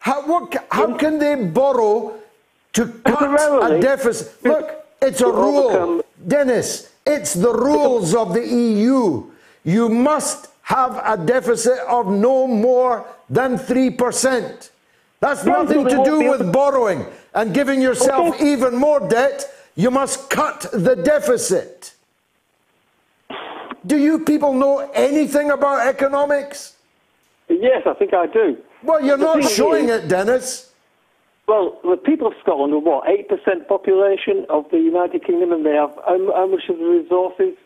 How can they borrow to cut a deficit? Look, it's a rule. Dennis, it's the rules of the EU. You must have a deficit of no more than 3%. That's nothing to do with borrowing and giving yourself even more debt. You must cut the deficit. Do you people know anything about economics? Yes, I think I do. Well, you're not showing it, Dennis. Well, the people of Scotland are what, 8% population of the United Kingdom, and they have how much of the resources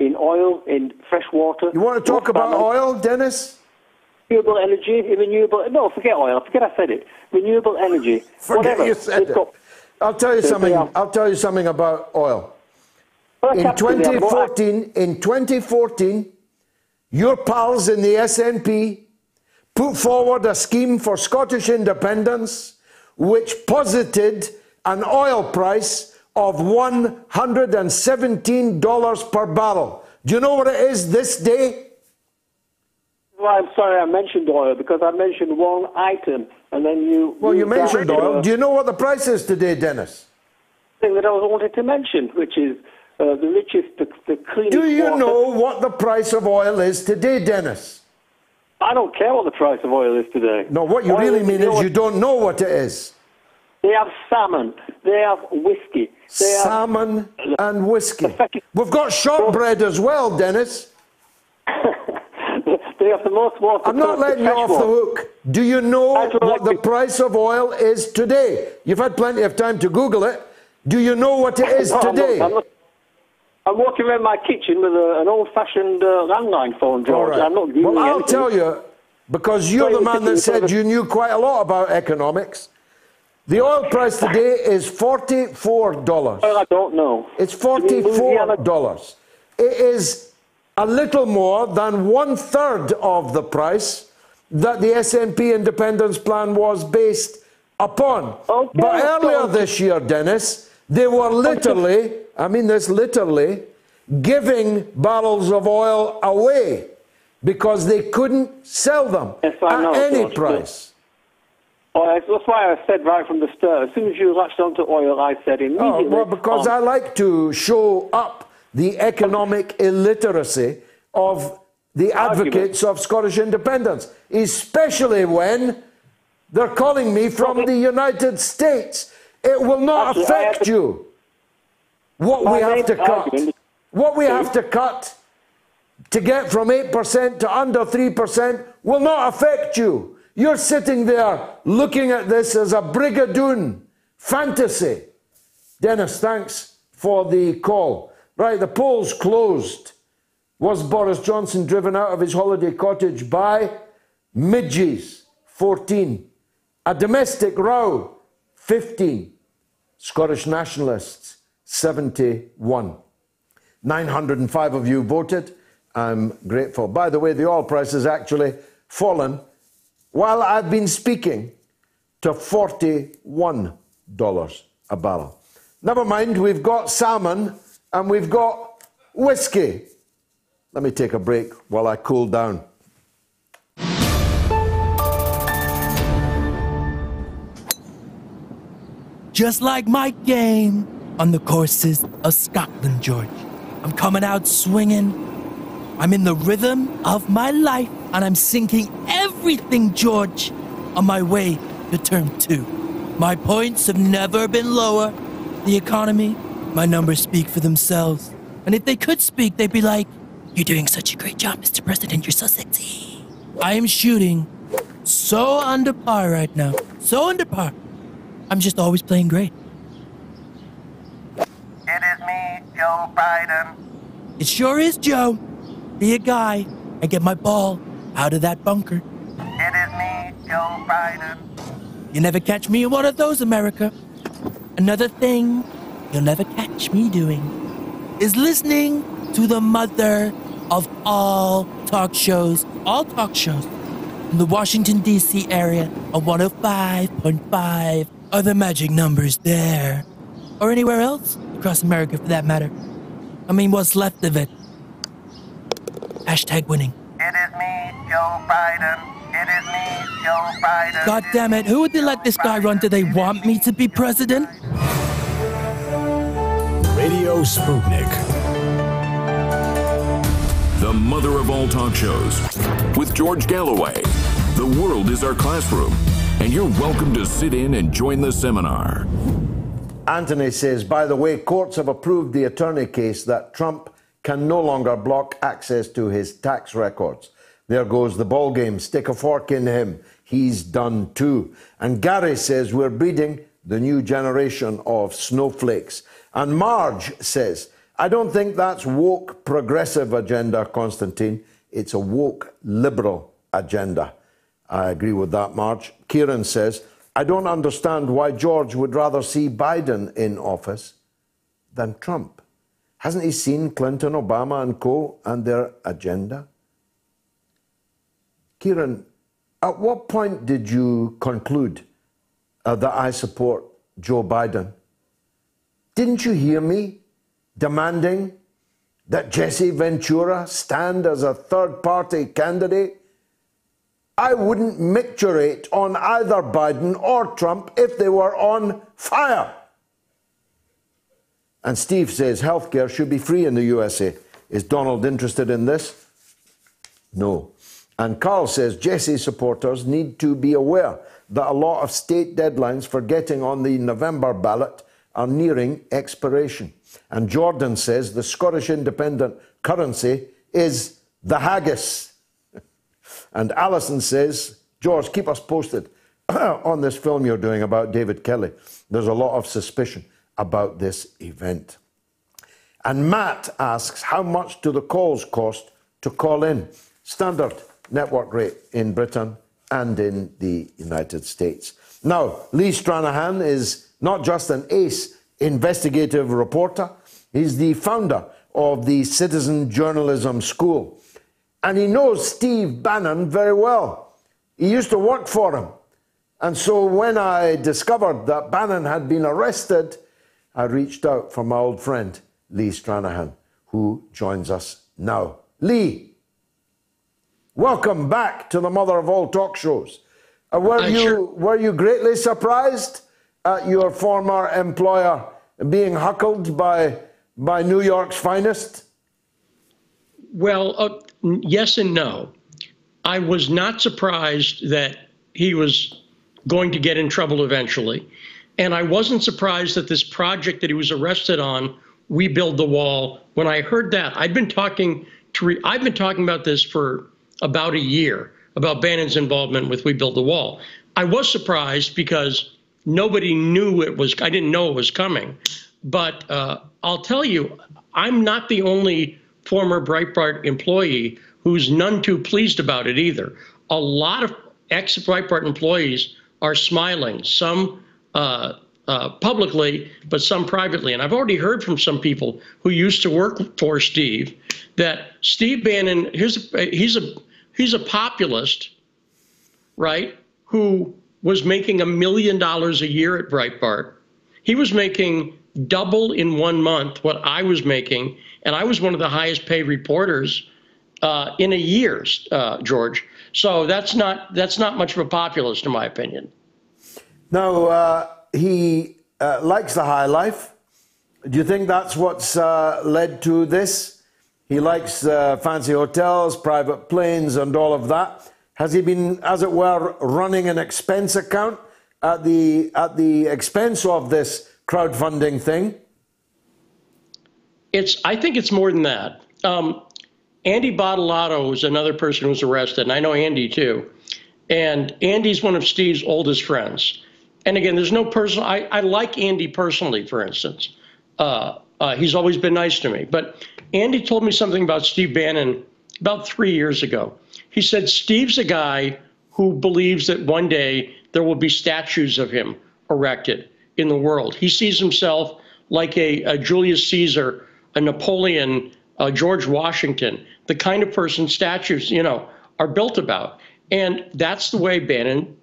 in oil, in fresh water? You want to talk about oil, Dennis? Renewable energy, no, forget oil. Forget I said it. Renewable energy. Forget you said it. I'll tell you something. I'll tell you something about oil. In 2014, your pals in the SNP put forward a scheme for Scottish independence, which posited an oil price of $117 per barrel. Do you know what it is this day? Well, I'm sorry I mentioned oil, because I mentioned one item, and then you... Well, you mentioned oil. Do you know what the price is today, Dennis? Thing that I wanted to mention, which is the richest, the cleanest... Do you know what the price of oil is today, Dennis? I don't care what the price of oil is today. No, what you really mean is you don't know what it is. They have salmon. They have whiskey. Salmon and whiskey. We've got shortbread as well, Dennis. They have the most water. I'm not letting you off the hook. Do you know what the price of oil is today? You've had plenty of time to Google it. Do you know what it is today? I'm walking around my kitchen with an old-fashioned landline phone, George. Right. I'm not giving well, I'll anything. tell you, because you're the man that said you knew quite a lot about economics. The oil price today is $44. Well, I don't know. It's $44. It is a little more than 1/3 of the price that the S&P Independence Plan was based upon. Okay, but earlier this year, Dennis, they were literally, I mean this literally, giving barrels of oil away because they couldn't sell them at any price. That's why I said right from the start, as soon as you latched onto oil, I said immediately... well, because I like to show up the economic illiteracy of the advocates of Scottish independence, especially when they're calling me from the United States. It will not affect you. What we have to cut. What we have to cut to get from 8% to under 3% will not affect you. You're sitting there looking at this as a brigadoon fantasy. Dennis, thanks for the call. Right, the polls closed. Was Boris Johnson driven out of his holiday cottage by midges? 14. A domestic row? 15. Scottish nationalists? 71. 905 of you voted. I'm grateful. By the way, the oil price has actually fallen while I've been speaking to $41 a barrel. Never mind, we've got salmon and we've got whiskey. Let me take a break while I cool down. Just like my game on the courses of Scotland, George. I'm coming out swinging. I'm in the rhythm of my life, and I'm sinking everything, George, on my way to turn 2. My points have never been lower. The economy, my numbers speak for themselves. And if they could speak, they'd be like, "You're doing such a great job, Mr. President. You're so sexy." I am shooting so under par right now. So under par. I'm just always playing great. It is me, Joe Biden. It sure is, Joe. Be a guy and get my ball out of that bunker. It is me, Joe Biden. You never catch me in one of those, America. Another thing you'll never catch me doing is listening to the mother of all talk shows in the Washington, D.C. area on 105.5 are the magic numbers there. Or anywhere else across America, for that matter. I mean, what's left of it? Hashtag winning. It is me, Joe Biden. It is me, Joe Biden. God damn it, who would they let this guy run? Do they want me to be president? Radio Sputnik. The mother of all talk shows with George Galloway. The world is our classroom, and you're welcome to sit in and join the seminar. Anthony says, by the way, courts have approved the attorney case that Trump can no longer block access to his tax records. There goes the ball game. Stick a fork in him. He's done too. And Gary says, we're breeding the new generation of snowflakes. And Marge says, I don't think that's woke progressive agenda, Konstantine. It's a woke liberal agenda. I agree with that, Marge. Kieran says, I don't understand why George would rather see Biden in office than Trump. Hasn't he seen Clinton, Obama and co. and their agenda? Kieran, at what point did you conclude that I support Joe Biden? Didn't you hear me demanding that Jesse Ventura stand as a third-party candidate? I wouldn't micturate on either Biden or Trump if they were on fire. And Steve says healthcare should be free in the USA. Is Donald interested in this? No. And Carl says Jesse supporters need to be aware that a lot of state deadlines for getting on the November ballot are nearing expiration. And Jordan says the Scottish independent currency is the haggis. And Alison says, George, keep us posted on this film you're doing about David Kelly. There's a lot of suspicion about this event. And Matt asks, how much do the calls cost to call in? Standard network rate in Britain and in the United States. Now, Lee Stranahan is not just an ace investigative reporter, he's the founder of the Citizen Journalism School. And he knows Steve Bannon very well. He used to work for him. And so when I discovered that Bannon had been arrested, I reached out for my old friend, Lee Stranahan, who joins us now. Lee, welcome back to the mother of all talk shows. Were you greatly surprised at your former employer being huckled by New York's finest? Well, yes and no. I was not surprised that he was going to get in trouble eventually. And I wasn't surprised that this project that he was arrested on, We Build the Wall, when I heard that, I've been talking about this for about a year, about Bannon's involvement with We Build the Wall. I was surprised because nobody knew I didn't know it was coming. But I'll tell you, I'm not the only former Breitbart employee who's none too pleased about it either. A lot of ex-Breitbart employees are smiling, some publicly, but some privately. And I've already heard from some people who used to work for Steve that Steve Bannon, he's a populist, right, who was making $1 million a year at Breitbart. He was making double in 1 month what I was making, and I was one of the highest paid reporters in a year, George. So that's not much of a populist, in my opinion. Now, he likes the high life. Do you think that's what's led to this? He likes fancy hotels, private planes, and all of that. Has he been, as it were, running an expense account at the expense of this crowdfunding thing? I think it's more than that. Andy Bottolato was another person who was arrested, and I know Andy too. And Andy's one of Steve's oldest friends. And again, there's no personal, I like Andy personally, for instance. He's always been nice to me. But Andy told me something about Steve Bannon about 3 years ago. He said, Steve's a guy who believes that one day there will be statues of him erected in the world. He sees himself like a Julius Caesar, a Napoleon, a George Washington, the kind of person statues, are built about. And that's the way Bannon,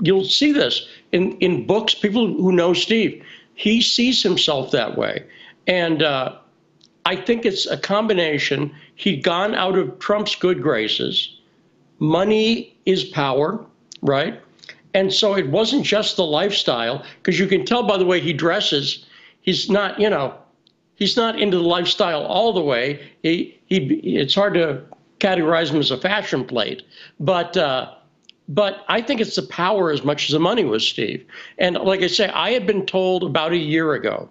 you'll see this in books, people who know Steve, he sees himself that way. And I think it's a combination. He'd gone out of Trump's good graces. Money is power, right? And so it wasn't just the lifestyle, because you can tell by the way he dresses, he's not, he's not into the lifestyle all the way. It's hard to categorize him as a fashion plate, but I think it's the power as much as the money was, Steve. And like I say, I had been told about a year ago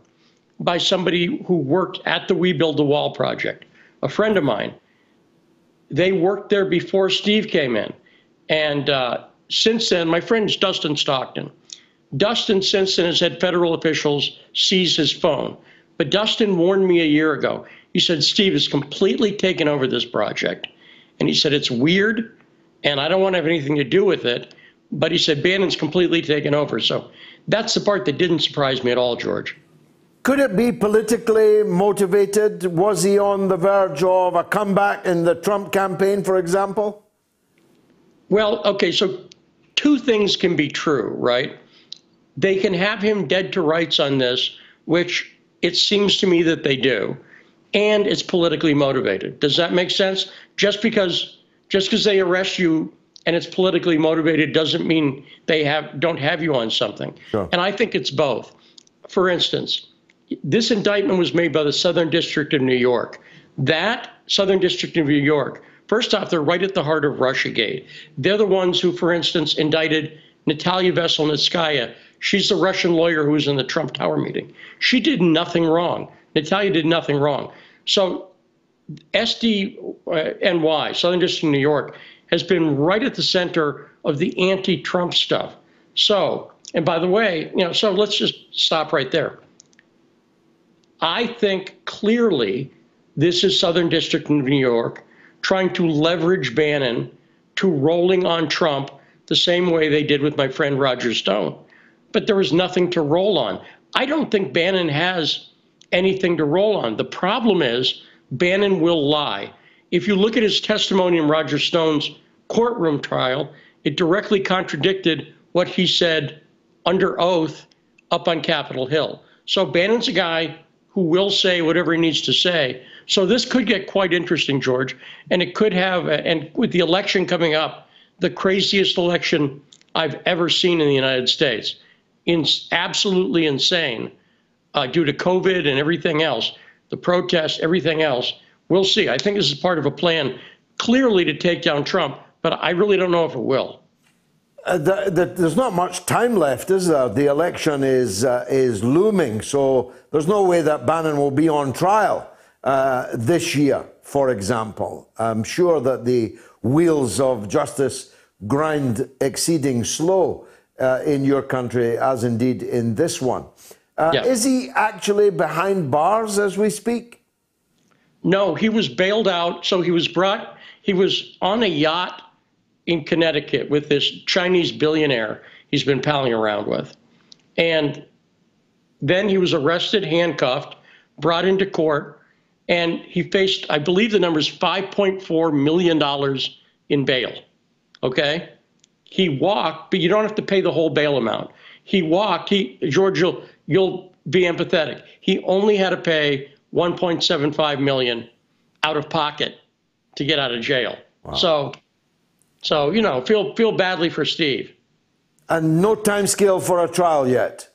by somebody who worked at the We Build the Wall project, a friend of mine. They worked there before Steve came in. And since then, my friend's Dustin Stockton. Dustin since then has had federal officials seize his phone. But Dustin warned me a year ago. He said, Steve has completely taken over this project. And he said, it's weird, and I don't want to have anything to do with it. But he said, Bannon's completely taken over. So that's the part that didn't surprise me at all, George. Could it be politically motivated? Was he on the verge of a comeback in the Trump campaign, for example? Well, okay, so two things can be true, right? They can have him dead to rights on this, which it seems to me that they do. and it's politically motivated. Does that make sense? Just because they arrest you and it's politically motivated doesn't mean they don't have you on something. Sure. And I think it's both. For instance, this indictment was made by the Southern District of New York. That Southern District of New York, first off, they're right at the heart of Russiagate. They're the ones who, for instance, indicted Natalia Veselnitskaya. She's the Russian lawyer who was in the Trump Tower meeting. She did nothing wrong. Natalia did nothing wrong. So SDNY, Southern District of New York, has been right at the center of the anti-Trump stuff. So, and by the way, so let's just stop right there. I think clearly this is Southern District of New York trying to leverage Bannon to rolling on Trump the same way they did with my friend Roger Stone. But there was nothing to roll on. I don't think Bannon has anything to roll on. The problem is Bannon will lie. If you look at his testimony in Roger Stone's courtroom trial, it directly contradicted what he said under oath up on Capitol Hill. So Bannon's a guy who will say whatever he needs to say. So this could get quite interesting, George, and it could have, and with the election coming up, the craziest election I've ever seen in the United States. Absolutely insane due to COVID and everything else, the protests, everything else. We'll see. I think this is part of a plan clearly to take down Trump, but I really don't know if it will. There's not much time left, is there? The election is looming, so there's no way that Bannon will be on trial this year, for example. I'm sure that the wheels of justice grind exceeding slow in your country, as indeed in this one. Is he actually behind bars as we speak? No, he was bailed out. So he was on a yacht in Connecticut with this Chinese billionaire he's been palling around with. And then he was arrested, handcuffed, brought into court, and he faced, I believe the number is $5.4 million in bail, okay? He walked, but you don't have to pay the whole bail amount. He walked, George, you'll be empathetic. He only had to pay $1.75 million out of pocket to get out of jail. Wow. So feel badly for Steve. And no time scale for a trial yet?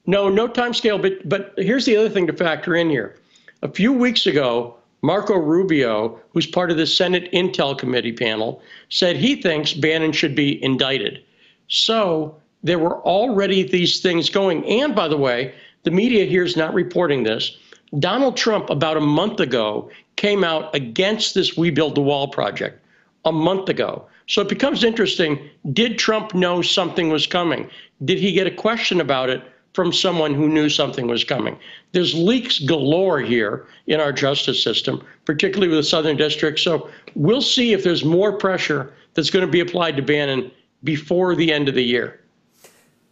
No time scale, but here's the other thing to factor in here. A few weeks ago, Marco Rubio, who's part of the Senate Intel Committee panel, said he thinks Bannon should be indicted. So there were already these things going. And by the way, the media here is not reporting this. Donald Trump, about a month ago, came out against this We Build the Wall project. A month ago. So it becomes interesting. Did Trump know something was coming? Did he get a question about it from someone who knew something was coming? There's leaks galore here in our justice system, particularly with the Southern District. So we'll see if there's more pressure that's going to be applied to Bannon before the end of the year.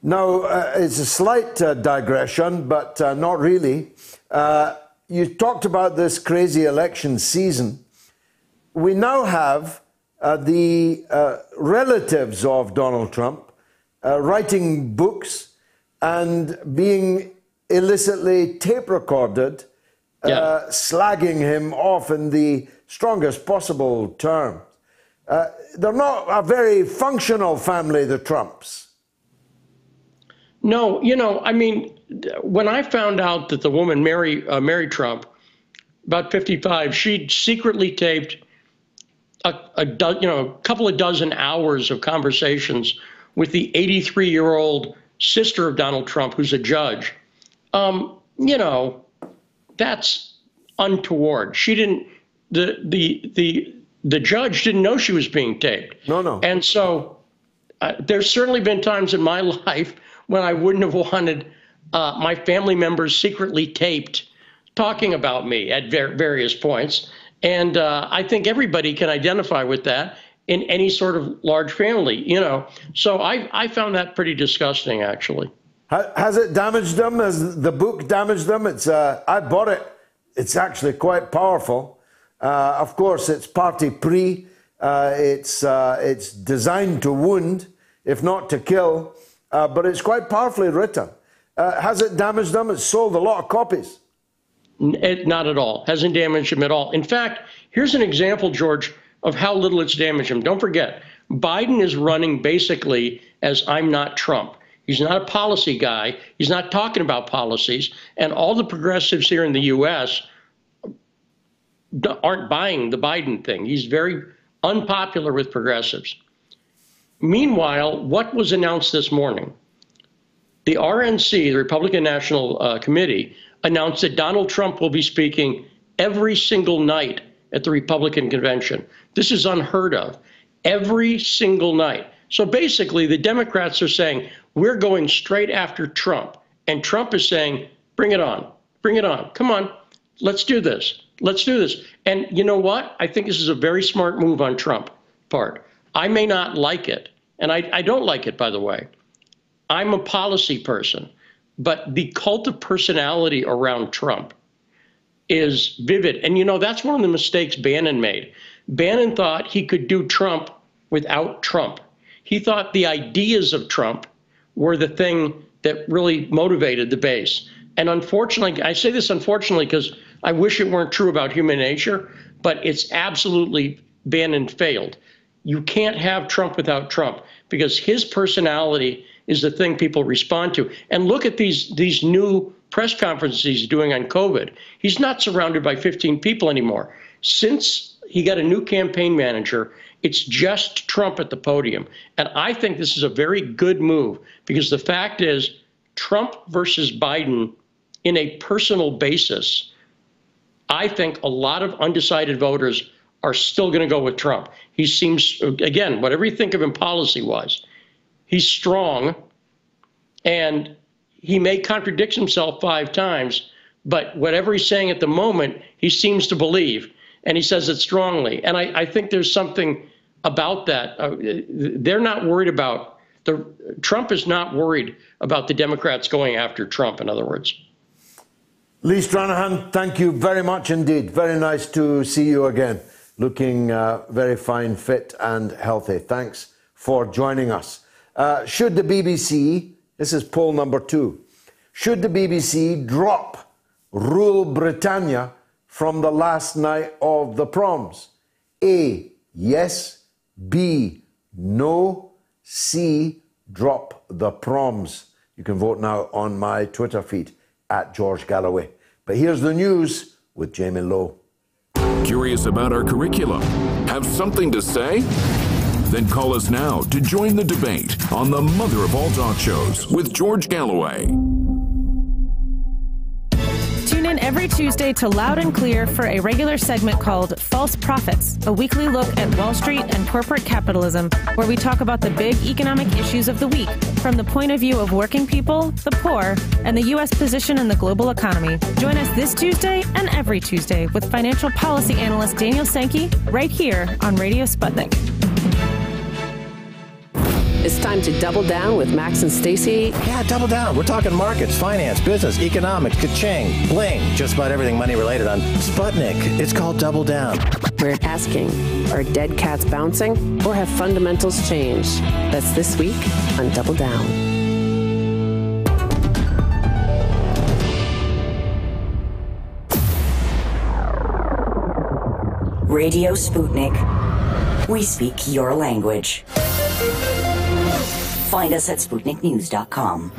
Now, it's a slight digression, but not really. You talked about this crazy election season. We now have the relatives of Donald Trump writing books and being illicitly tape recorded, slagging him off in the strongest possible terms. They're not a very functional family, the Trumps. No, I mean, when I found out that the woman, Mary Trump, about 55, she'd secretly taped a couple of dozen hours of conversations with the 83-year-old sister of Donald Trump, who's a judge. That's untoward. She didn't. The judge didn't know she was being taped. No. And so there's certainly been times in my life when I wouldn't have wanted my family members secretly taped talking about me at various points. And I think everybody can identify with that in any sort of large family, So I found that pretty disgusting, actually. Has it damaged them? Has the book damaged them? I bought it. It's actually quite powerful. Of course, it's parti pris. It's designed to wound, if not to kill. But it's quite powerfully written. Has it damaged them? It's sold a lot of copies. Not at all. Hasn't damaged him at all. In fact, here's an example, George, of how little it's damaged him. Don't forget, Biden is running basically as I'm not Trump. He's not a policy guy. He's not talking about policies. And all the progressives here in the U.S. aren't buying the Biden thing. He's very unpopular with progressives. Meanwhile, what was announced this morning? The RNC, the Republican National Committee, announced that Donald Trump will be speaking every single night at the Republican convention. This is unheard of. Every single night. So basically, the Democrats are saying, we're going straight after Trump. And Trump is saying, bring it on. Bring it on. Come on. Let's do this. Let's do this. And you know what? I think this is a very smart move on Trump's part. I may not like it. And I don't like it, by the way. I'm a policy person. But the cult of personality around Trump is vivid. And, you know, that's one of the mistakes Bannon made. Bannon thought he could do Trump without Trump. He thought the ideas of Trump were the thing that really motivated the base. And unfortunately, I say this unfortunately because I wish it weren't true about human nature, but it's absolutely Bannon failed. You can't have Trump without Trump because his personality is the thing people respond to. And look at these new press conferences he's doing on COVID. He's not surrounded by 15 people anymore. Since he got a new campaign manager, it's just Trump at the podium. And I think this is a very good move because the fact is Trump versus Biden in a personal basis, I think a lot of undecided voters are still going to go with Trump. He seems, again, whatever you think of him policy-wise, he's strong, and he may contradict himself 5 times, but whatever he's saying at the moment, he seems to believe, and he says it strongly. And I think there's something about that. They're not worried about, Trump is not worried about the Democrats going after Trump, in other words. Lee Stranahan, thank you very much indeed. Very nice to see you again. Looking very fine, fit and healthy. Thanks for joining us. Should the BBC, this is poll number 2, should the BBC drop Rule Britannia from the last night of the proms? A, yes. B, no. C, drop the proms. You can vote now on my Twitter feed at George Galloway. But here's the news with Jamie Lowe. Curious about our curriculum? Have something to say? Then call us now to join the debate on the mother of all talk shows with George Galloway. Tune in every Tuesday to Loud and Clear for a regular segment called False Prophets, a weekly look at Wall Street and corporate capitalism, where we talk about the big economic issues of the week from the point of view of working people, the poor, and the U.S. position in the global economy. Join us this Tuesday and every Tuesday with financial policy analyst Daniel Sankey right here on Radio Sputnik. It's time to double down with Max and Stacy. Yeah, double down. We're talking markets, finance, business, economics, ka-ching, bling, just about everything money related on Sputnik. It's called Double Down. We're asking, are dead cats bouncing or have fundamentals changed? That's this week on Double Down. Radio Sputnik. We speak your language. Find us at SputnikNews.com.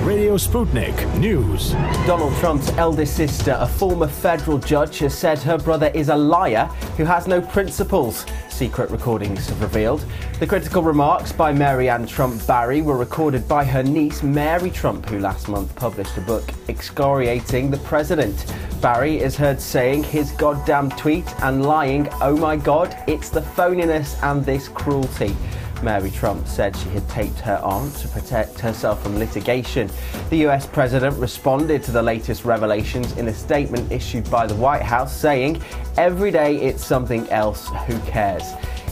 Radio Sputnik News. Donald Trump's eldest sister, a former federal judge, has said her brother is a liar who has no principles. Secret recordings have revealed. The critical remarks by Mary Ann Trump Barry were recorded by her niece Mary Trump, who last month published a book excoriating the president. Barry is heard saying his goddamn tweet and lying, "Oh my God, it's the phoniness and this cruelty." Mary Trump said she had taped her aunt to protect herself from litigation. The US president responded to the latest revelations in a statement issued by the White House, saying, "Every day it's something else, who cares?"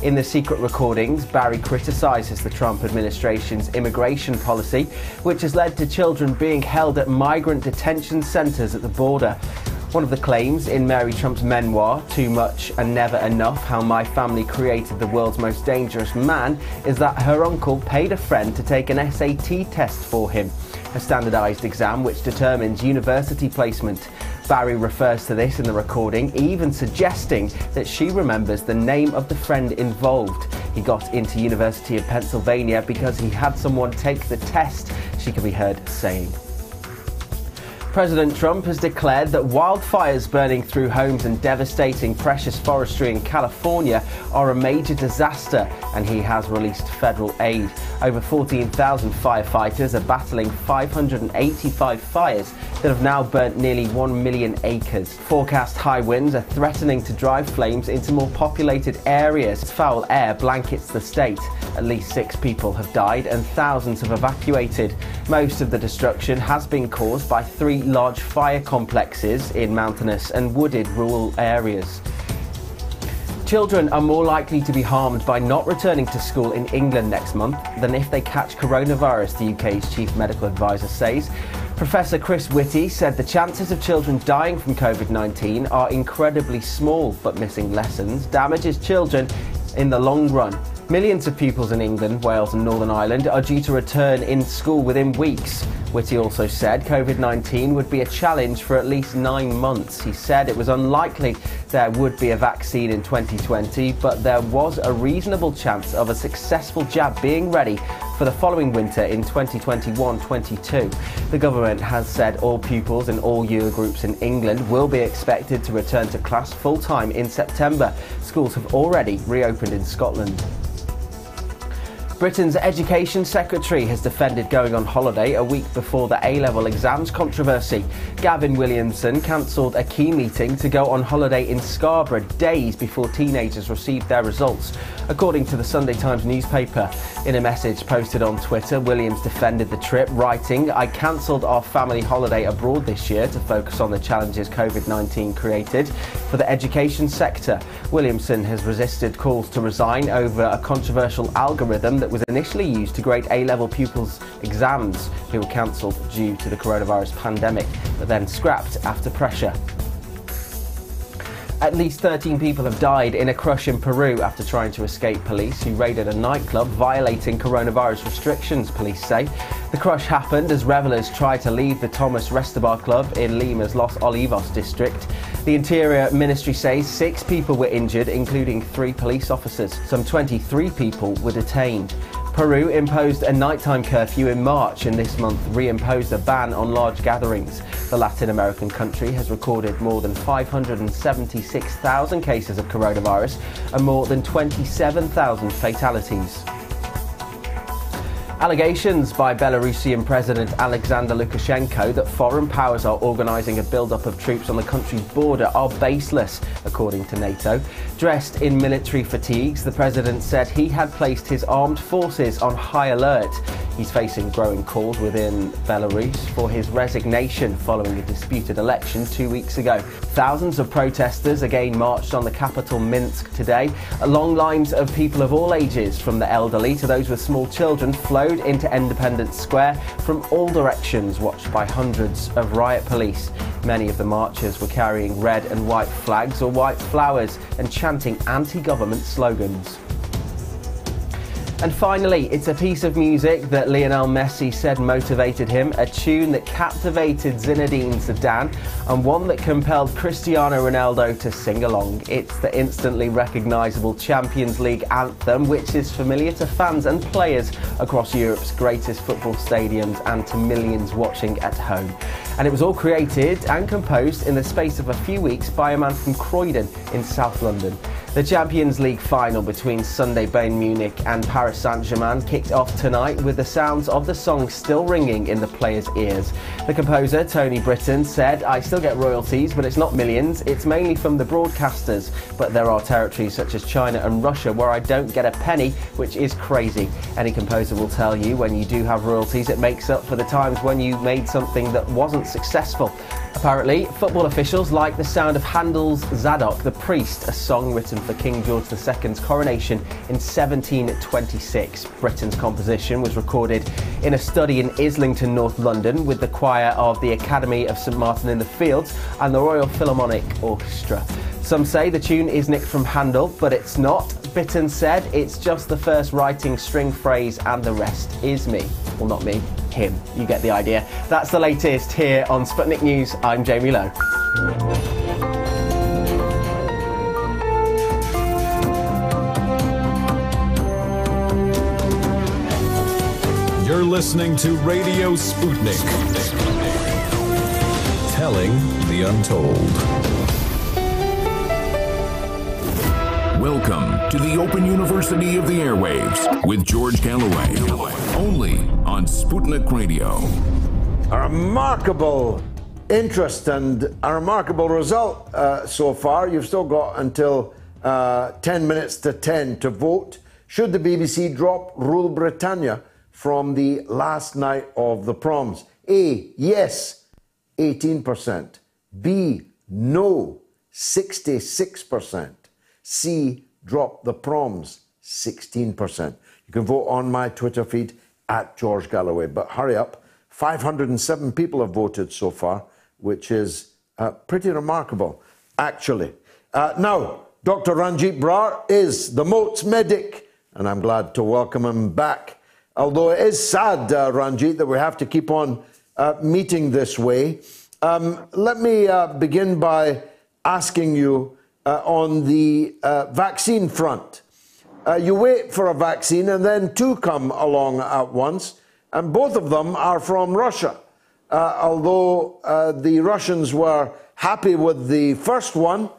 In the secret recordings, Barry criticises the Trump administration's immigration policy, which has led to children being held at migrant detention centres at the border. One of the claims in Mary Trump's memoir, Too Much and Never Enough, How My Family Created the World's Most Dangerous Man, is that her uncle paid a friend to take an SAT test for him, a standardised exam which determines university placement. Barry refers to this in the recording, even suggesting that she remembers the name of the friend involved. He got into University of Pennsylvania because he had someone take the test, she can be heard saying. President Trump has declared that wildfires burning through homes and devastating precious forestry in California are a major disaster, and he has released federal aid. Over 14,000 firefighters are battling 585 fires that have now burnt nearly 1 million acres. Forecast high winds are threatening to drive flames into more populated areas. Foul air blankets the state. At least 6 people have died and thousands have evacuated. Most of the destruction has been caused by 3 large fire complexes in mountainous and wooded rural areas. Children are more likely to be harmed by not returning to school in England next month than if they catch coronavirus, the UK's chief medical advisor says. Professor Chris Whitty said the chances of children dying from COVID-19 are incredibly small, but missing lessons damages children in the long run. Millions of pupils in England, Wales and Northern Ireland are due to return in school within weeks. Whitty also said COVID-19 would be a challenge for at least 9 months. He said it was unlikely there would be a vaccine in 2020, but there was a reasonable chance of a successful jab being ready for the following winter in 2021-22. The government has said all pupils in all year groups in England will be expected to return to class full-time in September. Schools have already reopened in Scotland. Britain's Education Secretary has defended going on holiday a week before the A-level exams controversy. Gavin Williamson cancelled a key meeting to go on holiday in Scarborough days before teenagers received their results, according to the Sunday Times newspaper. In a message posted on Twitter, Williams defended the trip, writing, "I cancelled our family holiday abroad this year to focus on the challenges COVID-19 created for the education sector." Williamson has resisted calls to resign over a controversial algorithm that was initially used to grade A-level pupils' exams, who were cancelled due to the coronavirus pandemic, but then scrapped after pressure. At least 13 people have died in a crush in Peru after trying to escape police who raided a nightclub violating coronavirus restrictions, police say. The crush happened as revelers tried to leave the Thomas Restabar club in Lima's Los Olivos district. The Interior Ministry says 6 people were injured, including 3 police officers. Some 23 people were detained. Peru imposed a nighttime curfew in March and this month reimposed a ban on large gatherings. The Latin American country has recorded more than 576,000 cases of coronavirus and more than 27,000 fatalities. Allegations by Belarusian President Alexander Lukashenko that foreign powers are organising a build-up of troops on the country's border are baseless, according to NATO. Dressed in military fatigues, the president said he had placed his armed forces on high alert. He's facing growing calls within Belarus for his resignation following a disputed election 2 weeks ago. Thousands of protesters again marched on the capital Minsk today. Long lines of people of all ages, from the elderly to those with small children, flowed into Independence Square from all directions, watched by hundreds of riot police. Many of the marchers were carrying red and white flags or white flowers and chanting anti-government slogans. And finally, it's a piece of music that Lionel Messi said motivated him, a tune that captivated Zinedine Zidane, and one that compelled Cristiano Ronaldo to sing along. It's the instantly recognisable Champions League anthem, which is familiar to fans and players across Europe's greatest football stadiums and to millions watching at home. And it was all created and composed in the space of a few weeks by a man from Croydon in South London. The Champions League final between Sunday Bayern Munich and Paris Saint-Germain kicked off tonight with the sounds of the song still ringing in the players' ears. The composer, Tony Britton, said, "I still get royalties, but it's not millions. It's mainly from the broadcasters. But there are territories such as China and Russia where I don't get a penny, which is crazy." Any composer will tell you when you do have royalties, it makes up for the times when you made something that wasn't successful. Apparently, football officials like the sound of Handel's Zadok the Priest, a song written for King George II's coronation in 1726. Britain's composition was recorded in a study in Islington, North London, with the choir of the Academy of St Martin in the Fields and the Royal Philharmonic Orchestra. Some say the tune is nicked from Handel, but it's not. Bitton said it's just the first writing string phrase and the rest is me. Well, not me, him. You get the idea. That's the latest here on Sputnik News. I'm Jamie Lowe. You're listening to Radio Sputnik. Telling the untold. Welcome to the Open University of the Airwaves with George Galloway, only on Sputnik Radio. A remarkable interest and a remarkable result so far. You've still got until 10 minutes to 10 to vote. Should the BBC drop Rule Britannia from the last night of the proms? A, yes, 18%. B, no, 66%. C, drop the proms, 16%. You can vote on my Twitter feed at George Galloway. But hurry up, 507 people have voted so far, which is pretty remarkable, actually. Now, Dr. Ranjeet Brar is the Moats medic, and I'm glad to welcome him back. Although it is sad, Ranjeet, that we have to keep on meeting this way. Let me begin by asking you on the vaccine front. You wait for a vaccine and then two come along at once, and both of them are from Russia. Although the Russians were happy with the first one,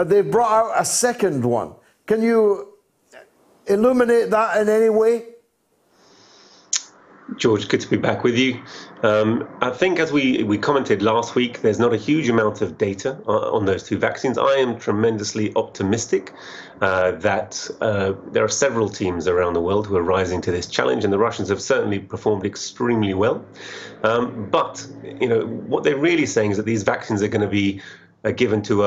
they've brought out a second one. Can you illuminate that in any way? George, good to be back with you. I think as we commented last week, there's not a huge amount of data on those two vaccines. I am tremendously optimistic that there are several teams around the world who are rising to this challenge, and the Russians have certainly performed extremely well. But, you know, what they're really saying is that these vaccines are going to be given to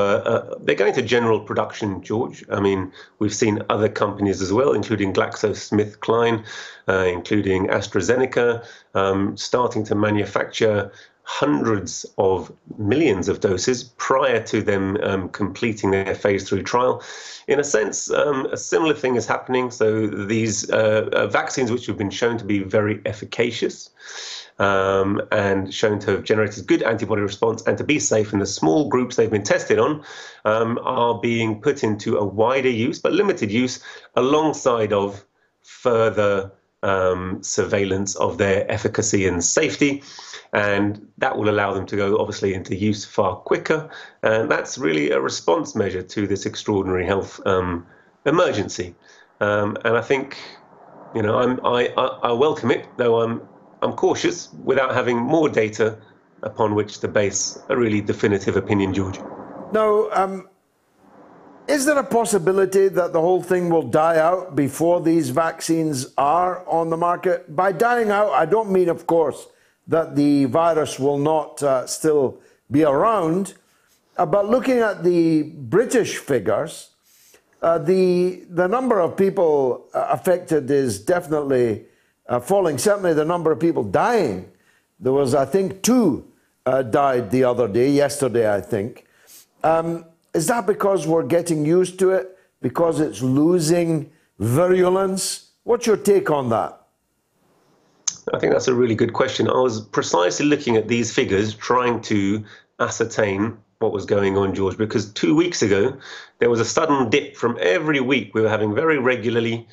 they're going to general production, George. I mean, we've seen other companies as well, including GlaxoSmithKline, including AstraZeneca, starting to manufacture hundreds of millions of doses prior to them completing their phase 3 trial. In a sense, a similar thing is happening. So these vaccines, which have been shown to be very efficacious, and shown to have generated good antibody response and to be safe in the small groups they've been tested on, are being put into a wider use, but limited use, alongside of further surveillance of their efficacy and safety. And that will allow them to go, obviously, into use far quicker. And that's really a response measure to this extraordinary health emergency. And I think, you know, I welcome it, though I'm cautious without having more data upon which to base a really definitive opinion, George. Now, is there a possibility that the whole thing will die out before these vaccines are on the market? By dying out, I don't mean, of course, that the virus will not still be around, but looking at the British figures, the number of people affected is definitely falling. Certainly the number of people dying. There was, I think, 2 died the other day, yesterday, I think. Is that because we're getting used to it? Because it's losing virulence? What's your take on that? I think that's a really good question. I was precisely looking at these figures, trying to ascertain what was going on, George, because 2 weeks ago, there was a sudden dip from every week. We were having very regularly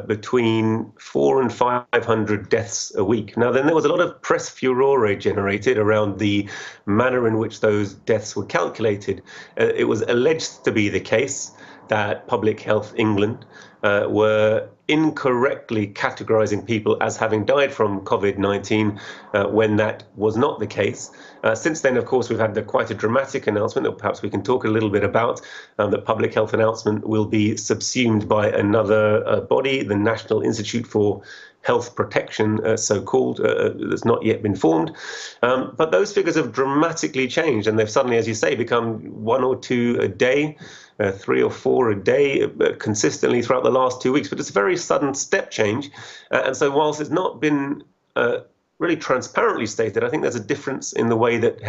between 400 and 500 deaths a week. Now, then there was a lot of press furore generated around the manner in which those deaths were calculated. It was alleged to be the case that Public Health England were incorrectly categorizing people as having died from COVID-19 when that was not the case. Since then, of course, we've had quite a dramatic announcement that perhaps we can talk a little bit about. The public health announcement will be subsumed by another body, the National Institute for health protection, so-called, that's not yet been formed. But those figures have dramatically changed, and they've suddenly, as you say, become 1 or 2 a day, 3 or 4 a day, consistently throughout the last 2 weeks. But it's a very sudden step change. And so whilst it's not been really transparently stated, I think there's a difference in the way that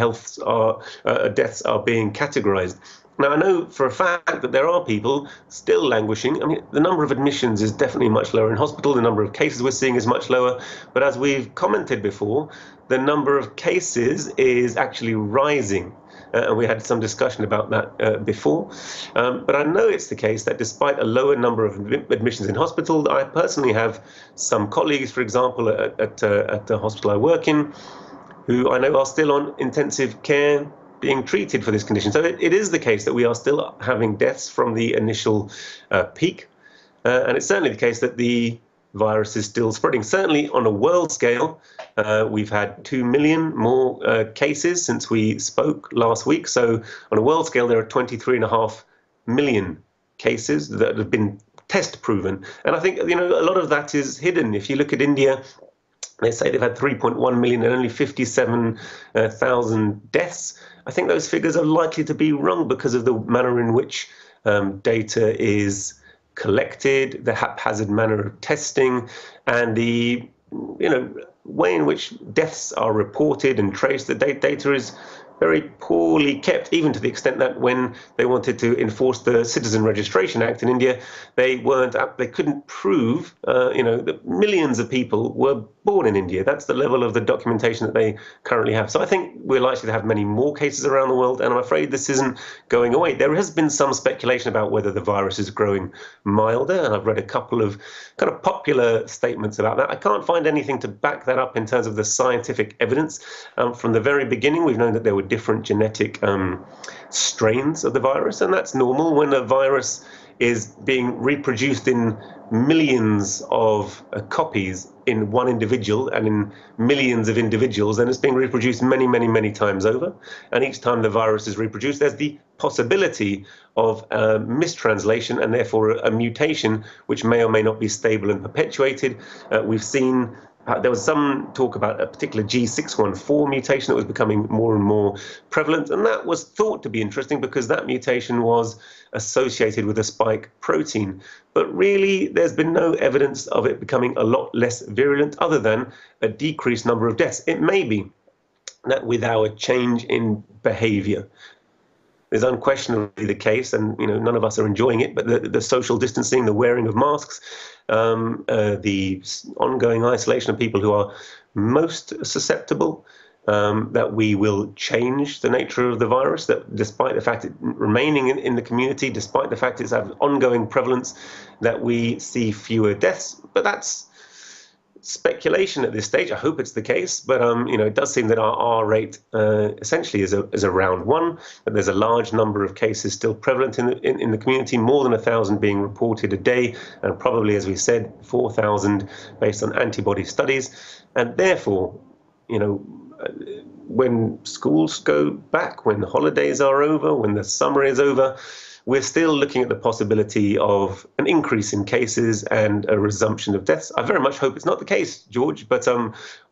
deaths are being categorized. Now, I know for a fact that there are people still languishing. I mean, the number of admissions is definitely much lower in hospital. The number of cases we're seeing is much lower. But as we've commented before, the number of cases is actually rising. And we had some discussion about that before. But I know it's the case that despite a lower number of admissions in hospital, I personally have some colleagues, for example, at the hospital I work in, who I know are still on intensive care being treated for this condition. So it is the case that we are still having deaths from the initial peak. And it's certainly the case that the virus is still spreading. Certainly on a world scale, we've had 2 million more cases since we spoke last week. So on a world scale, there are 23.5 million cases that have been test proven. And I think, a lot of that is hidden. If you look at India, they say they've had 3.1 million and only 57,000 deaths. I think those figures are likely to be wrong because of the manner in which data is collected, the haphazard manner of testing, and the way in which deaths are reported and traced. The data is very poorly kept, even to the extent that when they wanted to enforce the Citizen Registration Act in India, they couldn't prove, that millions of people were born in India. That's the level of the documentation that they currently have. So I think we're likely to have many more cases around the world, and I'm afraid this isn't going away. There has been some speculation about whether the virus is growing milder, and I've read a couple of kind of popular statements about that. I can't find anything to back that up in terms of the scientific evidence. From the very beginning, we've known that there were different genetic strains of the virus, and that's normal when a virus is being reproduced in millions of copies in one individual and in millions of individuals, and it's being reproduced many, many, many times over. And each time the virus is reproduced, there's the possibility of mistranslation and therefore a mutation which may or may not be stable and perpetuated. We've seen there was some talk about a particular G614 mutation that was becoming more and more prevalent, and that was thought to be interesting because that mutation was associated with a spike protein. But really, there's been no evidence of it becoming a lot less virulent other than a decreased number of deaths. It may be that with our change in behavior, is unquestionably the case, and none of us are enjoying it, but the social distancing, the wearing of masks, the ongoing isolation of people who are most susceptible, that we will change the nature of the virus, that despite the fact it remaining in the community, despite the fact it's have ongoing prevalence, that we see fewer deaths. But that's speculation at this stage. I hope it's the case, but it does seem that our R rate essentially is around 1. That there's a large number of cases still prevalent in the community, more than 1,000 being reported a day, and probably, as we said, 4,000 based on antibody studies. And therefore, when schools go back, when the holidays are over, when the summer is over, we're still looking at the possibility of an increase in cases and a resumption of deaths. I very much hope it's not the case, George, but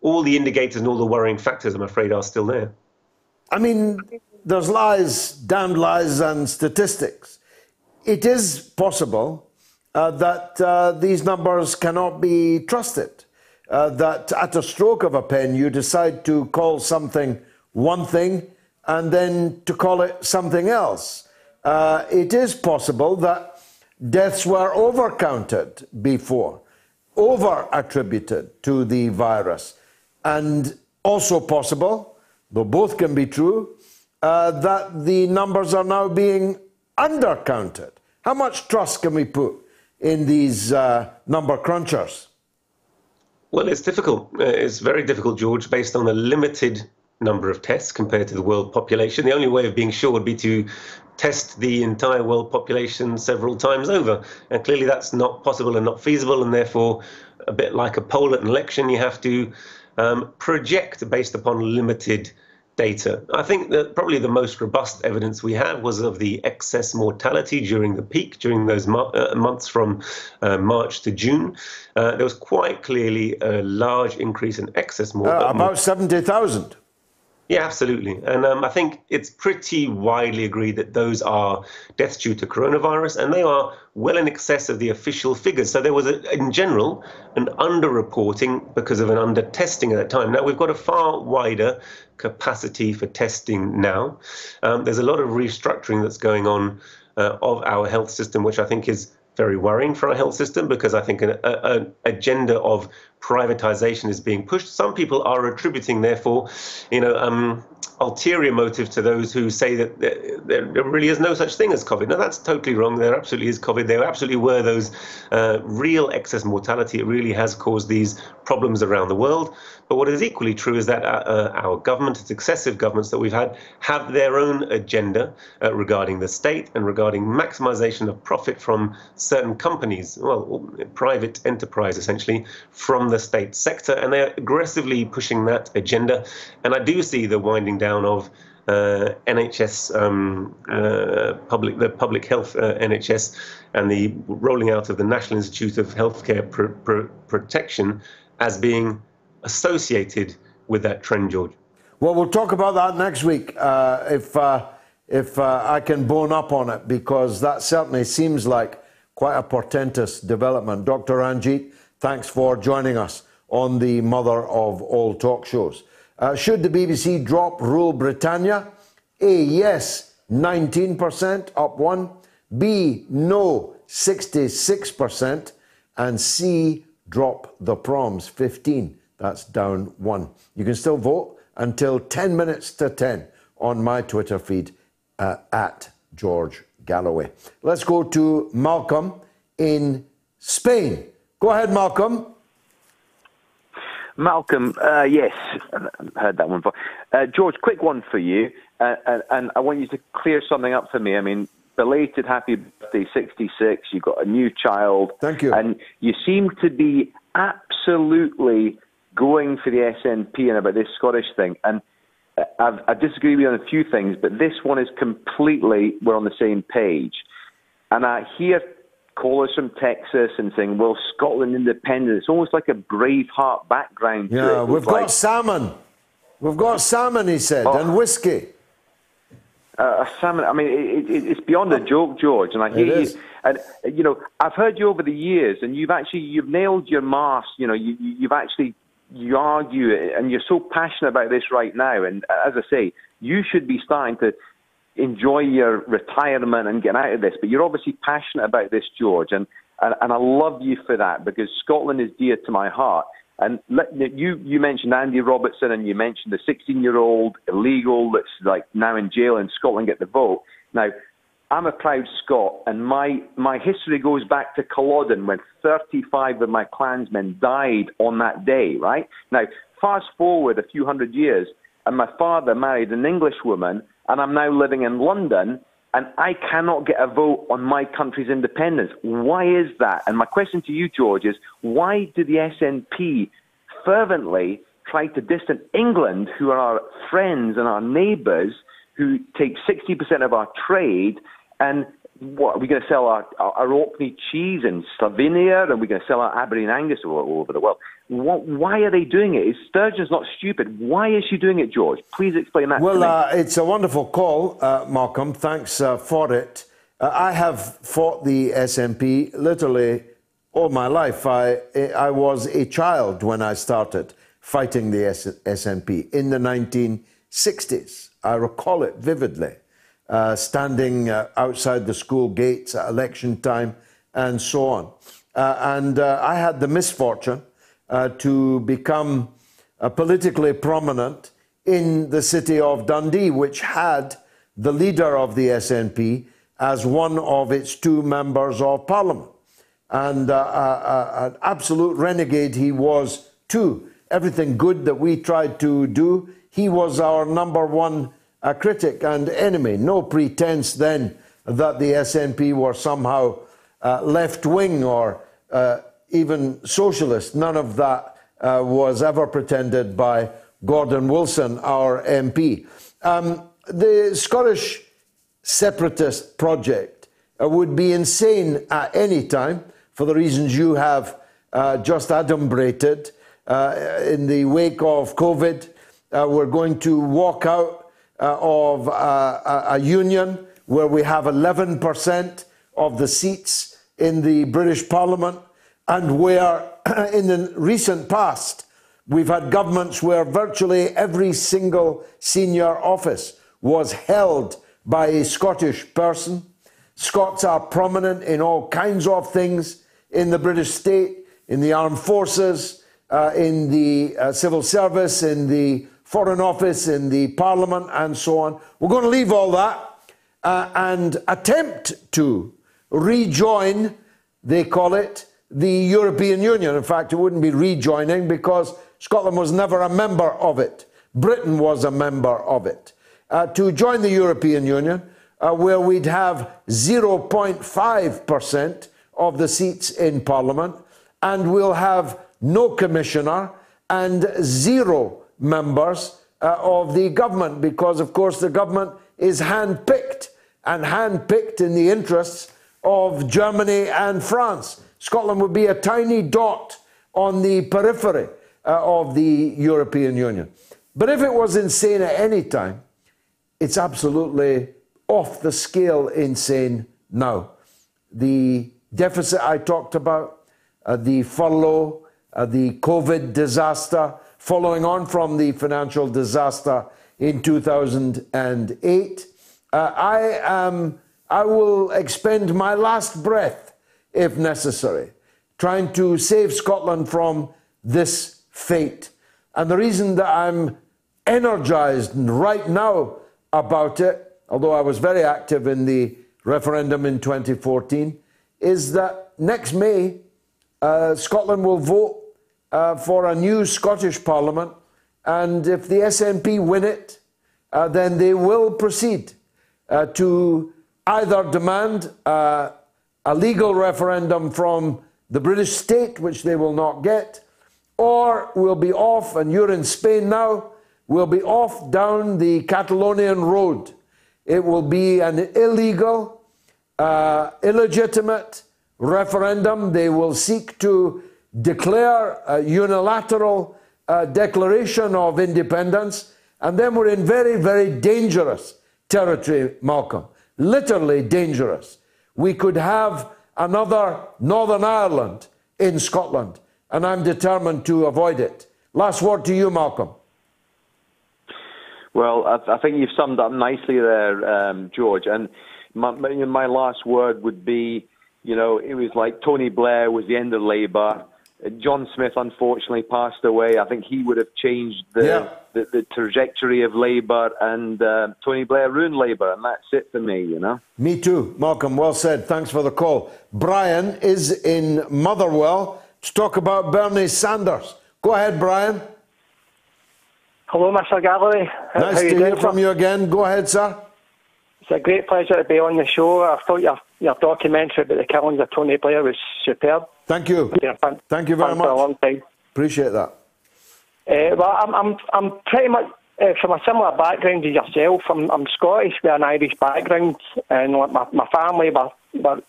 all the indicators and all the worrying factors, I'm afraid, are still there. I mean, there's lies, damned lies and statistics. It is possible that these numbers cannot be trusted, that at a stroke of a pen you decide to call something one thing and then to call it something else. It is possible that deaths were overcounted before, over-attributed to the virus, and also possible, though both can be true, that the numbers are now being undercounted. How much trust can we put in these number crunchers? Well, it's difficult. It's very difficult, George, based on the limited number of tests compared to the world population. The only way of being sure would be to test the entire world population several times over. And clearly that's not possible and not feasible, and therefore, a bit like a poll at an election, you have to project based upon limited data. I think that probably the most robust evidence we have was of the excess mortality during the peak, during those months from March to June. There was quite clearly a large increase in excess mortality. About 70,000. Yeah, absolutely. And I think it's pretty widely agreed that those are deaths due to coronavirus, and they are well in excess of the official figures. So there was, in general, an underreporting because of an under-testing at that time. Now, we've got a far wider capacity for testing now. There's a lot of restructuring that's going on of our health system, which I think is very worrying for our health system, because I think an agenda of privatization is being pushed. Some people are attributing, therefore, ulterior motive to those who say that there really is no such thing as COVID. Now, that's totally wrong. There absolutely is COVID. There absolutely were those real excess mortality. It really has caused these problems around the world. But what is equally true is that our government, successive governments that we've had, have their own agenda regarding the state and regarding maximization of profit from certain companies, well, private enterprise, essentially, from the state sector. And they're aggressively pushing that agenda. And I do see the winding down of NHS, the public health NHS, and the rolling out of the National Institute of Healthcare Protection as being associated with that trend, George. Well, we'll talk about that next week if I can bone up on it, because that certainly seems like quite a portentous development. Dr. Ranjeet, thanks for joining us on the mother of all talk shows. Should the BBC drop Rule Britannia? A, yes, 19%, up 1. B, no, 66%. And C, drop the proms, 15. That's down 1. You can still vote until 10 minutes to 10 on my Twitter feed at George Galloway. Let's go to Malcolm in Spain. Go ahead, Malcolm. Malcolm, yes, I heard that one before. George, quick one for you, and I want you to clear something up for me. I mean, belated happy birthday, 66, you've got a new child. Thank you. And you seem to be absolutely going for the SNP and about this Scottish thing. And I disagree with you on a few things, but this one is completely, we're on the same page. And I hear callers from Texas and saying, well, Scotland independent. It's almost like a Braveheart background to it. Yeah, we've got salmon. We've got salmon, he said, and whiskey. Salmon, I mean, it's beyond a joke, George. And I hear you. And, you know, I've heard you over the years, and you've nailed your mask. You know, you argue, and you're so passionate about this right now. And as I say, you should be starting to enjoy your retirement and getting out of this. But you're obviously passionate about this, George, and I love you for that, because Scotland is dear to my heart. And you mentioned Andy Robertson, and you mentioned the 16-year-old illegal that's like now in jail in Scotland get the vote. Now, I'm a proud Scot, and my history goes back to Culloden, when 35 of my clansmen died on that day, right? Now, fast forward a few hundred years, and my father married an English woman, and I'm now living in London, and I cannot get a vote on my country's independence. Why is that? And my question to you, George, is why do the SNP fervently try to distance England, who are our friends and our neighbours, who take 60% of our trade, and what, are we going to sell our Orkney cheese in Slovenia, and we're going to sell our Aberdeen Angus all over the world? Why are they doing it? Sturgeon's not stupid. Why is she doing it, George? Please explain that to me. Well, it's a wonderful call, Malcolm. Thanks for it. I have fought the SNP literally all my life. I was a child when I started fighting the SNP in the 1960s. I recall it vividly. Standing outside the school gates at election time and so on. I had the misfortune to become politically prominent in the city of Dundee, which had the leader of the SNP as one of its 2 members of parliament. And an absolute renegade he was too. Everything good that we tried to do, he was our #1 critic and enemy. No pretense then that the SNP were somehow left-wing or even socialist. None of that was ever pretended by Gordon Wilson, our MP. The Scottish separatist project would be insane at any time for the reasons you have just adumbrated. In the wake of COVID, we're going to walk out of a union where we have 11% of the seats in the British Parliament, and where in the recent past we've had governments where virtually every single senior office was held by a Scottish person. Scots are prominent in all kinds of things in the British state, in the armed forces, in the civil service, in the Foreign Office, in the Parliament, and so on. We're going to leave all that and attempt to rejoin, they call it, the European Union. In fact, it wouldn't be rejoining because Scotland was never a member of it. Britain was a member of it. To join the European Union, where we'd have 0.5% of the seats in Parliament, and we'll have no commissioner and 0 members of the government, because, of course, the government is hand-picked, and hand-picked in the interests of Germany and France. Scotland would be a tiny dot on the periphery of the European Union. But if it was insane at any time, it's absolutely off the scale insane now. The deficit I talked about, the furlough, the COVID disaster, following on from the financial disaster in 2008. I will expend my last breath, if necessary, trying to save Scotland from this fate. And the reason that I'm energized right now about it, although I was very active in the referendum in 2014, is that next May, Scotland will vote for a new Scottish Parliament, and if the SNP win it, then they will proceed to either demand a legal referendum from the British state, which they will not get, or we'll be off, and you're in Spain now, we'll be off down the Catalonian road. It will be an illegal, illegitimate referendum. They will seek to declare a unilateral declaration of independence, and then we're in very, very dangerous territory, Malcolm. Literally dangerous. We could have another Northern Ireland in Scotland, and I'm determined to avoid it. Last word to you, Malcolm. Well, I think you've summed up nicely there, George. And my last word would be, you know, it was like Tony Blair was the end of Labour. John Smith, unfortunately, passed away. I think he would have changed the trajectory of Labour, and Tony Blair ruined Labour, and that's it for me, you know. Me too, Malcolm. Well said. Thanks for the call. Brian is in Motherwell to talk about Bernie Sanders. Go ahead, Brian. Hello, Mr. Galloway. Nice to hear from you again. Go ahead, sir. It's a great pleasure to be on the show. I thought your documentary about the killings of Tony Blair was superb. Thank you. Thank you very much. For a long time. Appreciate that. Well, I'm pretty much from a similar background to yourself. I'm Scottish with an Irish background, and my family were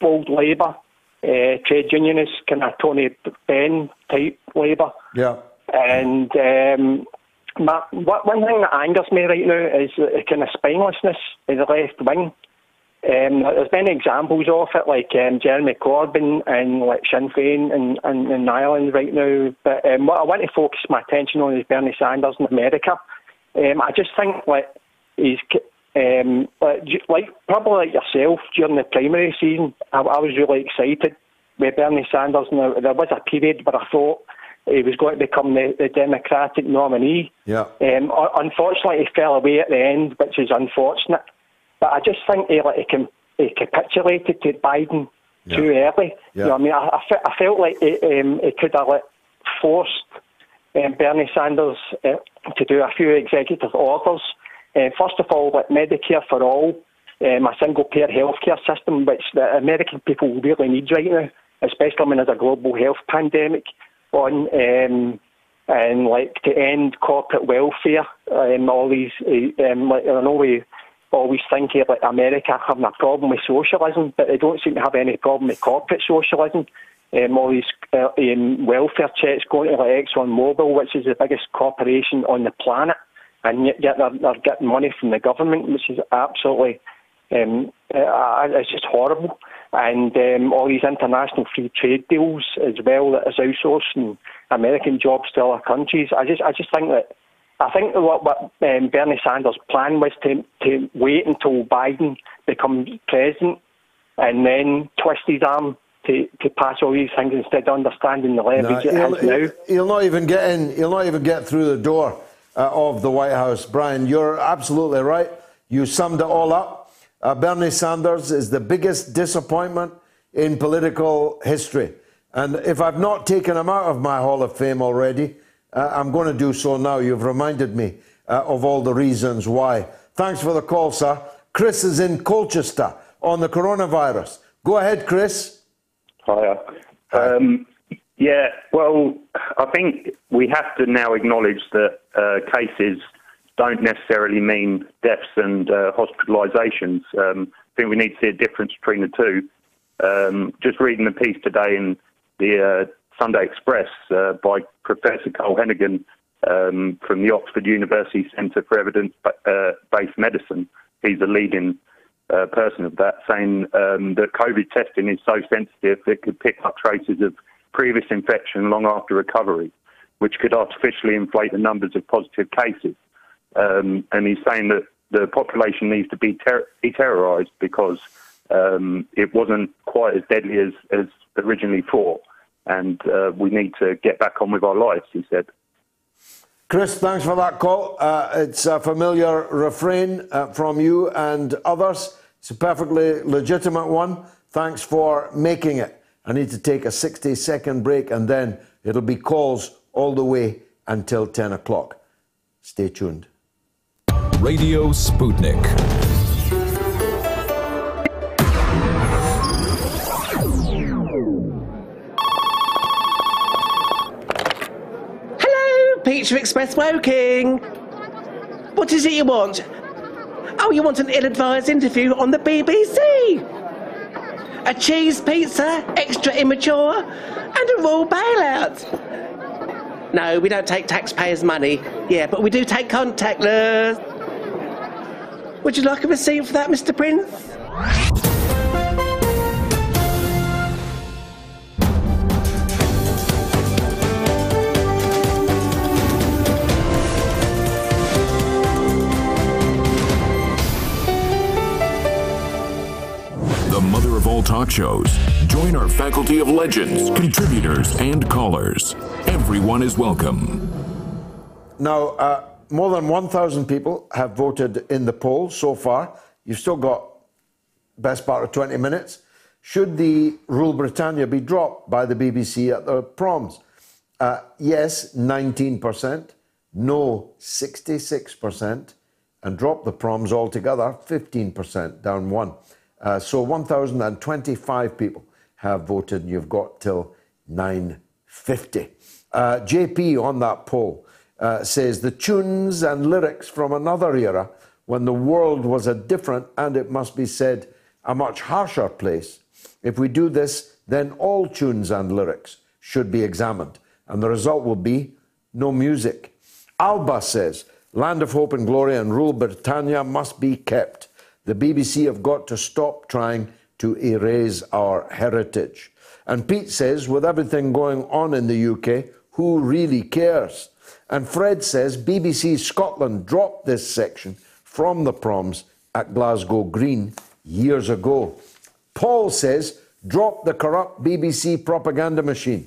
old Labour, trade unionists, kind of Tony Benn type Labour. Yeah. And one thing that angers me right now is the kind of spinelessness of the left wing. There's many examples of it, like Jeremy Corbyn and like Sinn Féin in Ireland right now. But what I want to focus my attention on is Bernie Sanders in America. I just think he's like probably like yourself during the primary season. I was really excited with Bernie Sanders. Now there was a period where I thought he was going to become the Democratic nominee. Yeah. Unfortunately, he fell away at the end, which is unfortunate. But I just think he capitulated to Biden too early. Yeah. You know, I mean, I felt like he could have forced Bernie Sanders to do a few executive orders. First of all, Medicare for all, a single-payer healthcare system, which the American people really need right now, especially when there's a global health pandemic on. and like to end corporate welfare. All these, like, I know we always think of like America having a problem with socialism, but they don't seem to have any problem with corporate socialism. All these welfare checks going to like ExxonMobil, which is the biggest corporation on the planet, and yet they're getting money from the government, which is absolutely, it's just horrible. And all these international free trade deals as well that is outsourcing American jobs to other countries. I just think that what Bernie Sanders' plan was to wait until Biden becomes president and then twist his arm to pass all these things instead of understanding the leverage it has now. He'll not even get in. He'll not even get through the door of the White House. Brian, you're absolutely right. You summed it all up. Bernie Sanders is the biggest disappointment in political history. And if I've not taken him out of my Hall of Fame already, I'm going to do so now. You've reminded me of all the reasons why. Thanks for the call, sir. Chris is in Colchester on the coronavirus. Go ahead, Chris. Hiya. Yeah, well, I think we have to now acknowledge that cases don't necessarily mean deaths and hospitalisations. I think we need to see a difference between the two. Just reading the piece today in the Sunday Express by Professor Cole Hennigan from the Oxford University Centre for Evidence-Based Medicine. He's a leading person of that, saying that COVID testing is so sensitive it could pick up traces of previous infection long after recovery, which could artificially inflate the numbers of positive cases. And he's saying that the population needs to be terrorised because it wasn't quite as deadly as originally thought. And we need to get back on with our lives, he said. Chris, thanks for that call. It's a familiar refrain from you and others. It's a perfectly legitimate one. Thanks for making it. I need to take a 60-second break, and then it'll be calls all the way until 10 o'clock. Stay tuned. Radio Sputnik. Pizza Express Woking. What is it you want? Oh, you want an ill-advised interview on the BBC? A cheese pizza, extra immature, and a raw bailout. No, we don't take taxpayers' money. Yeah, but we do take contactless. Would you like a receipt for that, Mr. Prince? All talk shows. Join our faculty of legends, contributors, and callers. Everyone is welcome. Now, more than 1,000 people have voted in the poll so far. You've still got best part of 20 minutes. Should the Rule Britannia be dropped by the BBC at the proms? Yes, 19%. No, 66%. And drop the proms altogether, 15%, down one. So 1,025 people have voted, and you've got till 9:50. JP on that poll says the tunes and lyrics from another era when the world was a different, and it must be said, a much harsher place. If we do this, then all tunes and lyrics should be examined, and the result will be no music. Alba says, Land of Hope and Glory and Rule Britannia must be kept. The BBC have got to stop trying to erase our heritage. And Pete says, with everything going on in the UK, who really cares? And Fred says, BBC Scotland dropped this section from the proms at Glasgow Green years ago. Paul says, drop the corrupt BBC propaganda machine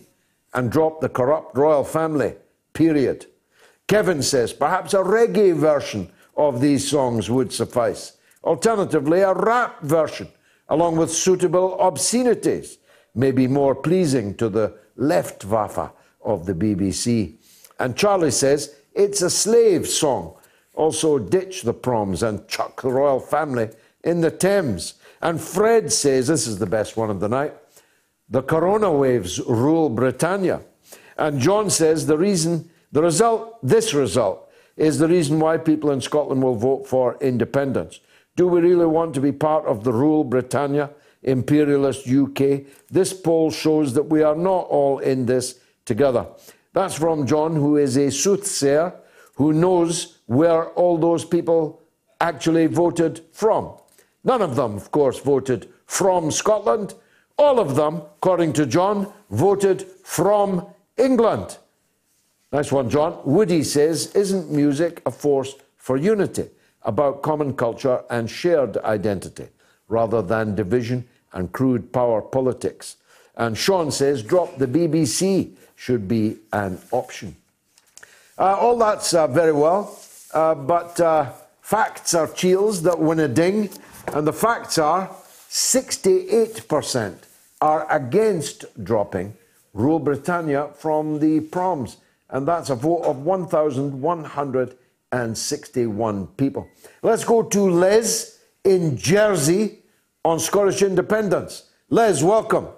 and drop the corrupt royal family, period. Kevin says, perhaps a reggae version of these songs would suffice. Alternatively, a rap version, along with suitable obscenities, may be more pleasing to the Luftwaffe of the BBC. And Charlie says, it's a slave song. Also ditch the proms and chuck the royal family in the Thames. And Fred says, this is the best one of the night, the corona waves rule Britannia. And John says, the reason The result, this result, is the reason why people in Scotland will vote for independence. Do we really want to be part of the rule Britannia, imperialist UK? This poll shows that we are not all in this together. That's from John, who is a soothsayer, who knows where all those people actually voted from. None of them, of course, voted from Scotland. All of them, according to John, voted from England. Nice one, John. Woody says, isn't music a force for unity, about common culture and shared identity, rather than division and crude power politics? And Sean says, drop the BBC should be an option. All that's very well, but facts are cheels that win a ding, and the facts are 68% are against dropping Rule Britannia from the proms, and that's a vote of 1,161 people. Let's go to Les in Jersey on Scottish independence. Les, welcome.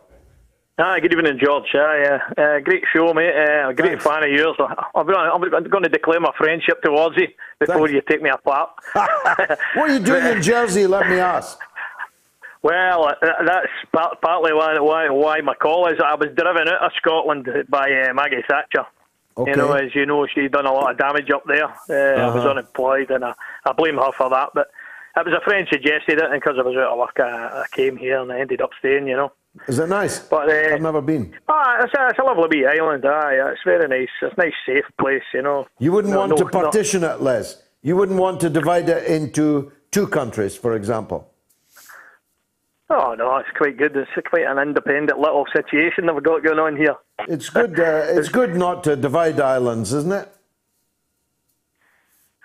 Hi, good evening, George. Great show, mate. A great fan of yours. I'm going to declare my friendship towards you before you take me apart. What are you doing in Jersey, let me ask? Well, that's partly why my call is. I was driven out of Scotland by Maggie Thatcher. Okay. You know, as you know, she'd done a lot of damage up there. I was unemployed, and I blame her for that. But it was a friend suggested it, and because I was out of work, I came here and I ended up staying, you know. Is it nice? But, I've never been. It's a lovely wee island. It's very nice. It's a nice, safe place, you know. You wouldn't want to partition it, Les? You wouldn't want to divide it into two countries, for example? Oh, no, it's quite good. It's quite an independent little situation that we've got going on here. It's good, it's good not to divide islands, isn't it?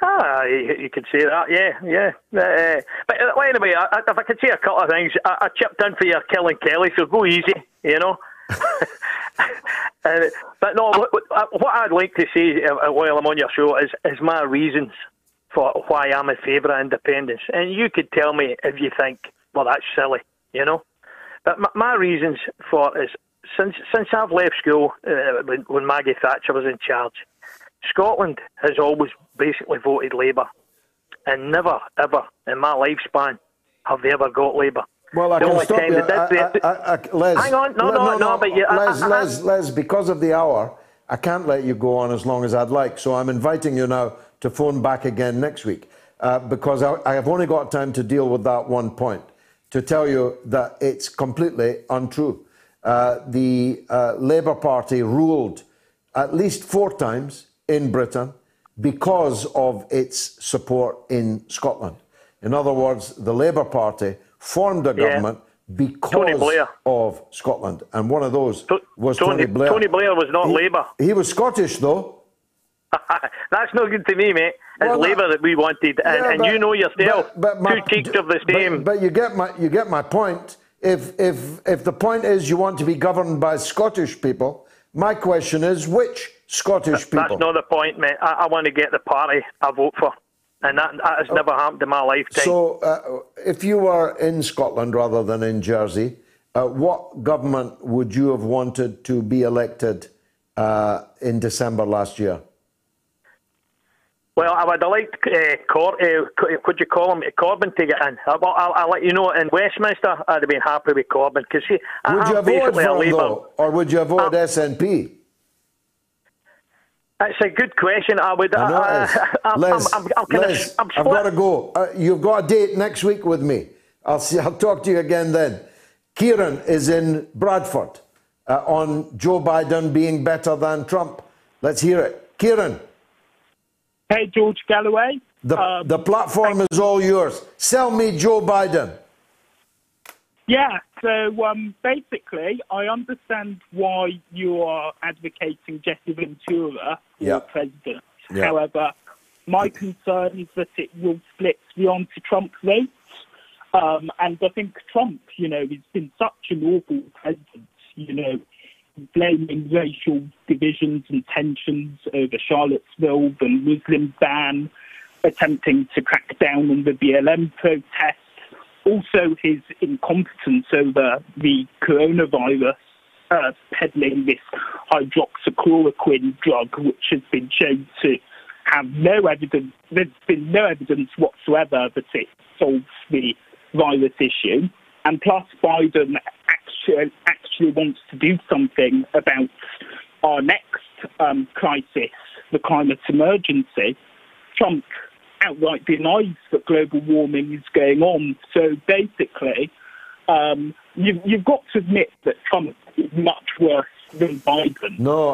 You could say that, yeah. But anyway, if I could say a couple of things, I chipped in for your Killing Kelly, so go easy, you know. But no, what I'd like to say while I'm on your show is my reasons for why I'm in favour of independence. And you could tell me if you think, well, that's silly, you know. But my reasons for it is, since I've left school, when Maggie Thatcher was in charge, Scotland has always basically voted Labour, and never, ever in my lifespan have they ever got Labour. Well, I can stop you. Les, hang on, but Les, because of the hour, I can't let you go on as long as I'd like, so I'm inviting you now to phone back again next week, because I have only got time to deal with that one point, to tell you that it's completely untrue. The Labour Party ruled at least 4 times in Britain because of its support in Scotland. In other words, the Labour Party formed a government because of Scotland, and one of those was Tony Blair. Tony Blair was not Labour. He was Scottish, though. That's no good to me, mate. It's Labour that we wanted, and you know yourself, two cheeks of the same. But you get my point. If the point is you want to be governed by Scottish people, my question is, which Scottish people? That's not the point, mate. I want to get the party I vote for, and that has never happened in my lifetime. So, if you were in Scotland rather than in Jersey, what government would you have wanted to be elected in December last year? Well, I would have liked, could you call him, Corbyn to get in. I'll let you know, in Westminster, I'd have been happy with Corbyn. Would you have voted for him, though, or would you have voted SNP? That's a good question. I would. Les, I've got to go. You've got a date next week with me. I'll talk to you again then. Kieran is in Bradford on Joe Biden being better than Trump. Let's hear it. Kieran. Hey, George Galloway. The platform is all yours. Sell me Joe Biden. Yeah, so basically, I understand why you are advocating Jesse Ventura for president. Yeah. However, my concern is that it will split the anti-Trump votes. And I think Trump, has been such an awful president, blaming racial divisions and tensions over Charlottesville, the Muslim ban, attempting to crack down on the BLM protests, also his incompetence over the coronavirus peddling this hydroxychloroquine drug, which has been shown to have no evidence. There's been no evidence whatsoever that it solves the virus issue. And plus, Biden actually wants to do something about our next crisis, the climate emergency. Trump outright denies that global warming is going on. So basically, you've got to admit that Trump is much worse than Biden. No,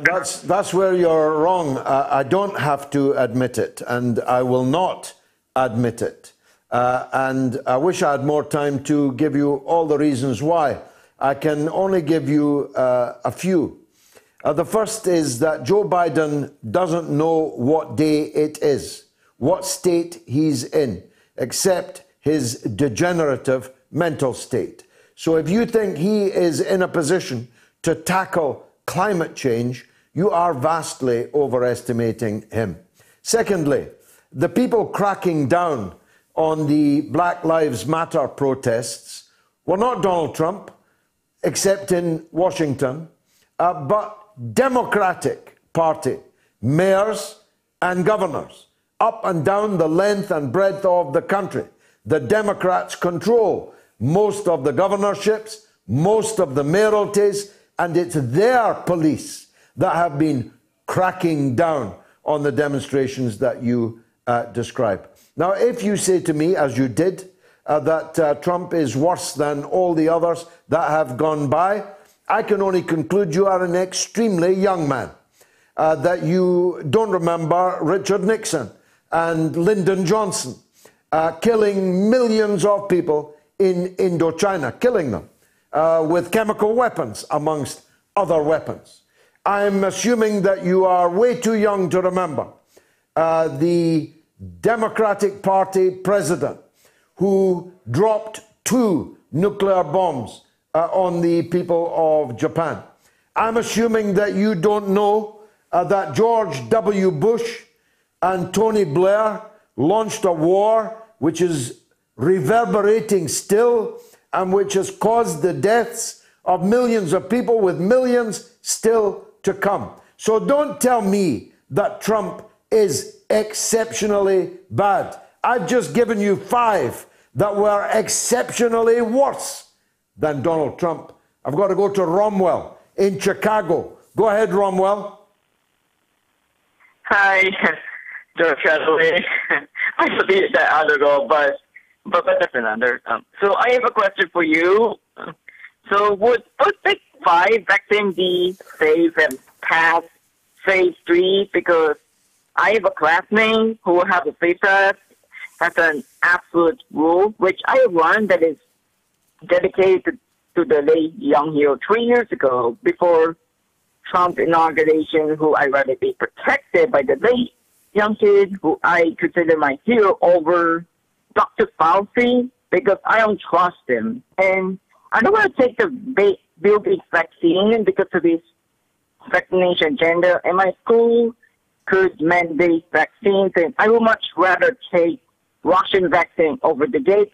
that's where you're wrong. I don't have to admit it, and I will not admit it. And I wish I had more time to give you all the reasons why. I can only give you a few. The first is that Joe Biden doesn't know what day it is, what state he's in, except his degenerative mental state. So if you think he is in a position to tackle climate change, you are vastly overestimating him. Secondly, the people cracking down on the Black Lives Matter protests were not Donald Trump, except in Washington, but Democratic Party mayors and governors up and down the length and breadth of the country. The Democrats control most of the governorships, most of the mayoralties, and it's their police that have been cracking down on the demonstrations that you describe. Now, if you say to me, as you did, that Trump is worse than all the others that have gone by, I can only conclude you are an extremely young man, that you don't remember Richard Nixon and Lyndon Johnson killing millions of people in Indochina, killing them with chemical weapons, amongst other weapons. I'm assuming that you are way too young to remember the Democratic Party president who dropped 2 nuclear bombs on the people of Japan. I'm assuming that you don't know that George W. Bush and Tony Blair launched a war which is reverberating still and which has caused the deaths of millions of people, with millions still to come. So don't tell me that Trump is exceptionally bad. I've just given you 5 that were exceptionally worse than Donald Trump. I've got to go to Romwell in Chicago. Go ahead, Romwell. Hi, George Galloway. I believe that other go, but Fernando. So I have a question for you. So would Sputnik 5 vaccine be safe and pass phase 3? Because I have a classmate who has a phase test. That's an absolute rule, which I run, that is dedicated to the late Young Hero 3 years ago, before Trump's inauguration, who I rather be protected by the late young kid, who I consider my hero, over Dr. Fauci, because I don't trust him. And I don't want to take the Bill Gates vaccine because of his vaccination agenda, and my school could mandate vaccines, and I would much rather take Russian vaccine over the Gates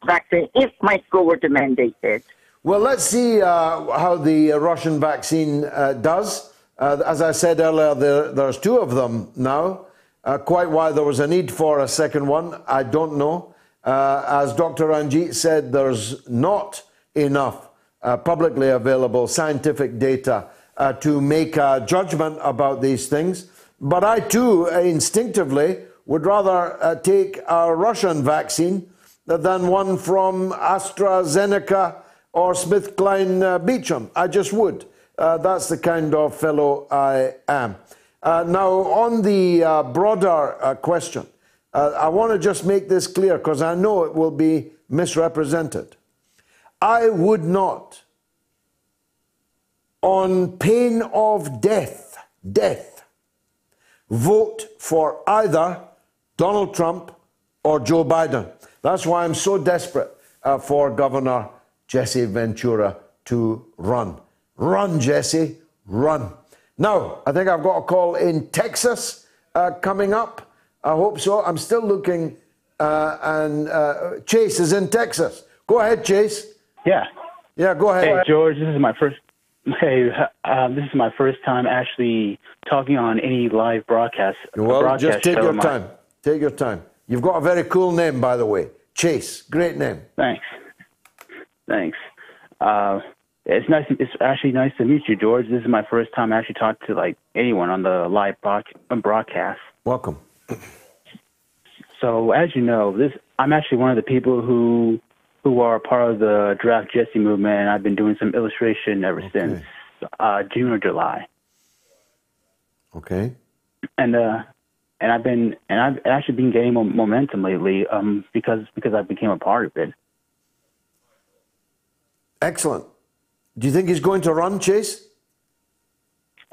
vaccine if my school were to mandate it. Well, let's see how the Russian vaccine does. As I said earlier, there's 2 of them now. Quite why there was a need for a second one, I don't know. As Dr. Ranjeet said, there's not enough publicly available scientific data to make a judgment about these things. But I, too, instinctively would rather take a Russian vaccine than one from AstraZeneca or SmithKline Beecham. I just would. That's the kind of fellow I am. Now, on the broader question, I want to just make this clear because I know it will be misrepresented. I would not, on pain of death, vote for either Donald Trump or Joe Biden. That's why I'm so desperate for Governor Jesse Ventura to run. Run, Jesse, run. Now, I think I've got a call in Texas coming up. I hope so. I'm still looking, Chase is in Texas. Go ahead, Chase. Yeah. Yeah, go ahead. Hey, George, this is my first. Hey, this is my first time actually talking on any live broadcast. Well, just take your time. Take your time. You've got a very cool name, by the way. Chase. Great name. Thanks. Thanks. It's nice. It's actually nice to meet you, George. This is my first time actually talking to like anyone on the live broadcast. Welcome. So, as you know, I'm actually one of the people who are part of the Draft Jesse movement, and I've been doing some illustration ever since June or July. Okay. And I've actually been gaining momentum lately because I became a part of it. Excellent. Do you think he's going to run, Chase?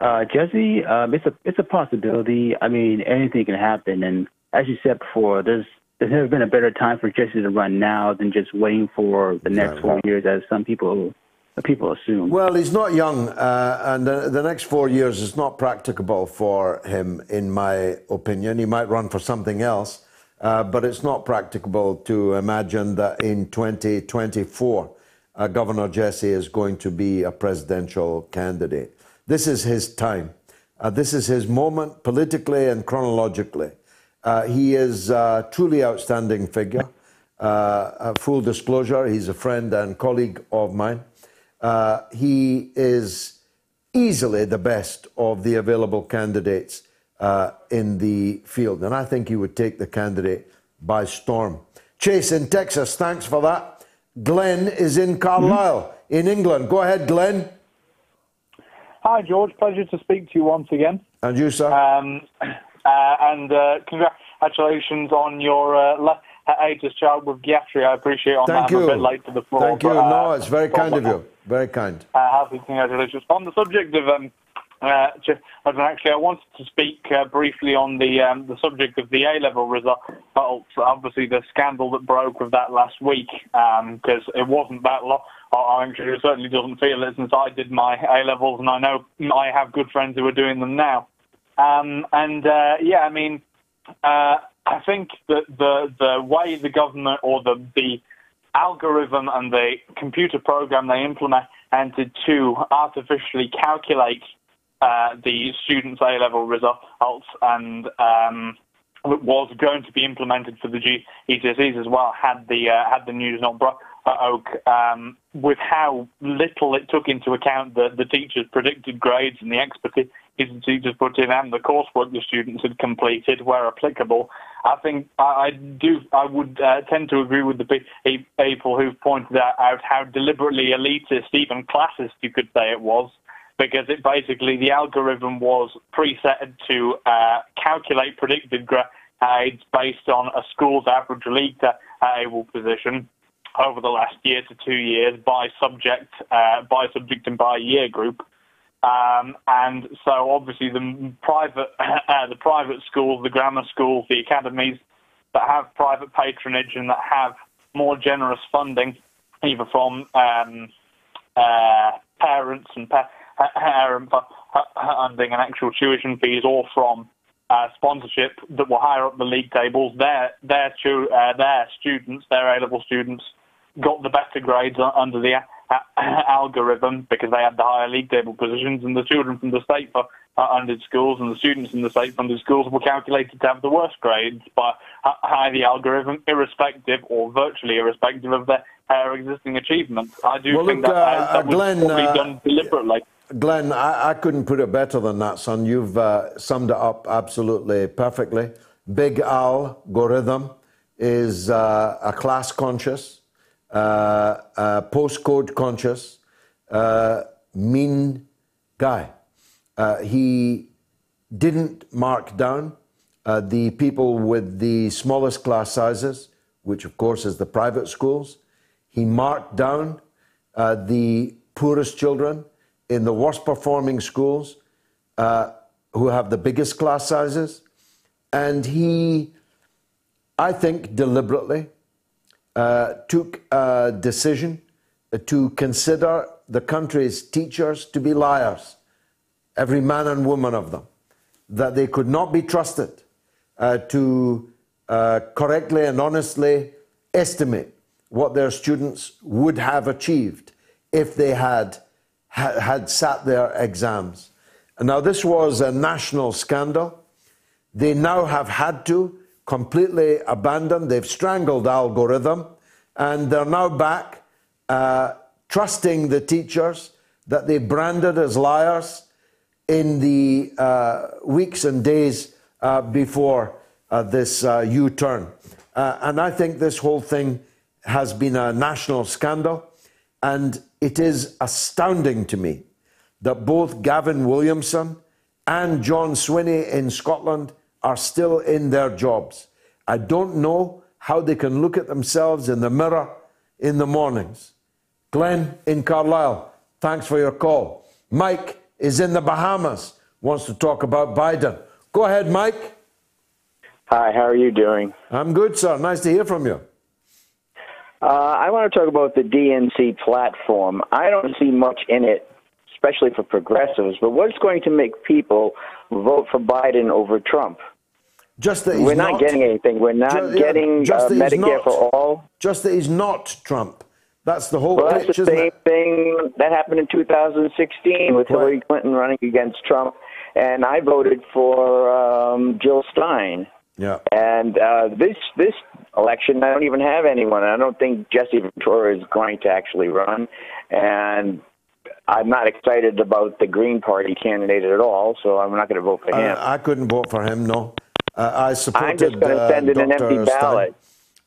Jesse, it's a possibility. I mean, anything can happen, and as you said before, there's never been a better time for Jesse to run now than just waiting for the next 4 years, as some people assume. Well, he's not young, and the next 4 years is not practicable for him, in my opinion. He might run for something else, but it's not practicable to imagine that in 2024, Governor Jesse is going to be a presidential candidate. This is his time. This is his moment, politically and chronologically. He is a truly outstanding figure. Full disclosure, he's a friend and colleague of mine. He is easily the best of the available candidates in the field, and I think he would take the candidate by storm. Chase in Texas, thanks for that. Glenn is in Carlisle, in England. Go ahead, Glenn. Hi, George. Pleasure to speak to you once again. And you, sir. And congratulations on your Hedges child with Gayatri. I appreciate on Thank that. I'm you. a bit late to the floor. Thank you. But, No, it's very kind of you. Very kind. Happy congratulations. On the subject of actually, I wanted to speak briefly on the subject of the A-level results. Obviously, the scandal that broke with that last week, because it wasn't that long. Actually, it certainly doesn't feel it since I did my A-levels, and I know I have good friends who are doing them now. I think that the way the government or the algorithm and the computer program they implemented to artificially calculate the students' A-level results and was going to be implemented for the GCSEs as well. Had the news not broke, with how little it took into account the teachers' predicted grades and the expertise the teachers put in and the coursework the students had completed where applicable. I think I would tend to agree with the people who've pointed out how deliberately elitist, even classist, you could say it was, because it basically, the algorithm was preset to calculate predicted grades based on a school's average league table position over the last year to 2 years by subject and by year group. And so obviously the private schools, the grammar schools, the academies that have private patronage and that have more generous funding, either from parents and parent funding and actual tuition fees, or from sponsorship that will higher up the league tables, their students, their A-level students, got the better grades under the algorithm because they had the higher league table positions, and the children from the state-funded schools and the students in the state-funded schools were calculated to have the worst grades by the algorithm, irrespective or virtually irrespective of their existing achievements. I do think that was Glenn, probably done deliberately. Glenn, I couldn't put it better than that, son. You've summed it up absolutely perfectly. Big algorithm is a class conscious, postcode conscious, mean guy. He didn't mark down the people with the smallest class sizes, which of course is the private schools. He marked down the poorest children in the worst performing schools who have the biggest class sizes. And he, I think, deliberately took a decision to consider the country's teachers to be liars, every man and woman of them, that they could not be trusted to correctly and honestly estimate what their students would have achieved if they had had sat their exams. Now, this was a national scandal. They now have had to completely abandon. They've strangled algorithm, and they're now back trusting the teachers that they branded as liars in the weeks and days before this U-turn. And I think this whole thing has been a national scandal, and it is astounding to me that both Gavin Williamson and John Swinney in Scotland are still in their jobs. I don't know how they can look at themselves in the mirror in the mornings. Glenn in Carlisle, thanks for your call. Mike is in the Bahamas, wants to talk about Biden. Go ahead, Mike. Hi, how are you doing? I'm good, sir. Nice to hear from you. I want to talk about the DNC platform. I don't see much in it, especially for progressives, but what's going to make people vote for Biden over Trump? Just that we're not getting anything. We're not getting Medicare for all. Just that he's not Trump. That's the whole Well, pitch, that's the isn't same it? thing that happened in 2016 with Hillary Clinton running against Trump, and I voted for Jill Stein. Yeah. And this election, I don't even have anyone. I don't think Jesse Ventura is going to actually run, and I'm not excited about the Green Party candidate at all, so I'm not going to vote for him. I couldn't vote for him, no. I supported I'm just going to send in an Dr. empty ballot.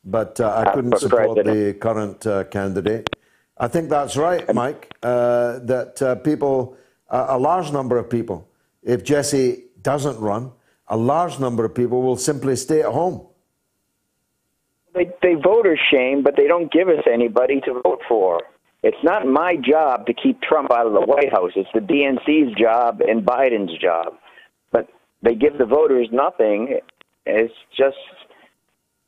But I couldn't support the current candidate. I think that's right, Mike, that people, a large number of people, if Jesse doesn't run, a large number of people will simply stay at home. They voter shame, but they don't give us anybody to vote for. It's not my job to keep Trump out of the White House. It's the DNC's job and Biden's job. But they give the voters nothing. It's just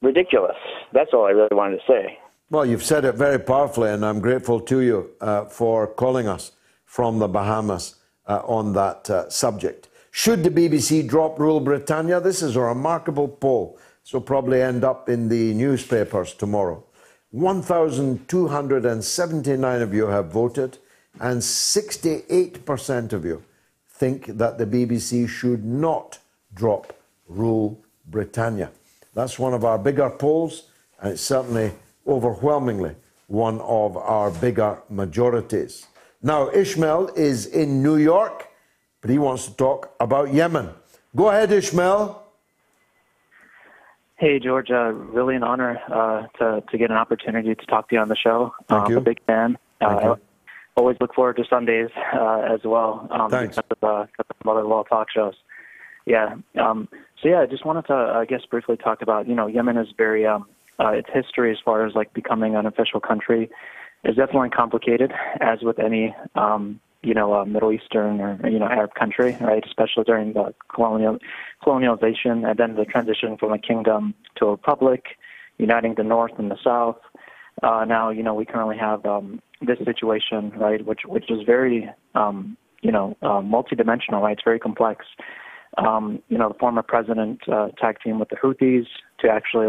ridiculous. That's all I really wanted to say. Well, you've said it very powerfully, and I'm grateful to you for calling us from the Bahamas on that subject. Should the BBC drop Rule Britannia? This is a remarkable poll. This will probably end up in the newspapers tomorrow. 1,279 of you have voted, and 68% of you think that the BBC should not drop Rule Britannia. That's one of our bigger polls, and it's certainly overwhelmingly one of our bigger majorities. Now, Ishmael is in New York, but he wants to talk about Yemen. Go ahead, Ishmael. Hey, George, really an honor to get an opportunity to talk to you on the show. Thank you. I'm a big fan. I always look forward to Sundays as well. Thanks. Because of other law talk shows. Yeah. So, yeah, I just wanted to, I guess, briefly talk about, Yemen is very, its history as far as, becoming an official country is definitely complicated, as with any, Middle Eastern or, Arab country, right, especially during the colonialization and then the transition from a kingdom to a republic, uniting the North and the South. Now, we currently have this situation, right, which is very, multidimensional, right? It's very complex. The former president tag team with the Houthis to actually,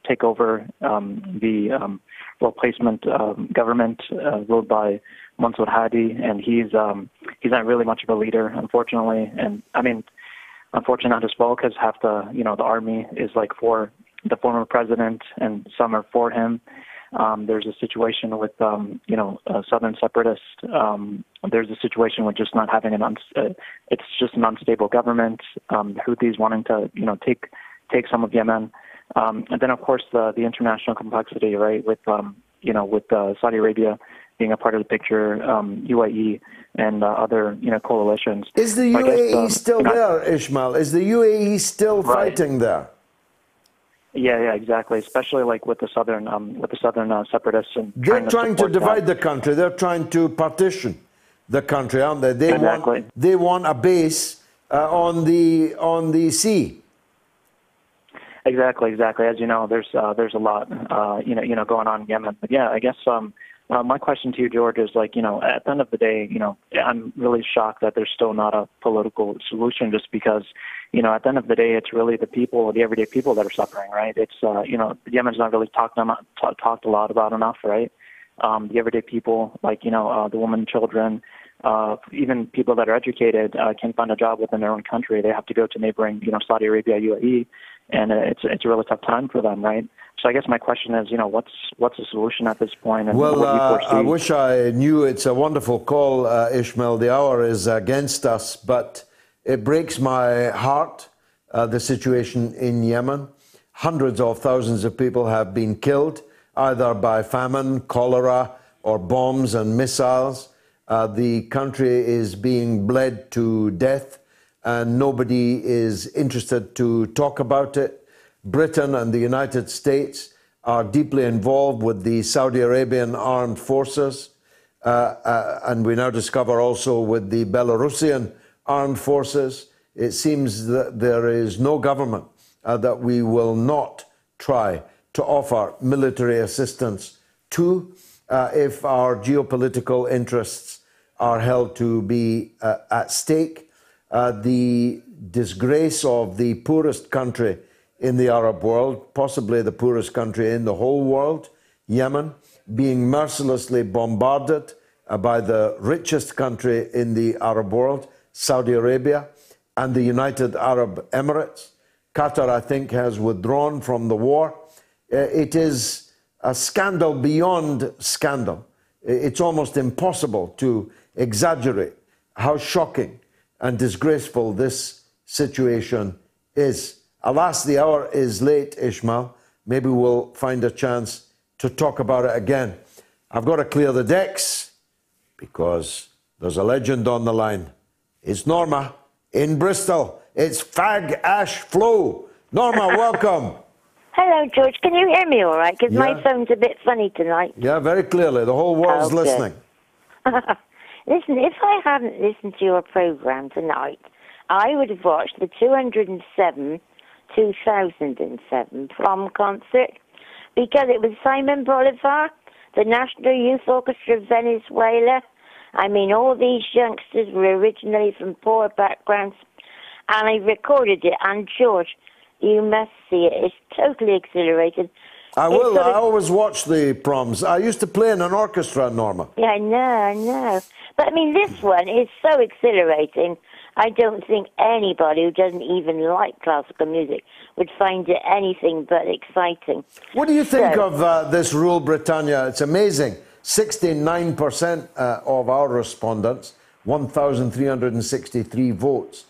take over the replacement government ruled by Mansour Hadi, and he's not really much of a leader, unfortunately. And I mean, unfortunately not as well, because half the the army is for the former president, and some are for him. There's a situation with southern separatists. There's a situation with just not having it's just an unstable government. The Houthis wanting to take some of Yemen, and then of course the international complexity, right? With with Saudi Arabia being a part of the picture, UAE and other coalitions. Is the UAE still there, Ishmael? Is the UAE still fighting there? Yeah, exactly. Especially with the southern separatists, and they're trying to divide the country. They're trying to partition the country, aren't they? They want a base on the sea. Exactly. As you know, there's a lot going on in Yemen. But yeah, I guess my question to you, George, is at the end of the day, I'm really shocked that there's still not a political solution, just because at the end of the day, it's really the people, the everyday people that are suffering, right? It's Yemen's not really talked a lot about enough, right? The everyday people, the women, children, even people that are educated can find a job within their own country. They have to go to neighboring, Saudi Arabia, UAE, and it's a really tough time for them, right? So I guess my question is, what's the solution at this point? And well, what do you foresee? I wish I knew. It's a wonderful call, Ishmael. The hour is against us, but it breaks my heart, the situation in Yemen. Hundreds of thousands of people have been killed, either by famine, cholera, or bombs and missiles. The country is being bled to death, and nobody is interested to talk about it. Britain and the United States are deeply involved with the Saudi Arabian armed forces, and we now discover also with the Belarusian armed forces. It seems that there is no government that we will not try to offer military assistance to if our geopolitical interests are held to be at stake. The disgrace of the poorest country in the Arab world, possibly the poorest country in the whole world, Yemen, being mercilessly bombarded by the richest country in the Arab world, Saudi Arabia, and the United Arab Emirates. Qatar, I think, has withdrawn from the war. It is a scandal beyond scandal. It's almost impossible to exaggerate how shocking and disgraceful this situation is. Alas, the hour is late, Ishmael. Maybe we'll find a chance to talk about it again. I've got to clear the decks because there's a legend on the line. It's Norma in Bristol. It's Fag Ash Flow. Norma, welcome. Hello, George. Can you hear me all right? Because my phone's a bit funny tonight. Yeah, very clearly. The whole world's listening. Listen, if I hadn't listened to your programme tonight, I would have watched the 2007 prom concert because it was Simon Bolivar, the National Youth Orchestra of Venezuela. I mean, all these youngsters were originally from poor backgrounds, and I recorded it. And George, you must see it. It's totally exhilarating. I will. I always watch the proms. I used to play in an orchestra, Norma. Yeah, I know. But I mean, this one is so exhilarating. I don't think anybody who doesn't even like classical music would find it anything but exciting. What do you think of this Rule Britannia? It's amazing. 69% of our respondents, 1,363 votes,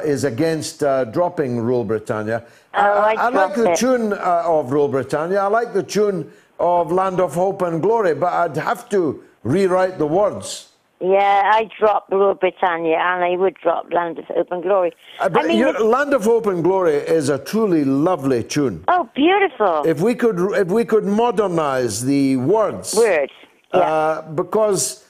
is against dropping Rule Britannia. I like the tune of Rule Britannia. I like the tune of Land of Hope and Glory, but I'd have to rewrite the words. Yeah, I dropped Rule Britannia, and I would drop Land of Hope and Glory. But Land of Hope and Glory is a truly lovely tune. Oh, beautiful! If we could modernize the words, yeah. Because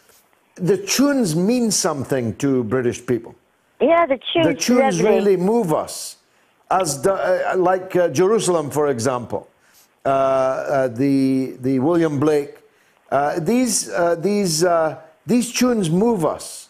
the tunes mean something to British people. Yeah, the tunes really move us, as like Jerusalem, for example, the William Blake. These tunes move us.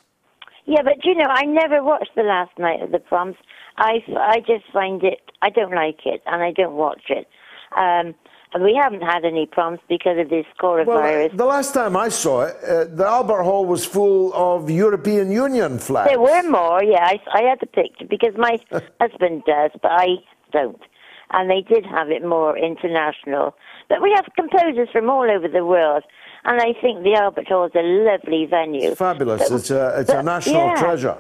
Yeah, but I never watched the last night of the proms. I just find it, I don't like it, and I don't watch it. And we haven't had any proms because of this coronavirus. Well, the last time I saw it, the Albert Hall was full of European Union flags. There were more, yeah. I had the picture because my husband does, but I don't. And they did have it more international. But we have composers from all over the world. And I think the Albert Hall is a lovely venue. It's fabulous. It's a national treasure.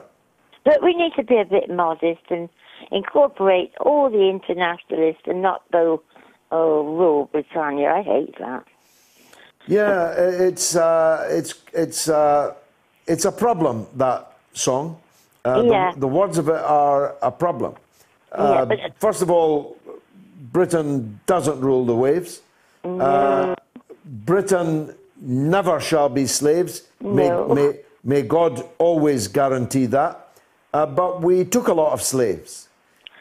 But we need to be a bit modest and incorporate all the internationalists and not go, Rule Britannia. I hate that. Yeah, it's a problem, that song. The words of it are a problem. First of all, Britain doesn't rule the waves. Britain never shall be slaves. No. May God always guarantee that. But we took a lot of slaves.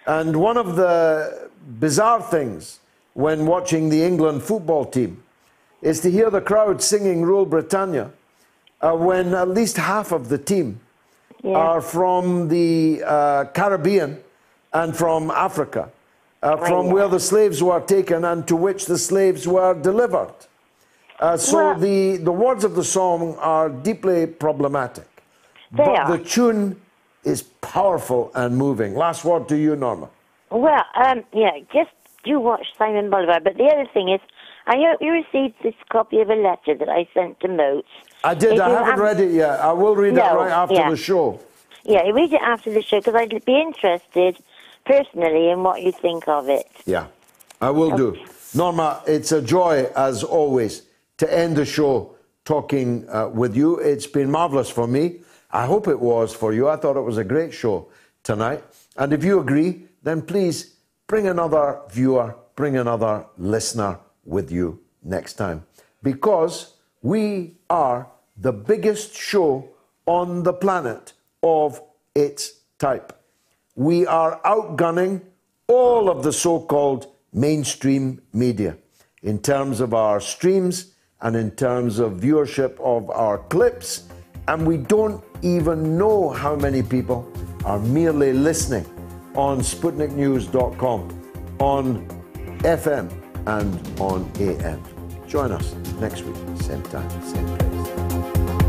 And one of the bizarre things when watching the England football team is to hear the crowd singing Rule Britannia when at least half of the team are from the Caribbean and from Africa, from where the slaves were taken and to which the slaves were delivered. So the words of the song are deeply problematic. but the tune is powerful and moving. Last word to you, Norma. Well, yeah, just do watch Simon Bolivar. But the other thing is, I hope you received this copy of a letter that I sent to Moats. I did. I haven't read it yet. I will read it right after the show. Yeah, read it after the show, because I'd be interested, personally, in what you think of it. Yeah, I will do. Norma, it's a joy, as always, to end the show talking with you. It's been marvellous for me. I hope it was for you. I thought it was a great show tonight. And if you agree, then please bring another viewer, bring another listener with you next time. Because we are the biggest show on the planet of its type. We are outgunning all of the so-called mainstream media in terms of our streams and in terms of viewership of our clips, and we don't even know how many people are merely listening on SputnikNews.com, on FM and on AM. Join us next week, same time, same place.